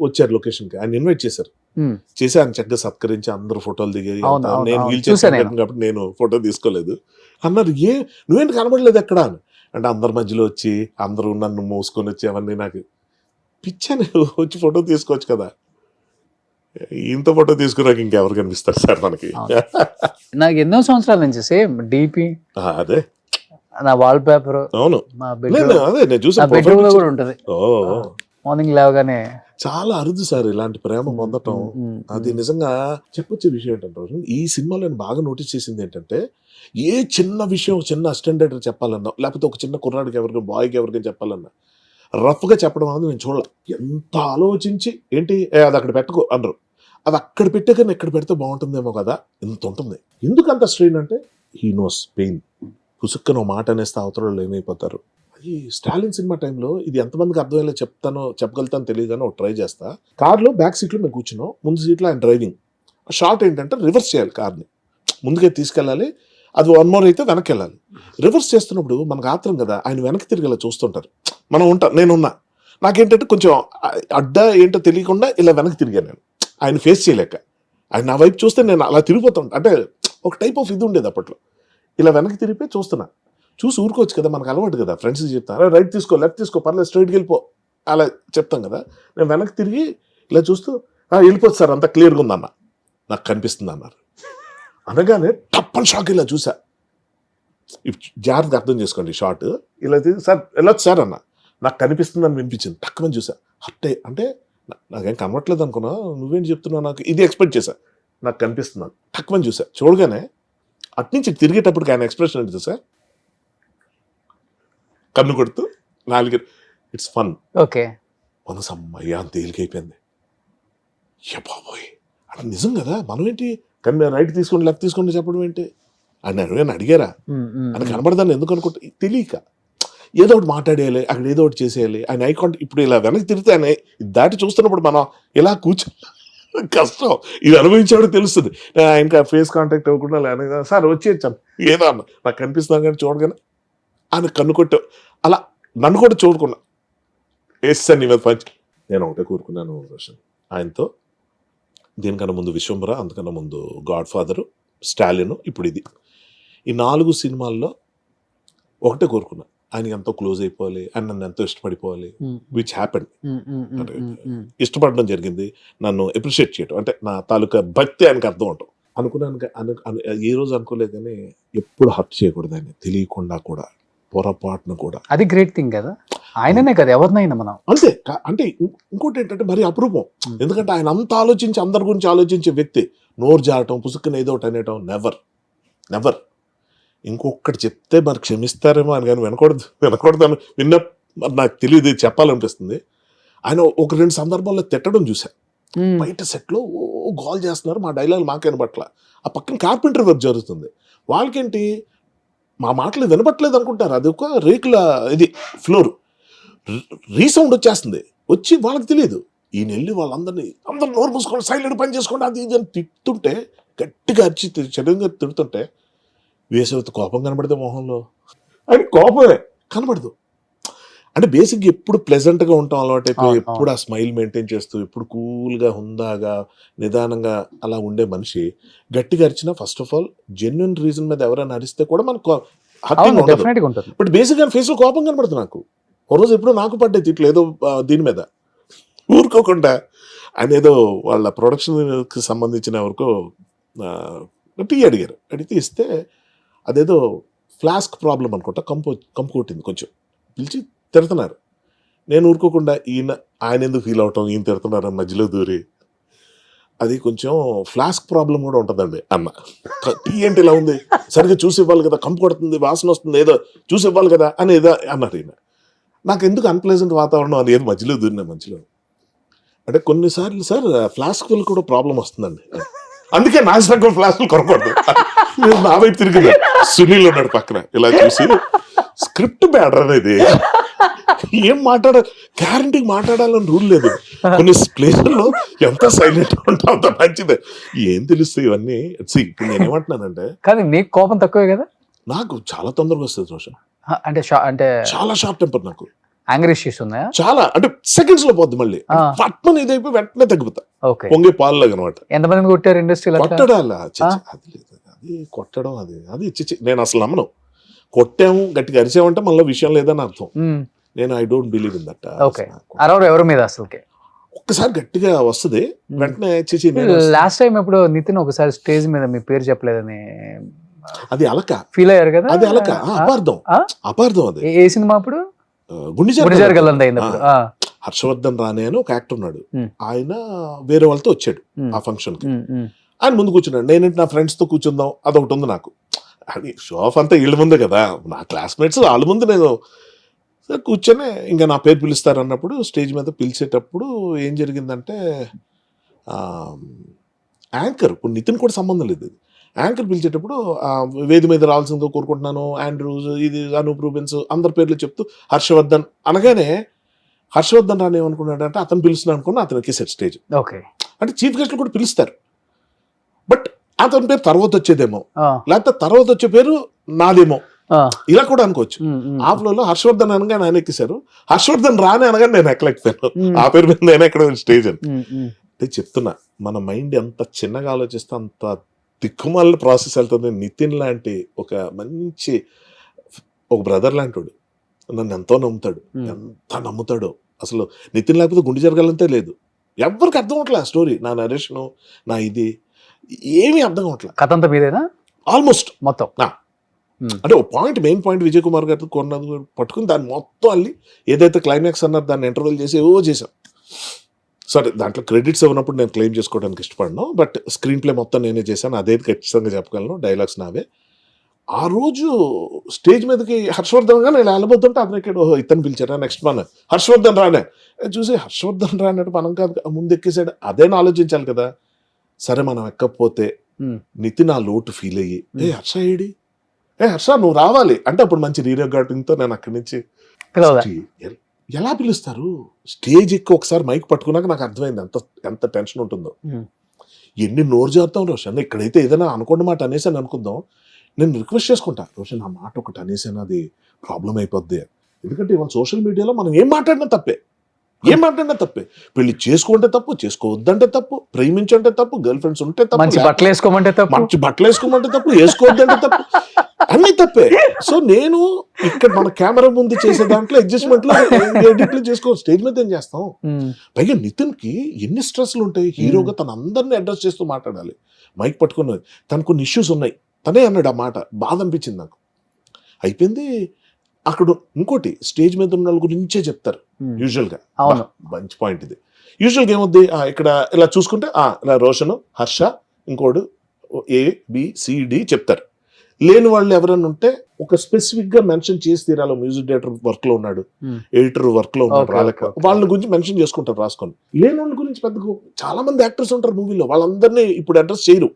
వచ్చారు లొకేషన్ కి, ఆయన ఇన్వైట్ చేశారు, చేసి ఆయన చక్కగా సత్కరించి అందరూ ఫోటోలు దిగి, నేను వీల్ చేశాను కాబట్టి నేను ఫోటో తీసుకోలేదు అన్నారు. నువ్వేంటి కనబడలేదు ఎక్కడ అని అంటే అందరి మధ్యలో వచ్చి అందరూ నన్ను మోసుకొని వచ్చి అవన్నీ నాకు పిచ్చాను, వచ్చి ఫోటో తీసుకోవచ్చు కదా. ఇంత ఫోటో తీసుకున్నాక ఇంకెవరు కనిపిస్తారు సార్ మనకి. నాకు ఎన్నో సంవత్సరాల నుంచి సేమ్ డీపీ అదే నా వాల్ పేపర్. అవును, బెడ్రూమ్ లో కూడా ఉంటది. మార్నింగ్ లేవగానే చాలా అరుదు సార్ ఇలాంటి ప్రేమ పొందటం. అది నిజంగా చెప్పొచ్చే విషయం ఏంటంటే, ఈ సినిమాలో నేను బాగా నోటీస్ చేసింది ఏంటంటే, ఏ చిన్న విషయం చిన్న అసిస్టెంట్ డైరెక్టర్ చెప్పాలన్నా, లేకపోతే ఒక చిన్న కుర్రాడికి ఎవరికైనా బాయ్కి ఎవరికైనా చెప్పాలన్నా రఫ్గా చెప్పడం అనేది నేను చూడాలి. ఎంత ఆలోచించి ఏంటి అది అక్కడ పెట్టుకో అనరు, అది అక్కడ పెట్టే కన్నా ఎక్కడ పెడితే బాగుంటుందేమో కదా, ఇంత ఉంటుంది. ఎందుకు అంత స్ట్రెయిన్ అంటే హీ నోస్ పెయిన్. పుసుక్కన మాట అనేస్తే అవతల ఏమైపోతారు. ఈ స్టాలిన్ సినిమా టైంలో ఇది ఎంతమందికి అర్థమయ్యేలా చెప్పగలుగుతాను తెలియదు కానీ ఒక ట్రై చేస్తా. కార్లో బ్యాక్ సీట్లో మేము కూర్చున్నాం, ముందు సీట్లో ఆయన డ్రైవింగ్. షార్ట్ ఏంటంటే రివర్స్ చేయాలి, కార్ని ముందుకే తీసుకెళ్ళాలి, అది 1 more అయితే వెనక్కి వెళ్ళాలి. రివర్స్ చేస్తున్నప్పుడు మనకు ఆత్రం కదా, ఆయన వెనక్కి తిరిగేలా చూస్తుంటారు. మనం నేనున్నా, నాకేంటంటే కొంచెం అడ్డా ఏంటో తెలియకుండా ఇలా వెనక్కి తిరిగాను నేను, ఆయన ఫేస్ చేయలేక. ఆయన నా వైపు చూస్తే నేను అలా తిరిగిపోతాను, అంటే ఒక టైప్ ఆఫ్ ఇది ఉండేది అప్పట్లో. ఇలా వెనక్కి తిరిగిపోయి చూస్తున్నా, చూసి ఊరుకోవచ్చు కదా, మనకు అలవాటు కదా, ఫ్రెండ్స్కి చెప్తాను రైట్ తీసుకో లెఫ్ట్ తీసుకో పర్లేదు స్ట్రైట్కి వెళ్ళిపో అలా చెప్తాం కదా. నేను వెనక్కి తిరిగి ఇలా చూస్తూ వెళ్ళిపోతుంది సార్ అంతా క్లియర్గా ఉందన్న, నాకు కనిపిస్తుంది అన్నారు. అనగానే టప్పని షాక్ ఇలా చూసా. జాగ్రత్తగా అర్థం చేసుకోండి షార్ట్. ఇలా సార్ వెళ్ళొచ్చు సార్ అన్న, నాకు కనిపిస్తుంది అని వినిపించింది. టక్కుమని చూసా, హట్టే అంటే నాకేం కనవట్లేదు అనుకున్నా, నువ్వేం చెప్తున్నావు నాకు ఇది ఎక్స్పెక్ట్ చేశా, నాకు కనిపిస్తున్నాను. టక్కుమని చూసా, చూడగానే అట్నుంచి తిరిగేటప్పటికి ఆయన ఎక్స్ప్రెషన్ ఏంటి సార్, కన్ను కొడుతూ 4 ఇట్స్ ఫన్. ఓకే. మనసు అమ్మయ్య అంత తేలికైపోయింది. బాబోయ్ అంటే నిజం కదా, మనం ఏంటి కానీ మేము రైట్ తీసుకోండి లెఫ్ట్ తీసుకోండి చెప్పడం ఏంటి అని అడిగారా అని కనబడదాన్ని ఎందుకు అనుకుంటే తెలియక ఏదో ఒకటి మాట్లాడేయాలి, అక్కడ ఏదో ఒకటి చేసేయాలి. ఆయన ఐ కాంటాక్ట్ ఇప్పుడు ఇలా వెనక్కి తిరిగితే ఆయన దాటి చూస్తున్నప్పుడు మనం ఇలా కష్టం, ఇది అనుభవించేవాడు తెలుస్తుంది. నేను ఆయనకి ఫేస్ కాంటాక్ట్ అవ్వకుండా లేని సార్ వచ్చేచ్చాను ఏదో అన్న నాకు కనిపిస్తున్నాను కానీ చూడగానే ఆయన కన్ను కొట్టావు అలా నన్ను కూడా చూడకుండా వేస్తాను నీ మీద పంచి. నేను ఒకటే కోరుకున్నాను రోషన్ ఆయనతో, దీనికన్నా ముందు విశ్వంబర, అంతకన్నా ముందు గాడ్ ఫాదరు, స్టాలిన్, ఇప్పుడు ఇది, ఈ 4 సినిమాల్లో ఒకటే కోరుకున్నా ఆయన ఎంతో క్లోజ్ అయిపోవాలి, ఆయన నన్ను ఎంతో ఇష్టపడిపోవాలి. విచ్ హ్యాపెండ్, ఇష్టపడడం జరిగింది, నన్ను అప్రిషియేట్ చేయడం అంటే నా తాలూకా భక్తి ఆయనకు అర్థం అవటం అనుకున్నాను. ఏ రోజు అనుకోలేదు కానీ ఎప్పుడు హర్ట్ చేయకూడదు ఆయన తెలియకుండా కూడా, పొరపాటును కూడా. అది గ్రేట్ థింగ్ కదా, ఆయననే కదా ఎవరినైనా మనం అంతే. అంటే ఇంకోటి ఏంటంటే మరి అపరూపం, ఎందుకంటే ఆయన అంత ఆలోచించి అందరి గురించి ఆలోచించే వ్యక్తి. నోరు జారటం, పుసుక్కుని ఏదో ఒకటి అనేయటం, నెవర్. ఇంకొకటి చెప్తే మరి క్షమిస్తారేమో అని కానీ వినకూడదని విన్న మరి నాకు తెలియదు, చెప్పాలనిపిస్తుంది. ఆయన 1-2 సందర్భాల్లో తిట్టడం చూసా. బయట సెట్లో గోల్ చేస్తున్నారు, మా డైలాగ్ మాకు వినపట్ల, ఆ పక్కన కార్పెంటర్ వర్క్ జరుగుతుంది, వాళ్ళకేంటి మా మాటలు వినపట్లేదు అనుకుంటారు. అది ఒక రేకుల ఇది ఫ్లోర్, రీసౌండ్ వచ్చేస్తుంది, వచ్చి వాళ్ళకి తెలియదు. ఈయన వెళ్ళి అందరూ నోరు మూసుకోండి, సైలెంట్ పని చేసుకోండి, అది ఇది అని తిడుతుంటే, గట్టిగా అరిచి చెడుగా తిడుతుంటే వేసవితో కోపం కనబడితే మొహంలో అని కోపమే కనబడదు. అంటే బేసిక్గా ఎప్పుడు ప్లెజెంట్గా ఉంటాం అలవాటైపోయి, ఎప్పుడు ఆ స్మైల్ మెయింటైన్ చేస్తూ, ఎప్పుడు కూల్గా హుందాగా నిదానంగా అలా ఉండే మనిషి గట్టిగా అరిచినా first of all genuine reason మీద ఎవరైనా అరిస్తే కూడా మనకు డెఫినెట్గా ఉంటుంది. బట్ బేసిక్గా ఫేస్లో కోపం కనబడుతుంది నాకు. ఓ రోజు ఎప్పుడు నాకు పడ్డది ఇట్లా ఏదో దీని మీద ఊరుకోకుండా ఆయన ఏదో వాళ్ళ ప్రొడక్షన్కి సంబంధించిన వరకు టీ అడిగారు, అడిగితే ఇస్తే అదేదో ఫ్లాస్క్ ప్రాబ్లం అనుకుంటా, కంపు కొట్టింది, కొంచెం పిలిచి తిడుతున్నారు. నేను ఊరుకోకుండా ఆయన ఎందుకు ఫీల్ అవటం, ఈయన తిడుతున్నారు మధ్యలో దూరి, అది కొంచెం ఫ్లాస్క్ ప్రాబ్లం కూడా ఉంటుందండి అన్న. టీ ఏంటి ఇలా ఉంది, సరిగ్గా చూసి ఇవ్వాలి కదా, కంపు కొడుతుంది, వాసన వస్తుంది, ఏదో చూసి ఇవ్వాలి కదా అని ఏదో అన్నారు. ఈయన నాకు ఎందుకు అన్ప్లెజెంట్ వాతావరణం అని ఏది మధ్యలో దూరిన మధ్యలో అంటే కొన్నిసార్లు సార్ ఫ్లాస్క్ వల్ల కూడా ప్రాబ్లం వస్తుందండి, అందుకే నాశనం ఫ్లాస్క్లు కొనకూడదు. నా వైపు తిరిగింది, సునీల్ ఉన్నాడు పక్కన, ఇలా చూసి స్క్రిప్ట్ బ్యాటర్ అనేది ఏం గ్యారంటీకి మాట్లాడాలని రూల్ లేదు. కొన్ని ప్లేసుల్లో ఎంత సైలెంట్ ఉంటా అంత మంచిదే. ఏం తెలుస్తాయి ఇవన్నీ. ఇప్పుడు నేనేమంటున్నానంటే, కానీ నీకు కోపం తక్కువే కదా. నాకు చాలా తొందరగా వస్తుంది రోషన్, అంటే చాలా షార్ప్ టెంపర్ నాకు. యాంగ్రీ ఇష్యూస్ ఉన్నాయా? చాలా, అంటే సెకండ్స్ లో పోద్ది, మళ్ళీ పట్మని ఇదైపోయి వెంటనే తగ్గుతా, పొంగే పాలులాగా అనమాట. ఎంతమంది కొట్టారు ఇండస్ట్రీలో? కొట్టడాలా అది లేదు, అది కొట్టడం అది నేను అసలు నమ్మను. కొట్టాము గట్టిగా అరిచామంటే మళ్ళీ విషయం లేదని అర్థం. నేను I don't believe in that. ఎవరి మీద అసలు ఒక్కసారి గట్టిగా వస్తుంది వెంటనే లాస్ట్ టైం ఎప్పుడు నితిన్ ఒకసారి స్టేజ్ మీద మీ పేరు చెప్పలేదని అది అలక ఫీల్ అయ్యారు కదా. అది అలక, అపార్థం. అది ఏ సినిమా అప్పుడు? గుండెజారి హర్షవర్ధన్ రానే అని ఒక యాక్టర్ ఉన్నాడు, ఆయన వేరే వాళ్ళతో వచ్చాడు ఆ ఫంక్షన్ కి. ఆయన ముందు కూర్చున్నాడు, నేనంటే నా ఫ్రెండ్స్ తో కూర్చుందాం అదొకటి ఉంది నాకు. అది షో ఆఫ్ అంతా వీళ్ళ ముందే కదా, నా క్లాస్మేట్స్ వాళ్ళ ముందు నేను కూర్చొని ఇంకా నా పేరు పిలుస్తారు అన్నప్పుడు స్టేజ్ మీద పిలిచేటప్పుడు ఏం జరిగిందంటే, యాంకర్ ఇప్పుడు నితిన్ కూడా సంబంధం లేదు, యాంకర్ పిలిచేటప్పుడు వేది మీద రావాల్సిందిగా కోరుకుంటున్నాను, ఆండ్రూస్, ఇది అనూప్ రూబెన్స్, అందరి పేర్లు చెప్తూ హర్షవర్ధన్ అనగానే హర్షవర్ధన్ రాని ఏమనుకున్నాడు అంటే అతను పిలుస్తున్నాడు అనుకున్నా, అతనికి సెట్ స్టేజ్. అంటే చీఫ్ గెస్ట్లు కూడా పిలుస్తారు, బట్ అతని పేరు తర్వాత వచ్చేదేమో, లేకపోతే తర్వాత వచ్చే పేరు నాదేమో, ఇలా కూడా అనుకోవచ్చు. ఆ ఫ్లోలో హర్షవర్ధన్ అనగానే ఆయన ఎక్కేశారు, హర్షవర్ధన్ రాని అనగానే నేను ఎక్కలేకపోయాను, ఆ పేరు మీద నేను ఎక్కడ స్టేజ్ అని. అంటే చెప్తున్నా, మన మైండ్ ఎంత చిన్నగా ఆలోచిస్తే అంత దిక్కుమాల ప్రాసెస్ వెళ్తుంది. నితిన్ లాంటి ఒక మంచి ఒక బ్రదర్ లాంటి నన్ను ఎంతో నమ్ముతాడు, ఎంత నమ్ముతాడో అసలు. నితిన్ లేకపోతే గుండె జరగాలంతే లేదు, ఎవరికి అర్థం అవట్లే స్టోరీ, నా నరేషను, నా ఇది ఏమీ అర్థం అవట్లే. కథ అంతా మీదేనా ఆల్మోస్ట్ మొత్తం? అంటే ఒక point, main point Vijay Kumar గారితో కొన్నది పట్టుకుని దాన్ని మొత్తం అల్లి ఏదైతే క్లైమాక్స్ అన్నారు దాన్ని ఇంటర్వెల్ చేసి చేశాం. సరే దాంట్లో క్రెడిట్స్ ఇవ్వనప్పుడు నేను క్లెయిమ్ చేసుకోవడానికి ఇష్టపడను, బట్ స్క్రీన్ ప్లే మొత్తం నేనే చేశాను, అదే ఖచ్చితంగా చెప్పగలను. డైలాగ్స్ నావే, ఆ రోజు స్టేజ్ మీదకి హర్షవర్ధన్ గా నేను వెళ్ళబోతుంటే అతను ఇక్కడ ఇతను పిలిచారా నెక్స్ట్ మన హర్షవర్ధన్ రానే చూసి హర్షవర్ధన్ రానట్టు మనం కాదు ముందు ఎక్కేసాడు అదేనా ఆలోచించాలి కదా. సరే మనం ఎక్కకపోతే నితిన్ ఆ లోటు ఫీల్ అయ్యి హర్ష ఏడి హర్ష నువ్వు రావాలి అంటే అప్పుడు మంచి రీరిగార్డింగ్ తో నేను అక్కడి నుంచి ఎలా పిలుస్తారు స్టేజ్ ఎక్కి ఒకసారి మైక్ పట్టుకున్నాక నాకు అర్థమైంది ఎంత టెన్షన్ ఉంటుందో. ఎన్ని నోరు జారుతాం రోషన్ ఇక్కడైతే ఏదైనా అనుకోండి మాట అనేసాను అనుకుందాం నేను రిక్వెస్ట్ చేసుకుంటా రోషన్ ఆ మాట ఒకటి అనేసాను అది ప్రాబ్లం అయిపోద్ది ఎందుకంటే ఇవాళ సోషల్ మీడియాలో మనం ఏం మాట్లాడినా తప్పే పెళ్లి చేసుకుంటే తప్పు చేసుకోవద్దంటే తప్పు ప్రేమించంటే తప్పు గర్ల్ ఫ్రెండ్స్ ఉంటే తప్పు మంచి బట్టలు వేసుకోమంటే తప్పు వేసుకోవద్దంటే తప్పు అన్ని తప్పే. సో నేను ఇక్కడ మన కెమెరా ముందు చేసే దాంట్లో అడ్జస్ట్మెంట్ లో ఎడిట్లు చేసుకో స్టేజ్ మీద ఏం చేస్తాం. పైగా నితిన్ కి ఎన్ని స్ట్రెస్లు ఉంటాయి హీరోగా తన అందరినీ అడ్రస్ చేస్తూ మాట్లాడాలి మైక్ పట్టుకున్నది తనకు కొన్ని ఇష్యూస్ ఉన్నాయి తనే అన్నాడు ఆ మాట బాధ అనిపించింది నాకు. అయిపోయింది అక్కడ ఇంకోటి స్టేజ్ మీద ఉన్న వాళ్ళ గురించే చెప్తారు యూజువల్ గా మంచి పాయింట్ ఇది. యూజువల్ గా ఏమవుద్ది ఇక్కడ ఇలా చూసుకుంటే ఇలా రోషన్ హర్ష ఇంకోడు ABCD చెప్తారు. లేని వాళ్ళు ఎవరైనా ఉంటే ఒక స్పెసిఫిక్ గా మెన్షన్ చేసి తీరాలో మ్యూజిక్ డైరెక్టర్ వర్క్ లో ఉన్నాడు ఎడిటర్ వర్క్ లో ఉన్నాడు వాళ్ళ గురించి మెన్షన్ చేసుకుంటారు రాసుకొని. లేని వాళ్ళ గురించి పెద్ద చాలా మంది యాక్టర్స్ ఉంటారు మూవీలో వాళ్ళందరినీ ఇప్పుడు అడ్రస్ చేయరు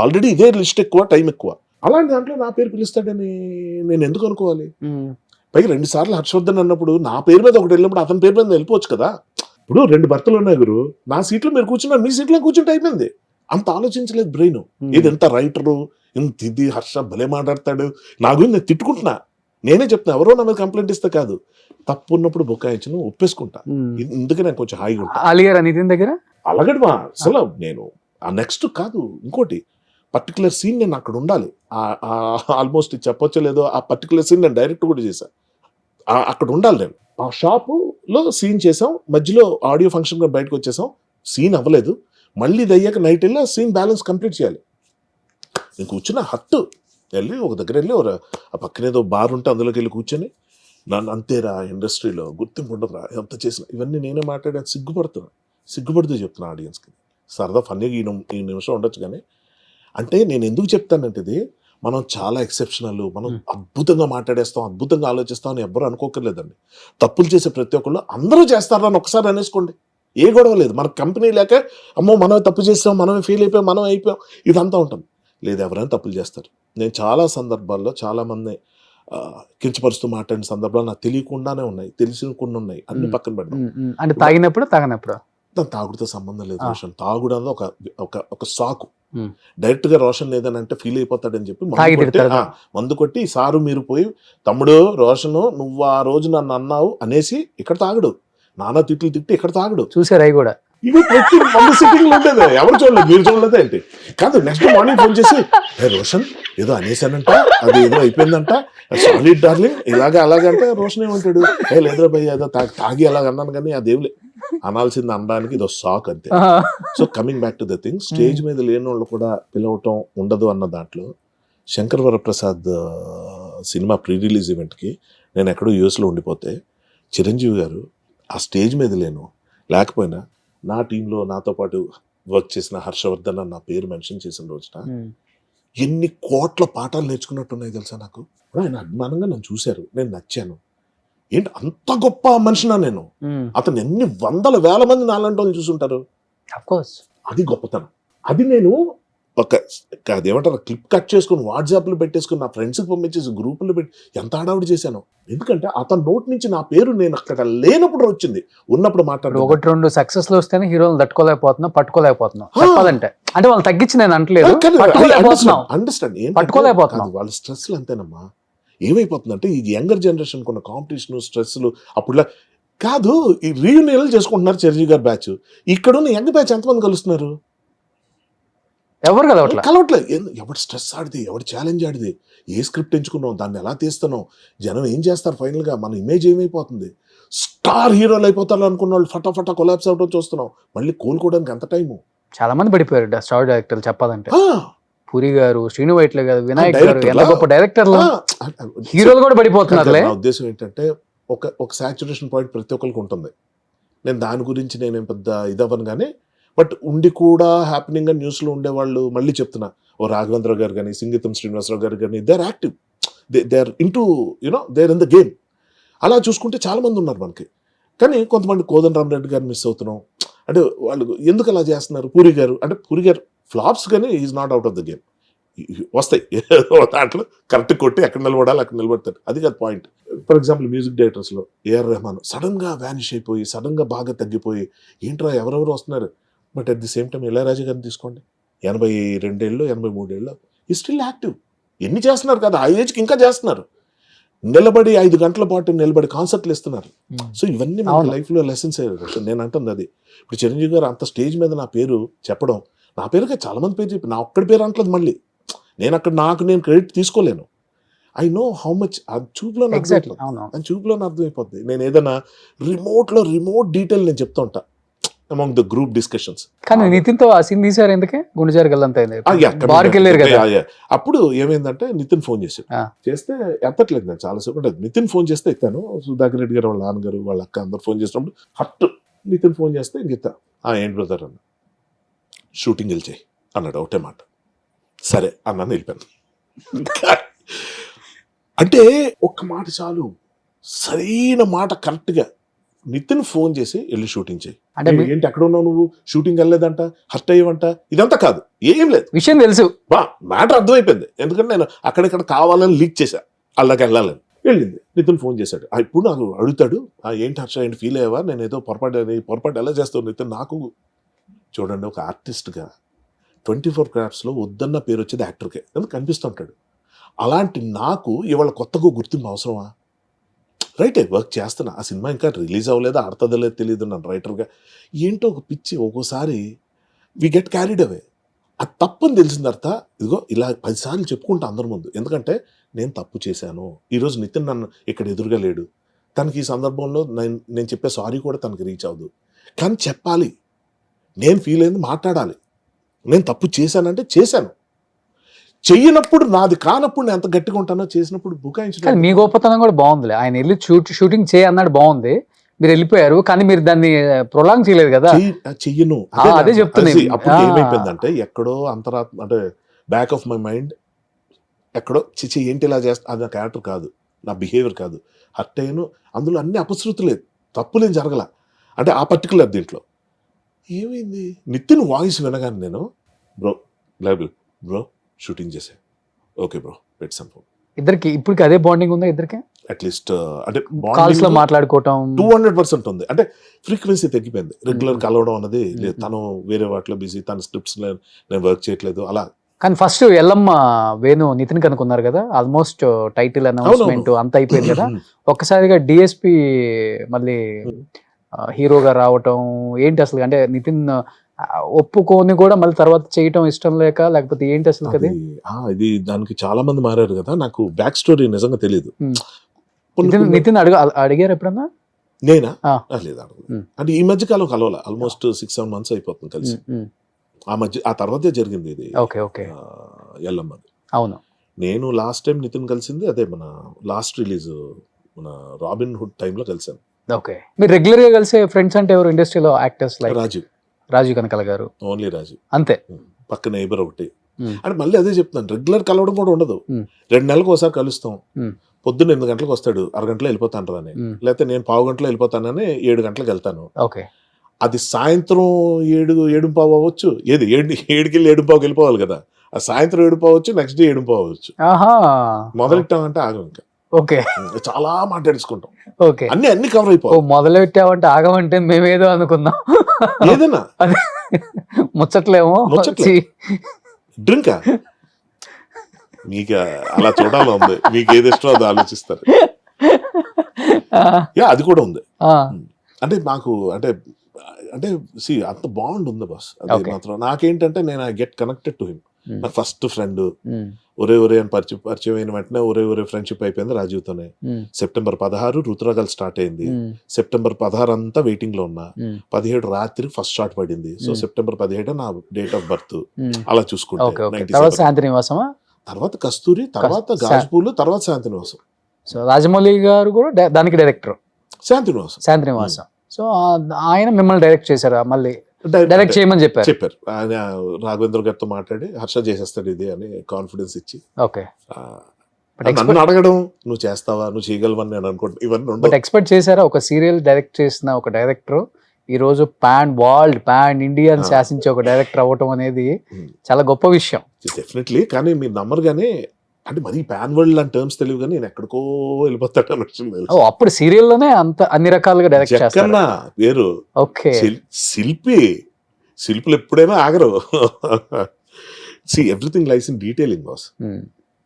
ఆల్రెడీ ఇదే లిస్ట్ ఎక్కువ టైం ఎక్కువ. అలాంటి దాంట్లో నా పేరు పిలుస్తాడని నేను ఎందుకు అనుకోవాలి. పైగా 2 సార్లు హర్షవర్ధన్ అన్నప్పుడు నా పేరు మీద ఒకటి వెళ్ళినప్పుడు అతని పేరు మీద వెళ్ళిపోవచ్చు కదా. ఇప్పుడు 2 భర్తలు ఉన్నాయి గురు నా సీట్లో మీరు కూర్చున్నారు మీ సీట్లో కూర్చుంటే అయిపోయింది. అంత ఆలోచించలేదు బ్రెయిన్ ఇది ఎంత రైటరు ఇంత ఇది హర్ష భలే మాట్లాడతాడు నా గురించి నేను తిట్టుకుంటున్నా నేనే చెప్తున్నా ఎవరో నా మీద కంప్లైంట్ ఇస్తే కాదు తప్పు ఉన్నప్పుడు బొక్కాయించను ఒప్పేసుకుంటా ఎందుకు నేను కొంచెం హాయిగా ఉంటా. అలిగారా నితిన్ దగ్గర అలాగడమా అసలు నేను ఆ నెక్స్ట్ కాదు ఇంకోటి పర్టికులర్ సీన్ నేను అక్కడ ఉండాలి ఆల్మోస్ట్ చెప్పొచ్చో లేదో ఆ పర్టికులర్ సీన్ నేను డైరెక్ట్ కూడా చేశాను అక్కడ ఉండాలి. నేను ఆ షాపులో సీన్ చేసాం మధ్యలో ఆడియో ఫంక్షన్ బయటకు వచ్చేసాం సీన్ అవ్వలేదు మళ్ళీ ఇది అయ్యాక నైట్ వెళ్ళి ఆ సీన్ బ్యాలెన్స్ కంప్లీట్ చేయాలి. నేను కూర్చున్న హట్టు వెళ్ళి ఒక దగ్గర వెళ్ళి ఆ పక్కన ఏదో బార్ ఉంటే అందులోకి వెళ్ళి కూర్చొని నన్ను అంతేరా ఇండస్ట్రీలో గుర్తింపు ఉండదురా ఎంత చేసిన ఇవన్నీ నేనే మాట్లాడే సిగ్గుపడుతూ చెప్తున్నా ఆడియన్స్కి సరదా ఫన్నీగా ఈ నిమిషం ఉండొచ్చు కానీ అంటే నేను ఎందుకు చెప్తానంటే ఇది మనం చాలా ఎక్సెప్షనల్ మనం అద్భుతంగా మాట్లాడేస్తాం అద్భుతంగా ఆలోచిస్తాం అని ఎవ్వరు అనుకోకర్లేదండి. తప్పులు చేసే ప్రతి ఒక్కళ్ళు అందరూ చేస్తారని ఒకసారి అనేసుకోండి ఏ గొడవ లేదు. మన కంపెనీ లేక అమ్మో మనమే తప్పు చేస్తాం మనమే ఫెయిల్ అయిపోయాం మనం అయిపోయాం ఇదంతా ఉంటుంది లేదు ఎవరైనా తప్పులు చేస్తారు. నేను చాలా సందర్భాల్లో చాలా మంది కించపరుస్తూ మాట్లాడిన సందర్భాలు నాకు తెలియకుండానే ఉన్నాయి తెలిసినకుండా ఉన్నాయి అన్ని పక్కన పెడతాం. అంటే తాగినప్పుడు దాని తాగుడుతో సంబంధం లేదు రోషన్ తాగుడు అన్నది ఒక సాకు డైరెక్ట్ గా రోషన్ లేదని అంటే ఫీల్ అయిపోతాడని చెప్పి మందు కొట్టి సారు మీరు పోయి తమ్ముడు రోషన్ నువ్వు ఆ రోజు నన్ను అన్నావు అనేసి ఇక్కడ తాగడు నానా తిట్లు తిట్టి ఇక్కడ తాగడు చూసారు అవి కూడా ఇవి ప్రతి మందు సిట్టింగ్ లో ఉండేది ఎవరు చూడలేదు మీరు చూడలేదు ఏంటి కాదు నెక్స్ట్ మార్నింగ్ ఫోన్ చేసి రోషన్ ఏదో అనేసానంట అది ఏదో అయిపోయిందంట సారీ డార్లింగ్ ఇలాగే అలాగంటే రోషన్ ఏమంటాడు లేదురా భయ్య ఏదో తాగి అలాగ అన్నాను కానీ అదేమి అనాల్సింది అనడానికి ఇది సాక్ అంతే. So coming back to the thing stage మీద లేని వాళ్ళు కూడా పిలవటం ఉండదు అన్న దాంట్లో Shankar Varaprasad cinema pre release ఈవెంట్కి నేను ఎక్కడో యూఎస్లో ఉండిపోతే చిరంజీవి గారు ఆ స్టేజ్ మీద లేకపోయినా నా టీంలో నాతో పాటు వర్క్ చేసిన హర్షవర్ధన్ అని నా పేరు మెన్షన్ చేసిన రోజున ఎన్ని కోట్ల పాఠాలు నేర్చుకున్నట్టున్నాయి తెలుసా నాకు. ఆయన అభిమానంగా నన్ను చూశారు నేను నచ్చాను ఏంటి అంత గొప్ప మనిషినా నేను అతను ఎన్ని వందల వేల మంది నాలాంటి వాళ్ళు చూసుంటారు అది గొప్పతనం. అది నేను అదేమంటారు క్లిప్ కట్ చేసుకుని వాట్సాప్లో పెట్టేసుకుని నా ఫ్రెండ్స్కి పంపించేసి గ్రూపుల్లో పెట్టి ఎంత హడావుడి చేశాను ఎందుకంటే అతని నోట్ నుంచి నా పేరు నేను అక్కడ లేనప్పుడు వచ్చింది ఉన్నప్పుడు మాట్లాడు 1-2 సక్సెస్లు వస్తేనే హీరోలు పట్టుకోలేకపోతున్నాం చెప్పాలంటే అంటే వాళ్ళు తగ్గించి నేను అంటలేదు అండర్స్టాండ్ పట్టుకోలేకపోతున్నాం వాళ్ళ స్ట్రెస్లు అంతేనమ్మా. ఏమైపోతుందంటే ఈ యంగర్ జనరేషన్ కొన్న కాంపిటీషన్ స్ట్రెస్లు అప్పుడు కాదు ఈ రీయూనియన్లు చేసుకుంటున్నారు చిరంజీవి గారి బ్యాచ్ ఇక్కడున్న యంగ్ బ్యాచ్ ఎంతమంది కలుస్తున్నారు ఎవరు కలవట్లేదు. ఎవడు స్ట్రెస్ ఆడిది ఎవడు ఛాలెంజ్ ఆడిది ఏ స్క్రిప్ట్ ఎంచుకున్నావు దాన్ని ఎలా తీస్తున్నావు జనం ఏం చేస్తారు ఫైనల్గా మన ఇమేజ్ ఏమైపోతుంది స్టార్ హీరోలు అయిపోతారు అనుకున్న వాళ్ళు ఫటాఫటా కొలాప్స్ అవడం చూస్తున్నాం మళ్ళీ కోలుకోవడానికి ఎంత టైము. చాలా మంది పడిపోయారు స్టార్ డైరెక్టర్లు చెప్పాలంటే పూరి గారు శ్రీను వైట్ల గారు వినాయక్ గారు ఎంత గొప్ప డైరెక్టర్లు హీరోలు కూడా పడిపోతున్నారు. నా ఉద్దేశం ఏంటంటే ఒక సాచురేషన్ పాయింట్ ప్రతి ఒక్కరికి ఉంటుంది. నేను దాని గురించి నేనేం పెద్ద ఇదవ్వను కానీ బట్ ఉండి కూడా హ్యాపెనింగ్ గా న్యూస్లో ఉండేవాళ్ళు మళ్ళీ చెప్తున్నా ఓ రాఘవేంద్ర గారు కానీ సింగీతం శ్రీనివాసరావు గారు కానీ they are active, they are into you know they are in the game. అలా చూసుకుంటే చాలా మంది ఉన్నారు మనకి. కానీ కొంతమంది కోదండ రామరెడ్డి గారిని మిస్ అవుతున్నాం. అంటే వాళ్ళు ఎందుకు అలా చేస్తున్నారు? పూరి గారు అంటే పూరి గారు ఫ్లాప్స్ కానీ is not out of the game. వస్తాయి దాంట్లో కరెక్ట్ కొట్టి ఎక్కడ నిలబడాలి అక్కడ నిలబడతాడు, అది కాదు పాయింట్. ఫర్ ఎగ్జాంపుల్ మ్యూజిక్ డైరెక్టర్స్లో ఏఆర్ రెహమాన్ సడన్ గా వ్యానిష్ అయిపోయి సడన్ గా బాగా తగ్గిపోయి ఏంట్రా ఎవరెవరు వస్తున్నారు. But at the same time Ilaiyaraaja గారిని తీసుకోండి, 82 ఏళ్ళు 83 ఏళ్ళు ఈ స్టిల్ యాక్టివ్. ఎన్ని చేస్తున్నారు కదా, ఆ ఏజ్కి ఇంకా చేస్తున్నారు. నిలబడి 5 గంటల పాటు నిలబడి కాన్సర్ట్లు ఇస్తున్నారు. సో ఇవన్నీ మన లైఫ్ లో లెసన్స్. నేను అంటుంది అది. ఇప్పుడు చిరంజీవి గారు అంత స్టేజ్ మీద నా పేరు చెప్పడం, నా పేరుగా చాలా మంది పేరు చెప్పి నా ఒక్కడి పేరు అంటలేదు. మళ్ళీ నేను అక్కడ నేను క్రెడిట్ తీసుకోలేను. ఐ నో హౌ మచ్ ఆ చూపులో అర్థమైపోద్ది. నేను ఏదైనా రిమోట్ డీటెయిల్ నేను చెప్తా ఉంటా అమాంగ్ ద గ్రూప్ డిస్కషన్స్. కానీ నితిన్తో ఆ సీన్ తీసారు ఎందుకే? గుండెజారి గల్లంతా అప్పుడు ఏమైందంటే నితిన్ ఫోన్ చేశాడు. చేస్తే ఎత్తట్లేదు నేను చాలాసేపు. అంటే నితిన్ ఫోన్ చేస్తే ఎత్తాను. సుధాకర్ రెడ్డి గారు వాళ్ళ నాన్నగారు వాళ్ళ అక్క అందరు ఫోన్ చేసినప్పుడు హట్ నితిన్ ఫోన్ చేస్తే ఇంకెత్తా. ఏంటి బ్రదర్ అన్న, షూటింగ్ వెళ్ళిచేయి అన్నాడు ఒకటే మాట. సరే అన్నాను, వెళ్ళిపోయాను. అంటే ఒక్క మాట చాలు, సరైన మాట కరెక్ట్గా నితిన్ ఫోన్ చేసి వెళ్ళి షూటింగ్ చేయి. అంటే ఏంటి ఎక్కడ ఉన్నావు నువ్వు, షూటింగ్ వెళ్ళలేదంట, హర్ట్ అయ్యవంట, ఇదంతా కాదు, ఏం లేదు, విషయం తెలుసు, మ్యాటర్ అర్థమైపోయింది. ఎందుకంటే నేను అక్కడిక్కడ కావాలని లీక్ చేశా, అల్లకి వెళ్ళాలని. వెళ్ళింది. నితిన్ ఫోన్ చేశాడు. ఇప్పుడు నాకు అడుగుతాడు, ఏంటి హర్ష ఏంటి ఫీల్ అయ్యావా, నేను ఏదో పొరపాటు ఎలా చేస్తావు నితిన్. నాకు చూడండి, ఒక ఆర్టిస్ట్గా 24 క్రాఫ్ట్స్లో వద్దన్న పేరు వచ్చేది యాక్టర్కే, ఎందుకు కనిపిస్తుంటాడు. అలాంటి నాకు ఇవాళ కొత్తగా గుర్తింపు అవసరమా? రైటే, వర్క్ చేస్తున్నా, ఆ సినిమా ఇంకా రిలీజ్ అవ్వలేదు, ఆడుతుందో లేదు తెలియదు. నన్ను రైటర్గా ఏంటో ఒక పిచ్చి, ఒక్కోసారి వి గెట్ క్యారీడ్ అవే. అది తప్పని తెలిసిన తర్వాత ఇదిగో ఇలా 10 సార్లు చెప్పుకుంటా అందరి ముందు. ఎందుకంటే నేను తప్పు చేశాను. ఈరోజు నితిన్ నన్ను ఇక్కడ ఎదురుగా లేడు, తనకి ఈ సందర్భంలో నేను చెప్పే సారీ కూడా తనకి రీచ్ అవ్వదు. కానీ చెప్పాలి, నేను ఫీల్ అయింది మాట్లాడాలి. నేను తప్పు చేశానంటే చేశాను, చెయ్యనప్పుడు నాది కానప్పుడు నేను ఎంత గట్టిగా ఉంటానో, చేసినప్పుడు బుకాయించడం. మీ గొప్పతనం కూడా బాగుందిలే. ఆయన వెళ్ళి షూటింగ్ చేయన్నాడు, బాగుంది, మీరు వెళ్ళిపోయారు, కానీ మీరు దాన్ని ప్రొలాంగ్ చేయలేదు కదా. చెయ్యను, అదే చెప్తున్నాను. అప్పుడు ఏమైపోయిందంటే ఎక్కడో అంతరాత్మ, అంటే బ్యాక్ ఆఫ్ మై మైండ్ ఎక్కడో చిచి ఏంటి ఇలా చేస్తా, అది నా క్యారెక్టర్ కాదు, నా బిహేవియర్ కాదు, హర్ట్ అయ్యాను. అందులో అన్ని అపశృతులే, తప్పులేం జరగల. అంటే ఆ పర్టికులర్ దీంట్లో ఏమైంది, నితిన్ వాయిస్ వినగానే నేను బ్రో షూటింగ్ చేసే, ఓకే బ్రో పెట్ సమ్ ఫోన్. ఇద్దరికి ఇప్పటికి అదే బాండింగ్ ఉందా? ఇద్దరికి అట్లీస్ట్ అంటే కాల్స్ లో మాట్లాడుకోవటం 200% ఉంది. అంటే ఫ్రీక్వెన్సీ తగ్గిపోయింది, రెగ్యులర్ కలవడం అన్నది లేదు. తను వేరే వాటిలో బిజీ, తన స్క్రిప్ట్స్ నేను వర్క్ చేయట్లేదు అలా. కానీ ఫస్ట్ ఎల్లమ్మ వేణు నితిన్ కనుక్కున్నారు కదా, ఆల్మోస్ట్ టైటిల్ అనౌన్స్మెంట్ అంత అయిపోయింది కదా, ఒక్కసారిగా డిఎస్పి మళ్ళీ హీరోగా రావటం ఏంటి అసలు? అంటే నితిన్ ఒప్పుకొని కూడా మళ్ళీ తర్వాత చేయటం ఇష్టం లేకపోతే ఏంటి అసలు కదా? ఇది దానికి చాలా మంది మారారు కదా, నాకు బ్యాక్ స్టోరీ నిజంగా తెలియదు. నితిన్ అడిగారు ఎప్పుడన్నా? నేనా? లేదు, అడగలేదు. అంటే ఈ మధ్య కాలం కలవాల, ఆల్మోస్ట్ 6-7 months అయిపోతుంది కలిసి. ఆ తర్వాతే జరిగింది ఇది. ఎల్లమ్మది. అవును, నేను లాస్ట్ టైం నితిన్ కలిసింది అదే మన లాస్ట్ రిలీజ్ మన రాబిన్ హుడ్ టైంలో కలిసాను. ఓకే, మీరు రెగ్యులర్ గా కలిసే ఫ్రెండ్స్ అంటే ఎవరు ఇండస్ట్రీలో యాక్టర్స్? లైక్ రాజీవ్ కనకాల గారు. ఓన్లీ రాజీవ్ అంతే. పక్కన నైబర్ ఒకటి. అంటే మళ్ళీ అదే చెప్తాను, రెగ్యులర్ కలవడం కూడా ఉండదు. 2 నెలలకు ఒకసారి కలుస్తాం. పొద్దున్న 8 గంటలకు వస్తాడు, 6 గంటలో వెళ్ళిపోతాను అని, లేకపోతే నేను 1/2 గంటలో వెళ్ళిపోతానని 7 గంటలకు వెళ్తాను. ఓకే, అది సాయంత్రం 7-7:15 అవ్వచ్చు. ఏది 7కి 7:15 వెళ్ళిపోవాలి కదా, ఆ సాయంత్రం 7:15 అవ్వచ్చు, నెక్స్ట్ డే 7:15 అవ్వచ్చు. మొదలెట్టామంటే ఆగం, ఇంకా ఓకే చాలా మాట్లాడుకుంటాం. ఓకే, అన్ని కవర్ అయిపోయి మొదలెట్టామంటే ఆగమంటే మేమేదో అనుకుందాం, ఏదన్నా ముచ్చట్లేమో డ్రింకా. మీకు అలా చూడాలి ఉంది, మీకు ఏది ఇష్టం అది ఆలోచిస్తారు. అది కూడా ఉంది. అంటే నాకు అంటే అంత బాండ్ ఉంది బాస్. అది మాత్రం నాకేంటంటే నేను I get connected to him. నా ఫస్ట్ ఫ్రెండ్ ఒరే అని పరిచయం అయిన వెంటనే ఒరే ఫ్రెండ్షిప్ అయిపోయింది రాజీవ్తోనే. September 16 రుతురాగాలు స్టార్ట్ అయింది. September 16 అంతా వెయిటింగ్ లో ఉన్నా. 17 రాత్రి ఫస్ట్ షాట్ పడింది. సో September 17 నా డేట్ ఆఫ్ బర్త్. అలా చూసుకుంటే తర్వాత కస్తూరి, తర్వాత గాజుపూలు, తర్వాత శాంతినివాసం. సో రాజమౌళి గారు కూడా దానికి డైరెక్టర్ శాంతినివాసం. సో ఆయన మిమ్మల్ని డైరెక్ట్ చేశారా మళ్ళీ? డైరెక్ట్ చేయమని చెప్పారు. చెప్పారు. ఆయన రాఘవేంద్ర గారితో మాట్లాడి హర్ష చేసేస్తాడు ఇది అని కాన్ఫిడెన్స్ ఇచ్చి, ఓకే. నన్ను అడగడం నువ్వు చేస్తావా, నువ్వు చేయగలవని నేను అనుకుంటా ఇవన్నీ బట్ ఉండవు. ఎక్స్పెక్ట్ చేశారా ఒక సీరియల్ డైరెక్ట్ చేసిన ఒక డైరెక్టర్ ఈ రోజు పాన్ ఇండియన్ శాసించే ఒక డైరెక్టర్ అవ్వటం అనేది చాలా గొప్ప విషయం. డెఫినెట్లీ. కానీ మీరు నమ్మరు కానీ, అంటే మరి పాన్ వరల్డ్ అని టర్మ్స్ తెలియదు కానీ నేను ఎక్కడికో వెళ్ళిపోతాడు అని వచ్చింది. అప్పుడు సీరియల్లోనే అంత అన్ని రకాలుగా డైరెక్ట్ చేస్తారు. జక్కన్న పేరు, ఓకే. శిల్పులు ఎప్పుడైనా ఆగరు. See everything lies in detailing boss.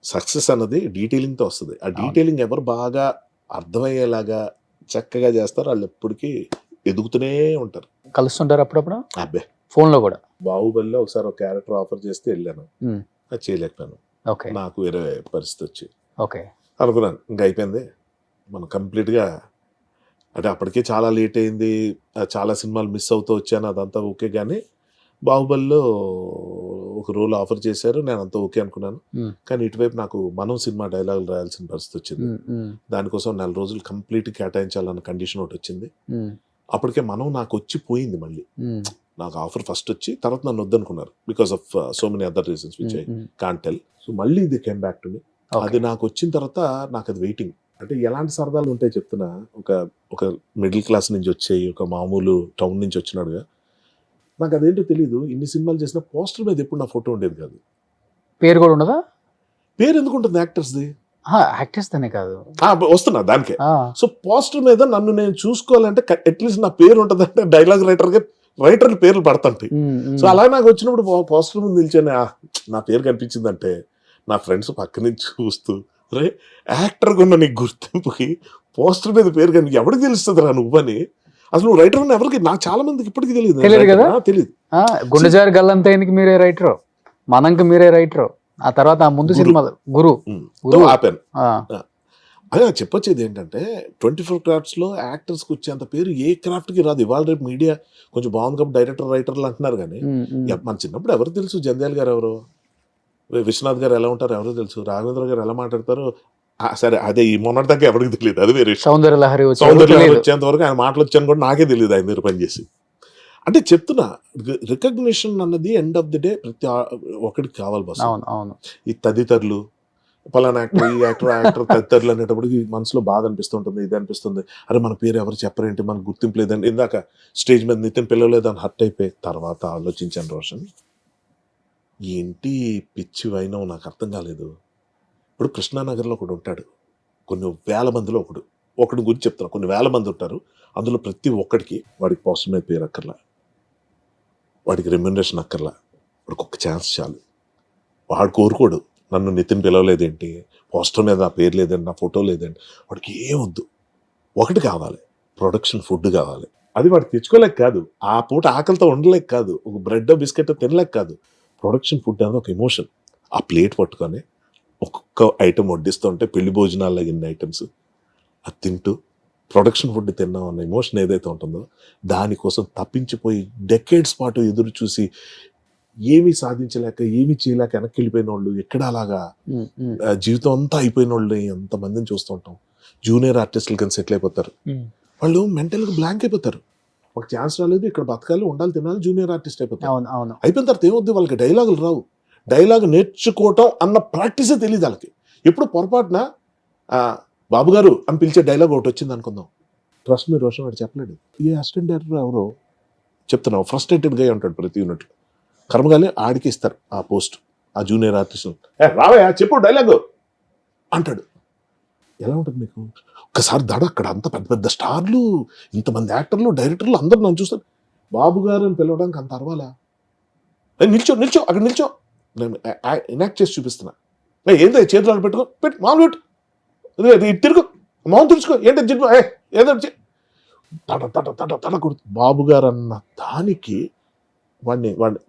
Success అన్నది డీటెయిలింగ్ తో వస్తుంది. ఆ డీటెయిలింగ్ ఎవరు బాగా అర్థమయ్యేలాగా చక్కగా చేస్తారో వాళ్ళు ఎప్పటికీ ఎదుగుతూనే ఉంటారు. కలుస్తుంటారు అప్పుడప్పుడు అబ్బే ఫోన్ లో కూడా. బాహుబలిలో ఒకసారి ఒక క్యారెక్టర్ ఆఫర్ చేస్తే వెళ్ళాను, అది చేయలేకపోయాను. ఓకే. నాకు వేరే పరిస్థితి వచ్చి ఓకే అనుకున్నాను ఇంకా అయిపోయింది మనం కంప్లీట్గా. అంటే అప్పటికే చాలా లేట్ అయింది, చాలా సినిమాలు మిస్ అవుతూ వచ్చాను, అదంతా ఓకే. కానీ బాహుబలిలో ఒక రోల్ ఆఫర్ చేశారు, నేను అంతా ఓకే అనుకున్నాను. కానీ ఇటువైపు నాకు మనం సినిమా డైలాగులు రాయాల్సిన పరిస్థితి వచ్చింది. దానికోసం 4 రోజులు కంప్లీట్ కేటాయించాలన్న కండిషన్ ఒకటి వచ్చింది. అప్పటికే మనం నాకు వచ్చి పోయింది. మళ్ళీ నాకు ఆఫర్ ఫస్ట్ వచ్చి తర్వాత నన్ను వద్దనుకున్నారు because of so many other reasons which I can't tell. So మళ్ళీ ఇది కేమ్ బ్యాక్ టు మీ. అది నాకు వచ్చిన తర్వాత నాకు అది వెయిటింగ్. అంటే ఎలాంటి సరదాలు ఉంటాయి చెప్తున్నా. ఒక మిడిల్ క్లాస్ నుంచి వచ్చాయి, ఒక మామూలు టౌన్ నుంచి వచ్చినాడుగా. నాకు అదేంటో తెలీదు, ఇన్ని సినిమాలు చేసిన పోస్టర్ మీద ఎప్పుడు నా ఫోటో ఉండేది కాదు. పేరు కూడా ఉండదా? పేరు ఎందుకు ఉంటుంది యాక్టర్స్ది? యాక్టర్స్ తనే కాదు, వస్తున్నా దానికే. సో పోస్టర్ మీద నన్ను నేను చూసుకోవాలంటే అట్లీస్ట్ నా పేరు ఉంటుందంటే డైలాగ్ రైటర్ల పేర్లు పడతాంటాయి. సో అలా నాకు వచ్చినప్పుడు పోస్టర్ ముందు నిల్చొని నా పేరు కనిపించిందంటే నా ఫ్రెండ్స్ పక్క నుంచి చూస్తూ, రే యాక్టర్గా ఉన్న నీ గుర్తింపుకి పోస్టర్ మీద పేరు కానీ ఎవరికి తెలుస్తుంది రా నువ్వని. అసలు నువ్వు రైటర్ అని ఎవరికి, నాకు చాలా మందికి ఇప్పటికీ తెలియదు కదా. తెలియదు. గుండెజారి గల్లంతైనకి మీరే రైటరు, మనంకి మీరే రైటరు, ఆ తర్వాత ఆ ముందు సినిమాలు గురు ఆపాను. అదే చెప్పొచ్చేది ఏంటంటే 24 క్రాఫ్ట్స్ లో యాక్టర్స్ కి వచ్చేంత పేరు ఏ క్రాఫ్ట్ కి రాదు. ఇవాళ రేపు మీడియా కొంచెం బాగుంది కాబట్టి డైరెక్టర్ రైటర్లు అంటున్నారు కానీ మన చిన్నప్పుడు ఎవరు తెలుసు? జంధ్యాల గారు ఎవరు, విశ్వనాథ్ గారు ఎలా ఉంటారు ఎవరో తెలుసు, రాఘవేంద్ర గారు ఎలా మాట్లాడతారు సరే అదే ఈ మొన్నటి దాకా ఎవరికి తెలియదు. అది వేరే సౌందర్య లహరి వచ్చేంత వరకు ఆయన మాటలు వచ్చాను కూడా నాకే తెలియదు ఆయన దగ్గర పనిచేసి. అంటే చెప్తున్నా, రికగ్నిషన్ అన్నది ఎండ్ ఆఫ్ ది డే ప్రతి ఒక్కడికి కావాలి బస్. ఈ తదితరులు పలానా యాక్టర్, ఈ యాక్టర్, ఆ యాక్టర్ తదితరులు అనేటప్పటికి మనసులో బాధ అనిపిస్తుంటుంది, ఇది అనిపిస్తుంది, అరే మన పేరు ఎవరు చెప్పరేంటి, మనకు గుర్తింపు లేదండి. ఇందాక స్టేజ్ మీద నితిన్ పిలవలేదని హర్ట్ అయిపోయి తర్వాత ఆలోచించాను, రోషన్ ఏంటి పిచ్చి వైనం నాకు అర్థం కాలేదు. ఇప్పుడు కృష్ణానగర్లో ఒకడు ఉంటాడు, కొన్ని వేల మందిలో ఒకడు గురించి చెప్తున్నా, కొన్ని వేల మంది ఉంటారు, అందులో ప్రతి ఒక్కడికి వాడికి పోస్టర్ మీద పేరు అక్కర్లా, వాడికి రెమ్యునరేషన్ అక్కర్లా, వాడికి ఒక్క ఛాన్స్ చాలు. వాడు కోరుకోడు నన్ను నితిన్ పిలవలేదేంటి, పోస్టర్ మీద నా పేరు లేదండి, నా ఫోటో లేదండి. వాడికి ఏమొద్దు, ఒకటి కావాలి, ప్రొడక్షన్ ఫుడ్ కావాలి. అది వాడు తెచ్చుకోలేక కాదు, ఆ పూట ఆకలితో ఉండలేక కాదు, ఒక బ్రెడ్ బిస్కెట్ తినలేక కాదు, ప్రొడక్షన్ ఫుడ్ అనేది ఒక ఎమోషన్. ఆ ప్లేట్ పట్టుకొని ఒక్కొక్క ఐటమ్ వడ్డిస్తుంటే పెళ్లి భోజనాల్లో ఇన్ని ఐటమ్స్ అది తింటూ ప్రొడక్షన్ ఫుడ్ తిన్నాం అన్న ఎమోషన్ ఏదైతే ఉంటుందో దానికోసం తప్పించిపోయి డెకేడ్స్ పాటు ఎదురు చూసి ఏమీ సాధించలేక ఏమీ చేయలేక వెనక్కి వెళ్ళిపోయిన వాళ్ళు, ఎక్కడ అలాగా జీవితం అంతా అయిపోయిన వాళ్ళు ఎంతమందిని చూస్తూ ఉంటాం. జూనియర్ ఆర్టిస్టులు కానీ సెటిల్ అయిపోతారు, వాళ్ళు మెంటల్గా బ్లాంక్ అయిపోతారు. ఒక ఛాన్స్ రాలేదు, ఇక్కడ బతకాలి, ఉండాలి, తినాలి, జూనియర్ ఆర్టిస్ట్ అయిపోతారు. అయిపోయిన తర్వాత ఏమొద్దు, వాళ్ళకి డైలాగులు రావు, డైలాగ్ నేర్చుకోవటం అన్న ప్రాక్టీసే తెలియదు వాళ్ళకి. ఎప్పుడు పొరపాటున బాబు గారు అని పిలిచే డైలాగ్ ఒకటి వచ్చింది అనుకుందాం, ట్రస్ట్ మీ రోషన్ వాడు చెప్పలేడు. ఏ అసిస్టెంట్ డైరెక్టర్ ఎవరో చెప్తున్నావు, ఫ్రస్ట్రేటెడ్గా ఉంటాడు ప్రతి యూనిట్. కర్మగాలి ఆడికి ఇస్తారు ఆ పోస్ట్, ఆ జూనియర్ ఆర్టిస్ట్ రావయ్యా చెప్పు డైలాగు అంటాడు. ఎలా ఉంటుంది మీకు? ఒక్కసారి దడ అక్కడ అంత పెద్ద పెద్ద స్టార్లు, ఇంతమంది యాక్టర్లు, డైరెక్టర్లు అందరూ నన్ను చూస్తారు, బాబు గారు అని పిలవడానికి అంత అరవాలా? నిల్చో అక్కడ నిల్చో, నేను ఎనాక్ట్ చేసి చూపిస్తున్నా. ఏంటో చేతులు పెట్టుకో మామూలు పెట్టు, తిరుగు మౌన్ తెలుసుకో, ఏంటో జిడ్డు ఏదో తడ కొడుతు బాబు గారు అన్న దానికి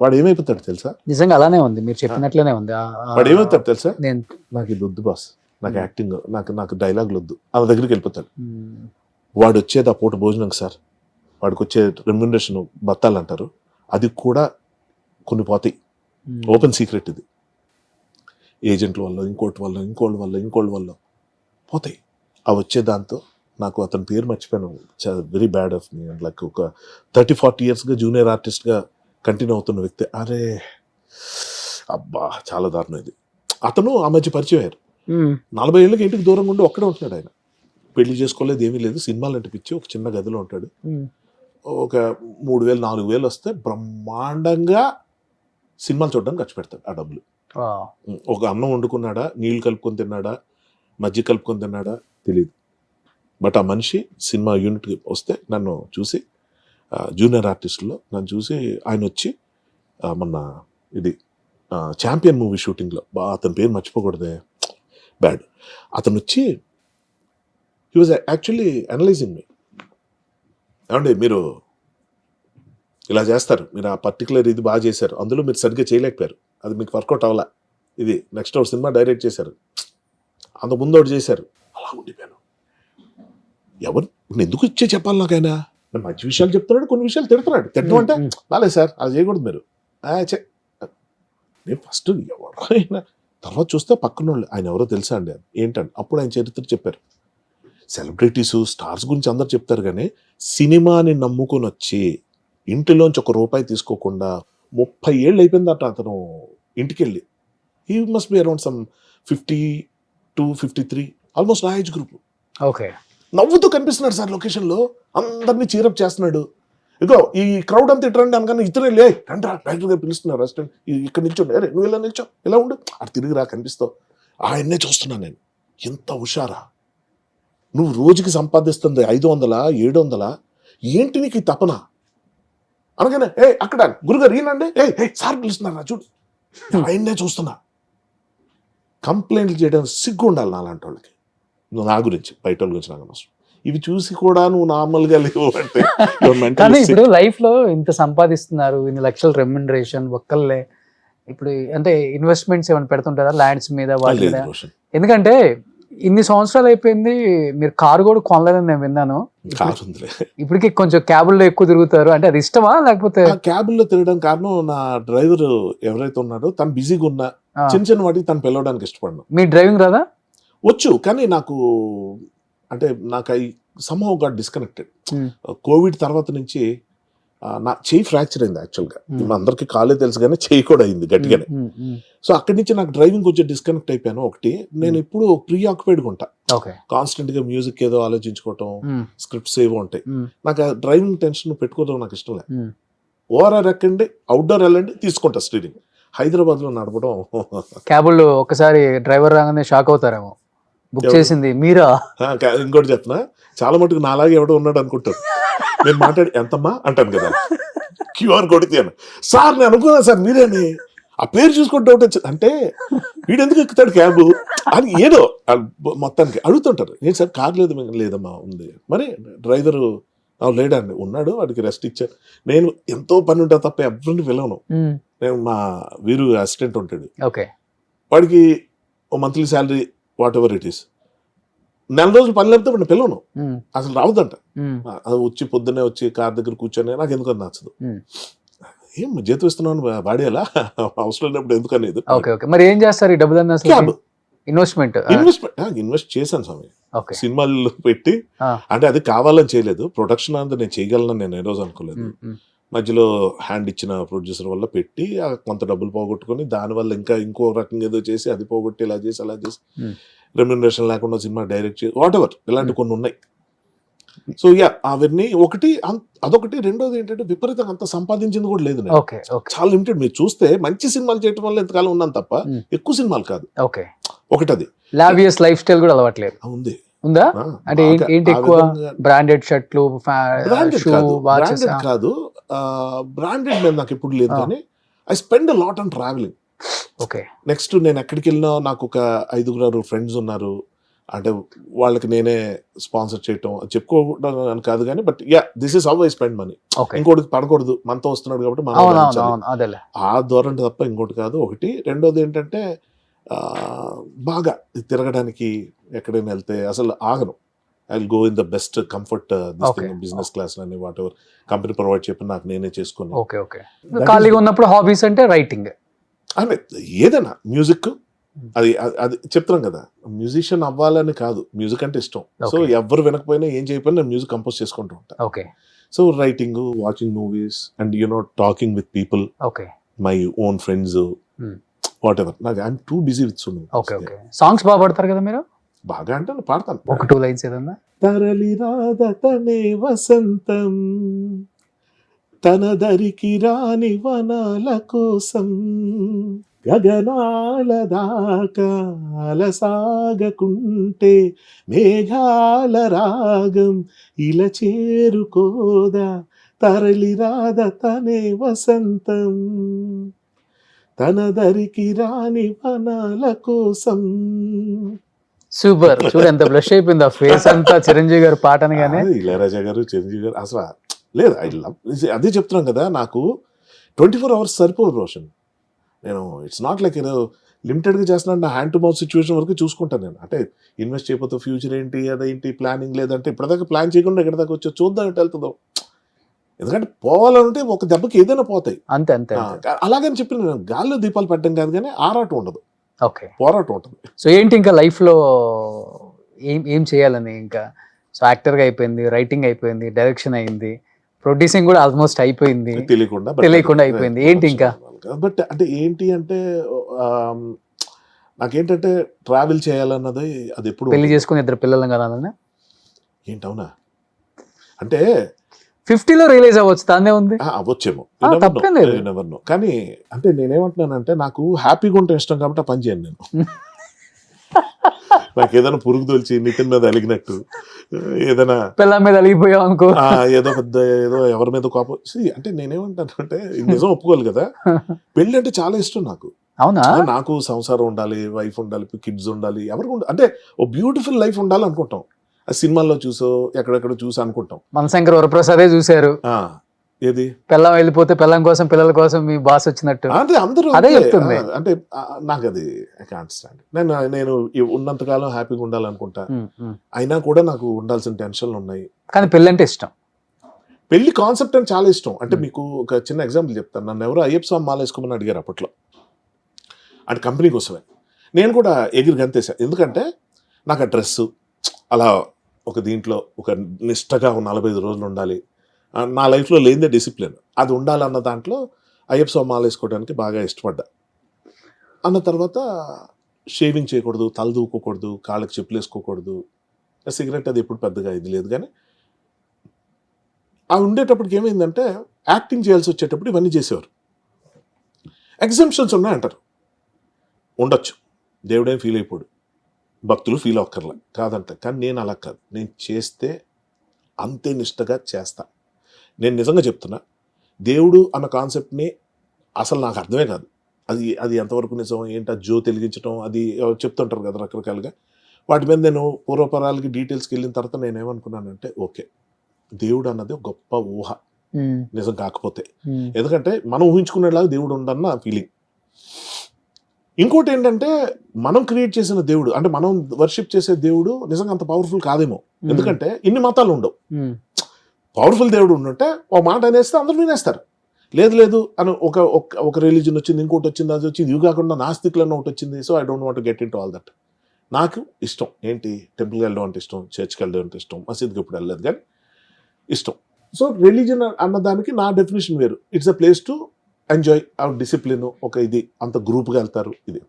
వాడు ఏమైపోతాడు తెలుసా? నిజంగా అలానే ఉంది, మీరు చెప్పినట్లనే ఉంది. వాడు ఏమైపోతాడు తెలుసా? నాకు ఇది వద్దు బాస్, నాకు యాక్టింగ్, నాకు డైలాగులు వద్దు, ఆ దగ్గరికి వెళ్ళిపోతాడు. వాడు వచ్చేది ఆ పూట భోజనం సార్, వాడికి వచ్చే రెమ్యునరేషన్ బత్తాలు అంటారు, అది కూడా కొన్ని పోతాయి, ఓపెన్ సీక్రెట్ ఇది. ఏజెంట్ల వల్ల, ఇంకోటి వల్ల పోతాయి. ఆ వచ్చే దాంతో నాకు అతని పేరు మర్చిపోయాను, very bad of me. Like ఒక 30-40 ఇయర్స్గా జూనియర్ ఆర్టిస్ట్గా కంటిన్యూ అవుతున్న వ్యక్తి. అరే అబ్బా చాలా దారుణం ఇది. అతను ఆ మధ్య పరిచయం అయ్యారు. 40 ఏళ్ళకి ఇంటికి దూరంగా ఉండి ఒక్కడే ఉంటున్నాడు ఆయన. పెళ్లి చేసుకోలేదు, ఏమీ లేదు, సినిమాలు అంటే పిచ్చి. ఒక చిన్న గదిలో ఉంటాడు. ఒక 3,000-4,000 వస్తే బ్రహ్మాండంగా సినిమాలు చూడడానికి ఖర్చు పెడతాడు ఆ డబ్బులు. ఒక అన్నం వండుకున్నాడా, నీళ్లు కలుపుకొని తిన్నాడా, మజ్జిగ కలుపుకొని తిన్నాడా తెలియదు. బట్ ఆ మనిషి సినిమా యూనిట్కి వస్తే నన్ను చూసి, జూనియర్ ఆర్టిస్టులో నన్ను చూసి ఆయన వచ్చి మొన్న ఇది ఛాంపియన్ మూవీ షూటింగ్లో, అతని పేరు మర్చిపోకూడదే, బ్యాడ్, అతను వచ్చి హీ వాజ్ యాక్చువల్లీ అనలైజింగ్ మీ. ఏమండి మీరు ఇలా చేస్తారు, మీరు ఆ పర్టికులర్ ఇది బాగా చేశారు, అందులో మీరు సరిగ్గా చేయలేకపోయారు, అది మీకు వర్కౌట్ అవ్వాలా, ఇది నెక్స్ట్ ఒక సినిమా డైరెక్ట్ చేశారు, అంత ముందు ఒకటి చేశారు. అలా ఉండిపోయాను. ఎవరు ఎందుకు ఇచ్చే చెప్పాలి నాకైనా? నేను మంచి విషయాలు చెప్తున్నాడు, కొన్ని విషయాలు తిడుతున్నాడు. తిట్టడం అంటే బాలేదు సార్, అది చేయకూడదు మీరు. నేను ఫస్ట్ ఎవరైనా, తర్వాత చూస్తే పక్కన వాళ్ళు ఆయన ఎవరో తెలుసా అండి, ఏంటండి అప్పుడు ఆయన చరిత్ర చెప్పారు. సెలబ్రిటీస్, స్టార్స్ గురించి అందరు చెప్తారు, కానీ సినిమాని నమ్ముకొని వచ్చి ఇంటిలోంచి ₹1 తీసుకోకుండా 30 ఏళ్ళు అయిపోయిందట అతను ఇంటికి వెళ్ళి. He must be around some 52-53, almost నా ఏజ్ గ్రూప్. ఓకే, నవ్వుతూ కనిపిస్తున్నాడు సార్ లొకేషన్లో, అందరినీ చీరప్ చేస్తున్నాడు. ఇగో ఈ క్రౌడ్ అంతా ఇట్రండి అనగానే ఇతనే లే రండి, డైరెక్టర్ గారు పిలుస్తున్నారు, రెస్టారెంట్ ఇక్కడ నిల్చోండి, అరే నువ్వు ఇలా నిల్చో, ఇలా ఉండు, అటు తిరిగిరా కనిపిస్తావు. ఆయన్నే చూస్తున్నాను నేను. ఎంత హుషారా, నువ్వు రోజుకి సంపాదిస్తుంది 500-700, ఏంటి నీకు ఈ తపన అనగానే, అక్కడ గురుగారు ఈయనండి, సార్ పిలుస్తున్నారు చూడు, ఆయన్నే చూస్తున్నా. కంప్లైంట్లు చేయడం సిగ్గు ఉండాలి నాలాంటి వాళ్ళకి. నువ్వు నా గురించి, బయట వాళ్ళ గురించి నాకు అనవసరం. ఇవి చూసి కూడా నువ్వు నార్మల్గా లేవు అంటే. కానీ ఇప్పుడు లైఫ్ లో ఇంత సంపాదిస్తున్నారు, ఇన్ని లక్షల రెమ్యునరేషన్ ఒక్కళ్ళే, ఇప్పుడు అంటే ఇన్వెస్ట్మెంట్స్ ఏమైనా పెడుతుంటారా ల్యాండ్స్ మీద వాటి మీద? ఎందుకంటే ఇన్ని సంవత్సరాలు అయిపోయింది, మీరు కారు కూడా కొనలేదని నేను విన్నాను. కారు ఉందిలే, ఇప్పటికి కొంచెం క్యాబుల్లో ఎక్కువ తిరుగుతారు, అంటే అది ఇష్టమా లేకపోతే? క్యాబుల్లో తిరగడం కారణం నా డ్రైవర్ ఎవరైతే ఉన్నాడో తను బిజీగా ఉన్నా, చిన్న వాటికి తను పిలవడానికి ఇష్టపడను. మీ డ్రైవింగ్ రాదా? వచ్చు, కానీ నాకు అంటే నాకు I somehow got disconnected. Covid తర్వాత నుంచి నా చెయ్యి ఫ్రాక్చర్ అయింది యాక్చువల్గా. అందరికీ కాలే తెలుసు కానీ చెయ్యి కూడా అయింది గట్టిగానే. సో అక్కడి నుంచి నాకు డ్రైవింగ్ కొంచెం డిస్కనెక్ట్ అయిపోయాను. ఒకటి, నేను ఇప్పుడు ప్రీ ఆక్యుపైడ్గా ఉంటా, కాన్స్టెంట్ గా మ్యూజిక్ ఏదో ఆలోచించుకోవటం, స్క్రిప్ట్స్ ఏవో ఉంటాయి. నాకు ఆ డ్రైవింగ్ టెన్షన్ పెట్టుకోవడం నాకు ఇష్టం లేదు. ఓఆర్ఆర్ ఎక్కండి, అవుట్డోర్ వెళ్ళండి, తీసుకుంటా స్టీరింగ్. హైదరాబాద్ లో నడపడం, క్యాబుల్లో ఒకసారి డ్రైవర్ రాగానే షాక్ అవుతారేమో, బుక్ చేసింది మీరా? ఇంకోటి చెప్తున్నా, చాలా మటుకు నాలాగే ఎవడో ఉన్నాడు అనుకుంటారు. నేను మాట్లాడి ఎంతమ్మా అంటాను కదా, క్యూఆర్ కొడితే సార్ నేను అనుకున్నా సార్ మీరేని, ఆ పేరు చూసుకుంటే ఒకటి అంటే వీడు ఎందుకు ఎక్కుతాడు క్యాబ్ అని ఏదో మొత్తానికి అడుగుతుంటారు. ఏంటి సార్ కార్ లేదు? లేదమ్మా ఉంది. మరి డ్రైవరు లేడండి, ఉన్నాడు, వాడికి రెస్ట్ ఇచ్చారు. నేను ఎంతో పని ఉంటా తప్ప ఎవరిని పిలవను. నేను మా వీరు అసిస్టెంట్ ఉంటాడు, వాడికి ఓ monthly salary whatever it is, నెల రోజులు పని లేకపోతే వాడిని పిలవను, అసలు రావద్దంట. అది వచ్చి పొద్దున్నే వచ్చి కార్ దగ్గర కూర్చొని నాకు ఎందుకు అది నచ్చదు. ఏం జీతం ఇస్తున్నాను వాడేలా అవసరం లేనప్పుడు ఎందుకు అనేది. మరి ఏం చేస్తారు ఈ డబ్బులు? ఇన్వెస్ట్ చేశాను స్వామి, సినిమాల్లో పెట్టి. అంటే అది కావాలని చేయలేదు, ప్రొడక్షన్ అంతా నేను చేయగలను నేను ఏ రోజు అనుకోలేదు. మధ్యలో హ్యాండ్ ఇచ్చిన ప్రొడ్యూసర్ వల్ల పెట్టి కొంత డబ్బులు పోగొట్టుకొని దానివల్ల ఇంకా ఇంకో రకంగా ఏదో చేసి అది పోగొట్టి ఇలా చేసి అలా చేసి రెమ్యునరేషన్ లేకుండా సినిమా డైరెక్ట్ చేసి వాట్ ఎవర్ ఇలాంటి కొన్ని ఉన్నాయి. సో యా అవన్నీ ఒకటి, అదొకటి. రెండోది ఏంటంటే విపరీతంగా అంత సంపాదించింది కూడా లేదు, చాలా లిమిటెడ్. మీరు చూస్తే మంచి సినిమాలు చేయడం వల్ల ఎంతకాలం ఉన్నాను తప్ప ఎక్కువ సినిమాలు కాదు. ఒకటి అది లావియస్ లైఫ్ స్టైల్ కూడా అలవాట్లేదు ఉంది. ఉందా? అంటే ఏంటి ఎక్కువ బ్రాండెడ్ షర్ట్లు, కాదు బ్రాండెడ్ మీద నాకు ఎప్పుడు లేదు, కానీ I spend a lot on travelling. Next నేను ఎక్కడికి వెళ్ళినా నాకు ఒక 5 ఫ్రెండ్స్ ఉన్నారు, అంటే వాళ్ళకి నేనే స్పాన్సర్ చేయటం చెప్పుకోవడం కాదు కానీ, but yeah this is how I spend money. ఇంకోటి పడకూడదు, మనతో వస్తున్నాడు కాబట్టి మనం ఆ ధోరణి తప్ప ఇంకోటి కాదు. ఒకటి. రెండోది ఏంటంటే బాగా తిరగడానికి ఎక్కడైనా వెళ్తే అసలు ఆగను. I will go in the best comfort business class అని వాట్ ఎవర్ కంపెనీ ప్రొవైడ్ చెప్పి నాకు నేనే చేసుకుని. ఖాళీగా ఉన్నప్పుడు హాబీస్ అంటే రైటింగ్, అంటే ఏదైనా మ్యూజిక్, అది అది చెప్తున్నాం కదా, మ్యూజిషియన్ అవ్వాలని కాదు, మ్యూజిక్ అంటే ఇష్టం. So Okay. ఎవరు వినకపోయినా ఏం చేయకపోయినా నేను మ్యూజిక్ కంపోజ్ చేసుకుంటూ ఉంటాను. Okay so writing, watching movies and talking with people, okay my own friends, whatever. నాకు I'm too busy with okay okay songs బాగా పాడతారు కదా మీరు? బాగా అంటే నేను పాడతాను. ఒక 2 లైన్స్ ఏదన్నా? తరలి రాదతనే వసంతం, తన దరికి రాని వనాల కోసం, గగనాల దాకా అలసాగకుంటే మేఘాల రాగం ఇలా చేరుకోదా, తరలి రాదతనే వసంతం, తన దరికి రాని వనాల కోసం. సూపర్. చూడు ఎంత బ్లష్ అయిపోయింది ఆ ఫేస్ అంతా చిరంజీవి గారు పాట అనగానే. అది ఇళయరాజా గారు, చిరంజీవి గారు అసలు లేదు. ఐ లవ్, అదే చెప్తున్నాం కదా, నాకు 24 hours సరిపోదు రోషన్. నేను ఇట్స్ నాట్ లైక్ ఏదో లిమిటెడ్గా చేస్తున్నాను. నా హ్యాండ్ టు మౌత్ సిచ్యువేషన్ వరకు చూసుకుంటాను నేను. అంటే ఇన్వెస్ట్ చేయకపోతే ఫ్యూచర్ ఏంటి, అదేంటి ప్లానింగ్ లేదంటే ఇప్పటిదాకా ప్లాన్ చేయకుండా ఎక్కడ దాకా వచ్చి చూద్దాం ఎటు వెళ్తుందో. ఎందుకంటే పోవాలంటే ఒక దెబ్బకి ఏదైనా పోతాయి. అంతే అంతే. అలాగని చెప్పి నేను గాల్లో దీపాలు పెట్టడం కాదు, కానీ ఆరాటం ఉండదు, ఓకే పోరాటం ఉంటుంది. సో ఏంటి ఇంకా లైఫ్లో ఏం చేయాలని? ఇంకా సో యాక్టర్గా అయిపోయింది, రైటింగ్ అయిపోయింది, డైరెక్షన్ అయింది, ప్రొడ్యూసింగ్ కూడా ఆల్మోస్ట్ అయిపోయింది, తెలియకుండా అయిపోయింది. ఏంటి ఇంకా? బట్ అంటే ఏంటి అంటే నాకేంటంటే ట్రావెల్ చేయాలన్నది అది ఎప్పుడు. పెళ్లి చేసుకుని 2 పిల్లలు కదా అన్న? ఏంటవునా అంటే 50లో రిలీజ్ అవ్వచ్చు, దాన్నే ఉంది. అవ్వచ్చేమో, తప్పేం లేదు. కానీ అంటే నేనేమంటున్నానంటే నాకు హ్యాపీగా ఉంటే ఇష్టం కాబట్టి ఆ పని చేయను నేను. నాకు ఏదైనా పురుగు తోల్చి నితిన్ మీద అలిగినట్టు, ఏదైనా పిల్లల మీద అలిగిపోయావు అనుకో, ఏదో పెద్ద ఏదో ఎవరి మీద కోపం. అంటే నేనేమంటాను అంటే నిజం ఒప్పుకోవాలి కదా, పెళ్లి అంటే చాలా ఇష్టం నాకు. అవునా? నాకు సంసారం ఉండాలి, వైఫ్ ఉండాలి, కిడ్స్ ఉండాలి, ఎవరికి ఉండాలి అంటే ఓ బ్యూటిఫుల్ లైఫ్ ఉండాలి అనుకుంటాం. సినిమాల్లో చూసో ఎక్కడెక్కడ చూసో అనుకుంటాం. మనశంకర్ వరప్రసాదే చూశారు, ఏది పిల్లం వెళ్ళిపోతే పిల్లం కోసం పిల్లల కోసం మీ బాస్ వచ్చినట్టు. అంటే అందరూ అదే చెప్తుంది. అంటే నాకు అది ఐ కాంట్ స్టాండ్. నేను ఉన్నంతకాలం హ్యాపీగా ఉండాలనుకుంటా, అయినా కూడా నాకు ఉండాల్సిన టెన్షన్లు ఉన్నాయి. కానీ పెళ్ళి అంటే ఇష్టం, పెళ్లి కాన్సెప్ట్ అని చాలా ఇష్టం. అంటే మీకు ఒక చిన్న ఎగ్జాంపుల్ చెప్తాను. నన్ను ఎవరో అయ్యప్ప స్వామి మాల వేసుకోమని అడిగారు అప్పట్లో, అంటే కంపెనీ కోసమే. నేను కూడా ఎగిరి గంతేసా. ఎందుకంటే నాకు ఆ డ్రెస్సు అలా ఒక దీంట్లో ఒక నిష్టగా 45 రోజులు ఉండాలి, నా లైఫ్లో లేనిదే డిసిప్లిన్ అది ఉండాలన్న దాంట్లో అయ్యప్ప స్వామి మాల వేసుకోవడానికి బాగా ఇష్టపడ్డా. అన్న తర్వాత షేవింగ్ చేయకూడదు, తల దూకోకూడదు, కాళ్ళకి చెప్పులు వేసుకోకూడదు, సిగరెట్ అది ఎప్పుడు పెద్దగా ఇది లేదు. కానీ అవి ఉండేటప్పటికి ఏమైందంటే యాక్టింగ్ చేయాల్సి వచ్చేటప్పుడు ఇవన్నీ చేసేవారు. ఎగ్జామ్షన్స్ ఉన్నాయంటారు, ఉండొచ్చు, దేవుడేం ఫీల్ అయిపోడు, భక్తులు ఫీల్ అవ్వక్కర్లా కాదంట. కానీ నేను అలా కాదు, నేను చేస్తే అంతే నిష్టగా చేస్తా. నేను నిజంగా చెప్తున్నా, దేవుడు అన్న కాన్సెప్ట్ని అసలు నాకు అర్థమే కాదు. అది ఎంతవరకు నిజం ఏంటి, ఆ జ్యోతి వెలిగించడం అది చెప్తుంటారు కదా రకరకాలుగా. వాటి మీద నేను పూర్వపరాలకి డీటెయిల్స్కి వెళ్ళిన తర్వాత నేనేమనుకున్నానంటే ఓకే, దేవుడు అన్నది ఒక గొప్ప ఊహ, నిజం కాకపోతే. ఎందుకంటే మనం ఊహించుకునేలాగా దేవుడు ఉండన్న ఫీలింగ్. ఇంకోటి ఏంటంటే మనం క్రియేట్ చేసిన దేవుడు, అంటే మనం వర్షిప్ చేసే దేవుడు నిజంగా అంత పవర్ఫుల్ కాదేమో. ఎందుకంటే ఇన్ని మతాలు ఉండవు. పవర్ఫుల్ దేవుడు ఉండుంటే ఒక మాట అనేస్తే అందరూ వినేస్తారు. లేదు అని ఒక రిలీజన్ వచ్చింది, ఇంకోటి వచ్చింది, అది వచ్చింది, ఇవి కాకుండా నాస్తికులను ఒకటి వచ్చింది. So I don't want get in to all that. నాకు ఇష్టం ఏంటి, టెంపుల్కి వెళ్ళడం అంటే ఇష్టం, చర్చ్కి వెళ్ళడం అంటే ఇష్టం, మసీద్కి ఇప్పుడు వెళ్ళలేదు కానీ ఇష్టం. సో రిలీజన్ అన్నదానికి నా డెఫినేషన్ వేరు. It's a place to enjoy hour discipline, ఒక ఇది అంత గ్రూప్గా వెళ్తారు ఇది.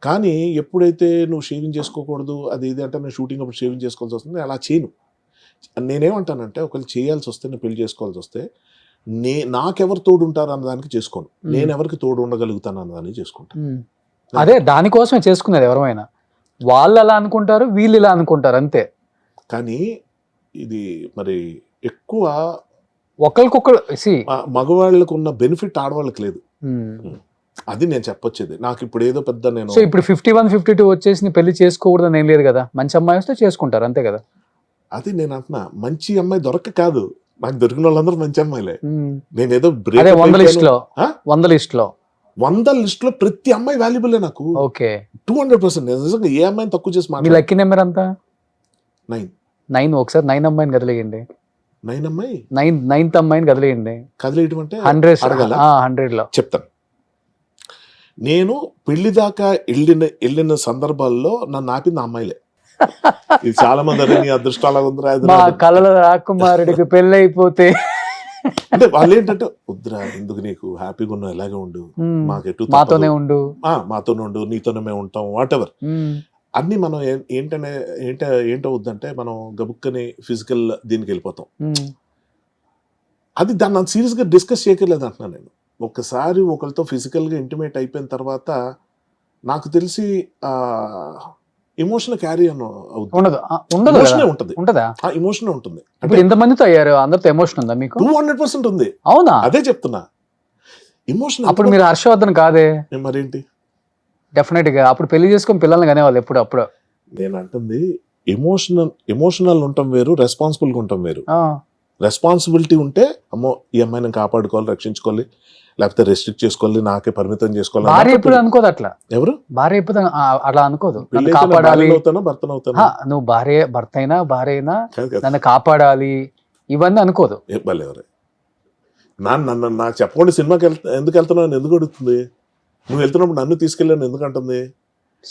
కానీ ఎప్పుడైతే నువ్వు షేవింగ్ చేసుకోకూడదు అది ఇది అంటే, నేను షూటింగ్ అప్పుడు షేవింగ్ చేసుకోవాల్సి వస్తుంది, అలా చేయను. నేనేమంటానంటే ఒకవేళ చేయాల్సి వస్తే, నేను పెళ్లి చేసుకోవాల్సి వస్తే నాకెవరు తోడు ఉంటారు అన్నదానికి చేసుకోను, నేను ఎవరికి తోడు ఉండగలుగుతాను అన్నదానికి చేసుకుంటాను. అదే దానికోసమే చేసుకునేది. ఎవరైనా వాళ్ళు అలా అనుకుంటారు, వీళ్ళు ఇలా అనుకుంటారు అంతే. కానీ ఇది మరి ఎక్కువ ఒకరికొకరు మగవాళ్ళకు ఉన్న బెనిఫిట్ ఆడవాళ్ళకి లేదు. అది నేను చెప్పొచ్చేది. నాకు ఇప్పుడు ఏదో పెద్ద నేను సో ఇప్పుడు 51, 52 వచ్చేసి పెళ్లి చేసుకోకూడదని ఏం లేదు కదా, మంచి అమ్మాయి వస్తే చేసుకుంటారు అంతే కదా. అది నేను అంటున్నా, మంచి అమ్మాయి దొరక్క కాదు, నాకు దొరికిన వాళ్ళందరూ మంచి అమ్మాయిలే. నేను ఏదో 100 లిస్ట్లో ప్రతి అమ్మాయి వాల్యుబుల్ నాకు. ఓకే 200%. నిజంగా ఏ అమ్మాయిని తక్కువ చేసి మీ లక్కీ నెంబర్ అంతా 9. ఒకసారి 9 అమ్మాయిని కదిలేయండి. 9 అమ్మాయి 9th అమ్మాయిని కదిలేయండి. కదిలేయటం అంటే 100లో చెప్తాను. నేను పెళ్లి దాకా వెళ్ళిన సందర్భాల్లో నన్ను ఆపింది ఆ అమ్మాయిలే. ఇది చాలా మంది అరే నీ అదృష్టం అలా ఉందిరా ఇది మా రాదు. కళల రాకుమారుడికి పెళ్ళైపోతే అంటే వాళ్ళు ఏంటంటే వద్దురా ఎందుకు నీకు హ్యాపీగా ఉన్నావు ఇలాగే ఉండు, మాకు ఎటు మాతోనే ఉండు. మాతోనే ఉండు, నీతోనే మేము ఉంటాం, వాట్ ఎవర్ ఉమ్, అన్ని మనం ఏంటో వద్దంటే మనం గబుక్కని ఫిజికల్ దీనికి వెళ్ళిపోతాం. ఉమ్, అది దాన్ని అంత సీరియస్గా డిస్కస్ చేయకలేదు అంటున్నాను నేను. ఒకసారి ఒకరితో ఫిజికల్గా ఇంటిమేట్ అయిపోయిన తర్వాత నాకు తెలిసి ఎమోషన్ క్యారీ అవుతుంది, ఉండదు ఉండదు ఎమోషనే కదా. ఉంటుంది, ఉంటదా? ఆ ఎమోషనే ఉంటుంది. ఇప్పుడు ఇంతమందితో అయ్యారు, అందరితో ఎమోషన్ ఉందా మీకు? 200% ఉంది. అవునా? అదే చెప్తున్నా, ఎమోషన్. అప్పుడు మీరు హర్షవర్ధన్ కాదే మరేంటి డెఫినెట్ గా. అప్పుడు పెళ్లి చేసుకొని పిల్లల్ని కనేవాళ్ళు ఎప్పుడు అప్పుడు. నేను అంటుంది ఎమోషనల్ ఉండటం వేరు, రెస్పాన్సిబుల్గా ఉండటం వేరు. ఆ, రెస్పాన్సిబిలిటీ ఉంటే అమ్మో ఈ అమ్మాయిని కాపాడుకోవాలి, రక్షించుకోవాలి, లేకపోతే రెస్ట్రిక్ట్ చేసుకోవాలి, నాకే పరిమితం చేసుకోవాలి. భార్య ఎప్పుడు అనుకోదు అట్లా. ఎవరు భార్య ఎప్పుడు అట్లా అనుకోదు. నన్ను పెళ్ళి కాపాడాలి, అవుతానా భర్తనవుతానా? నువ్వు భర్త అయినా భార్య అయినా కాదు కదా. నన్ను కాపాడాలి ఇవన్నీ అనుకోదు. ఎవరే నన్ను నాకు చెప్పకుండా సినిమాకి ఎందుకు వెళ్తున్నావు అని ఎందుకు అడుగుతుంది? నువ్వు వెళ్తున్నప్పుడు నన్ను తీసుకెళ్ళాను ఎందుకు అంటుంది?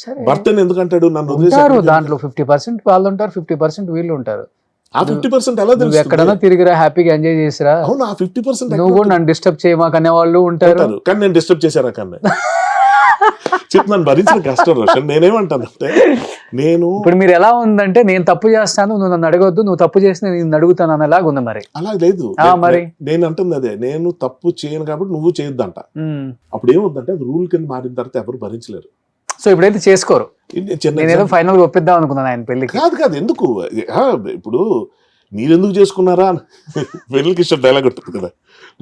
సరే, భర్తని ఎందుకు అంటాడు? నన్ను వదిలేసి ఉంటారు ఎక్కడికి దాంట్లో 50% వాళ్ళు ఉంటారు, 50% వీళ్ళు ఉంటారు. ఆ 50% ఎలా నువ్వు తెలుస్తుంది? ఎక్కడైనా తిరిగిరా, హ్యాపీగా ఎంజాయ్ చేసిరా, అవును, ఆ 50% నువ్వు కూడా నన్ను డిస్టర్బ్ చేయమాకనే వాళ్ళు ఉంటారు. కానీ నేను డిస్టర్బ్ చేశారా కన్నా చెప్పు, నన్ను భరించిన కష్టం రోషన్. నేనేమంటానంటే నేను ఇప్పుడు మీరు ఎలా ఉందంటే నేను తప్పు చేస్తాను, నువ్వు నన్ను అడగొద్దు, నువ్వు తప్పు చేస్తే నేను అడుగుతాను అనేలాగా ఉంది మరి. అలా లేదు. మరి నేను అంటుంది అదే, నేను తప్పు చేయను కాబట్టి నువ్వు చేయొద్దంట. అప్పుడు ఏమవుతుందంటే అది రూల్ కింద మారిన తర్వాత ఎవరు భరించలేరు. సో ఇప్పుడైతే చేసుకోరు. చిన్న నేనేదో ఫైనల్ గా ఒప్పిద్దాం అనుకున్నాను ఆయన పెళ్లికి. కాదు ఎందుకు ఇప్పుడు మీరెందుకు చేసుకున్నారా పెళ్ళికి ఇష్టం డైలాగ్ ఉంటుంది కదా,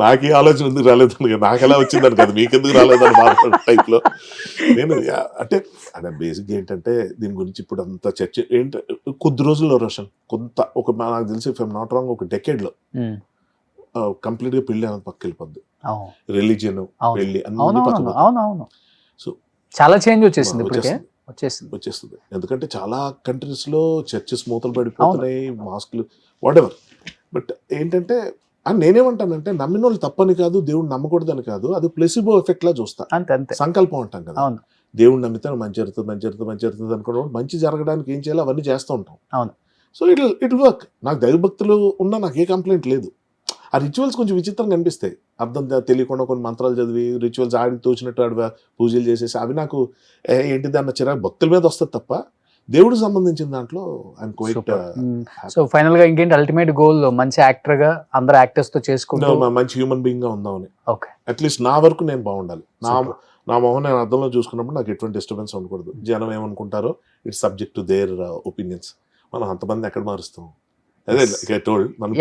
నాకు ఈ ఆలోచన ఎందుకు రాలేదని కదా, నాకు ఎలా వచ్చిందని కదా, మీకెందుకు రాలేదని మాట్లాడే టైప్ లో నేను అంటే బేసిక్ ఏంటంటే దీని గురించి ఇప్పుడు అంత చర్చ ఏంటి కొద్ది రోజుల్లో రోషన్ నాకు తెలిసి ఇఫ్ ఐమ్ నాట్ రాంగ్ ఒక డెకేడ్ లో కంప్లీట్ గా పెళ్లి అనేది పక్క వెళ్ళిపోద్ది. రిలీజియన్ పెళ్లి అన్ని పక్కన. అవునవును. సో చాలా చేంజ్ వచ్చేసింది ఇప్పటికే. వచ్చేస్తుంది. ఎందుకంటే చాలా కంట్రీస్ లో చర్చెస్ మూతలు పడిపోతున్నాయి, మాస్కులు వాట్ ఎవర్. బట్ ఏంటంటే నేనేమంటానంటే నమ్మిన వాళ్ళు తప్పని కాదు, దేవుడు నమ్మకూడదని కాదు, అది ప్లెసిబో ఎఫెక్ట్ లా చూస్తా. అంతే సంకల్పం అంటాం కదా, దేవుడు నమ్మితే మంచి జరుగుతుంది అనుకోవడం, మంచి జరగడానికి ఏం చేయాలో అవన్నీ చేస్తూ ఉంటాం. అవును. So it work. నాకు దైవభక్తులు ఉన్నా నాకు ఏ కంప్లైంట్ లేదు. ఆ రిచువల్స్ కొంచెం విచిత్రంగా అనిపిస్తాయి, అర్థం తెలియకుండా కొన్ని మంత్రాలు చదివి రిచువల్స్ ఆడి తోచినట్టు ఆడి పూజలు చేసేసి అవి నాకు ఏంటిది అన్న చిరాకు భక్తుల మీద వస్తుంది తప్ప దేవుడికి సంబంధించిన దాంట్లో ఐఎమ్ క్వైట్. సో ఫైనల్ గా ఇంకేంటి అల్టిమేట్ గోల్? మంచి యాక్టర్ గా అందరు యాక్టర్స్ తో చేసుకుంటూ మంచి హ్యూమన్ బీయింగ్ గా ఉందామని. ఓకే, అట్లీస్ట్ నా వరకు నేను బాగుండాలి. నా మొహం నేను అర్థంలో చూసుకున్నప్పుడు నాకు ఎటువంటి డిస్టర్బెన్స్ ఉండకూడదు. జనం ఏమనుకుంటారో it's subject to their opinions. మనం అంతమంది ఎక్కడ మారుస్తాం? అదే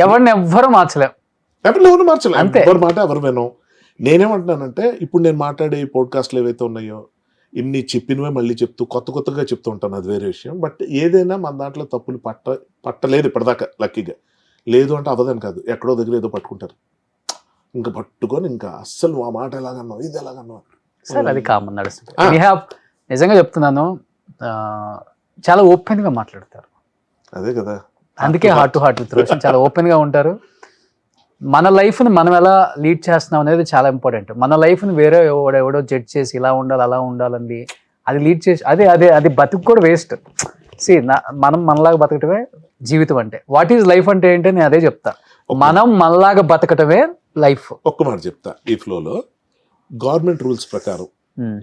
ఎవరిని ఎవ్వరు మార్చలేం, ఎవరు మార్చలేదు, ఎవరి మాట ఎవరు వినం. నేనేమంటున్నానంటే ఇప్పుడు నేను మాట్లాడే ఈ పోడ్కాస్ట్లు ఏవైతే ఉన్నాయో ఇన్ని చెప్పినవే మళ్ళీ చెప్తూ కొత్తగా చెప్తూ ఉంటాను, అది వేరే విషయం. బట్ ఏదైనా మన దాంట్లో తప్పులు పట్టలేదు ఇప్పటిదాకా, లక్కీగా. లేదు అంటే అవ్వదని కాదు, ఎక్కడో దగ్గర ఏదో పట్టుకుంటారు, ఇంకా పట్టుకొని ఇంకా అస్సలు ఆ మాట ఎలాగన్నావు ఇది ఎలాగన్నావు సార్, అది కామన్ నడుస్తుంది. నిజంగా చెప్తున్నాను, చాలా ఓపెన్ గా మాట్లాడతారు. అదే కదా, అందుకే heart to heart with Roshan చాలా ఓపెన్ గా ఉంటారు. మన లైఫ్ని మనం ఎలా లీడ్ చేస్తున్నాం అనేది చాలా ఇంపార్టెంట్. మన లైఫ్ని వేరే ఎవడో జడ్జ్ చేసి ఇలా ఉండాలి అలా ఉండాలండి అది లీడ్ చేసి అది బతుకు కూడా వేస్ట్. మనం మనలాగా బతకటమే జీవితం అంటే. వాట్ ఈజ్ లైఫ్ అంటే ఏంటి నేను అదే చెప్తా, మనం మనలాగా బతకటమే లైఫ్. ఒక్క మాట చెప్తా, ఈ ఫ్లోలో గవర్నమెంట్ రూల్స్ ప్రకారం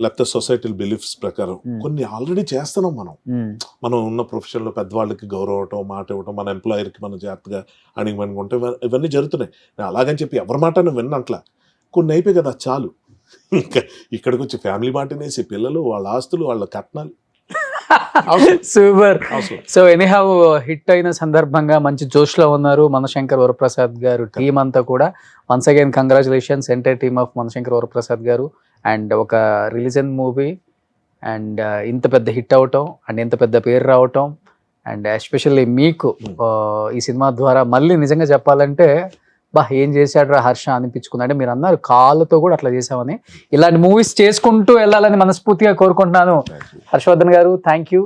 లేకపోతే సొసైటీ బిలీఫ్స్ ప్రకారం కొన్ని ఆల్రెడీ చేస్తున్నాం. మనం ఉన్న ప్రొఫెషన్ లో పెద్దవాళ్ళకి గౌరవం ఇవ్వటం, మాట ఇవ్వటం, మన ఎంప్లాయర్ కి మనం జాగ్రత్తగా అడిగిమనుకుంటే ఇవన్నీ జరుగుతున్నాయి. నేను అలాగని చెప్పి ఎవరి మాట విన్నట్లా కొన్ని అయిపోయి కదా చాలు. ఇంకా ఇక్కడికి వచ్చి ఫ్యామిలీ మాటనేసి పిల్లలు వాళ్ళ ఆస్తులు వాళ్ళ కట్నాలు. సూపర్. సో ఎనీహౌ హిట్ అయిన సందర్భంగా మంచి జోష్ లో ఉన్నారు మనశంకర్ వరప్రసాద్ గారు, టీం అంతా కూడా. Once again congratulations entire team of Manashankar Varaprasad గారు. అండ్ ఒక రిలీజన్ మూవీ అండ్ ఇంత పెద్ద హిట్ అవటం అండ్ ఇంత పెద్ద పేరు రావటం అండ్ ఎస్పెషల్లీ మీకు ఈ సినిమా ద్వారా మళ్ళీ నిజంగా చెప్పాలంటే ఏం చేశాడు రా హర్ష అనిపించుకుంది. అంటే మీరు అన్నారు కాళ్ళతో కూడా అట్లా చేసామని. ఇలాంటి మూవీస్ చేసుకుంటూ వెళ్ళాలని మనస్ఫూర్తిగా కోరుకుంటున్నాను. హర్షవర్ధన్ గారు thank you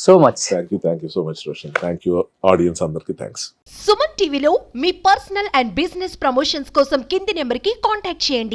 so much. Thank you so much Roshan. Thank you audience అందరికి థ్యాంక్స్. సుమన్ టీవీలో మీ పర్సనల్ అండ్ బిజినెస్ ప్రమోషన్స్ కోసం కింది నెంబర్కి కాంటాక్ట్ చేయండి.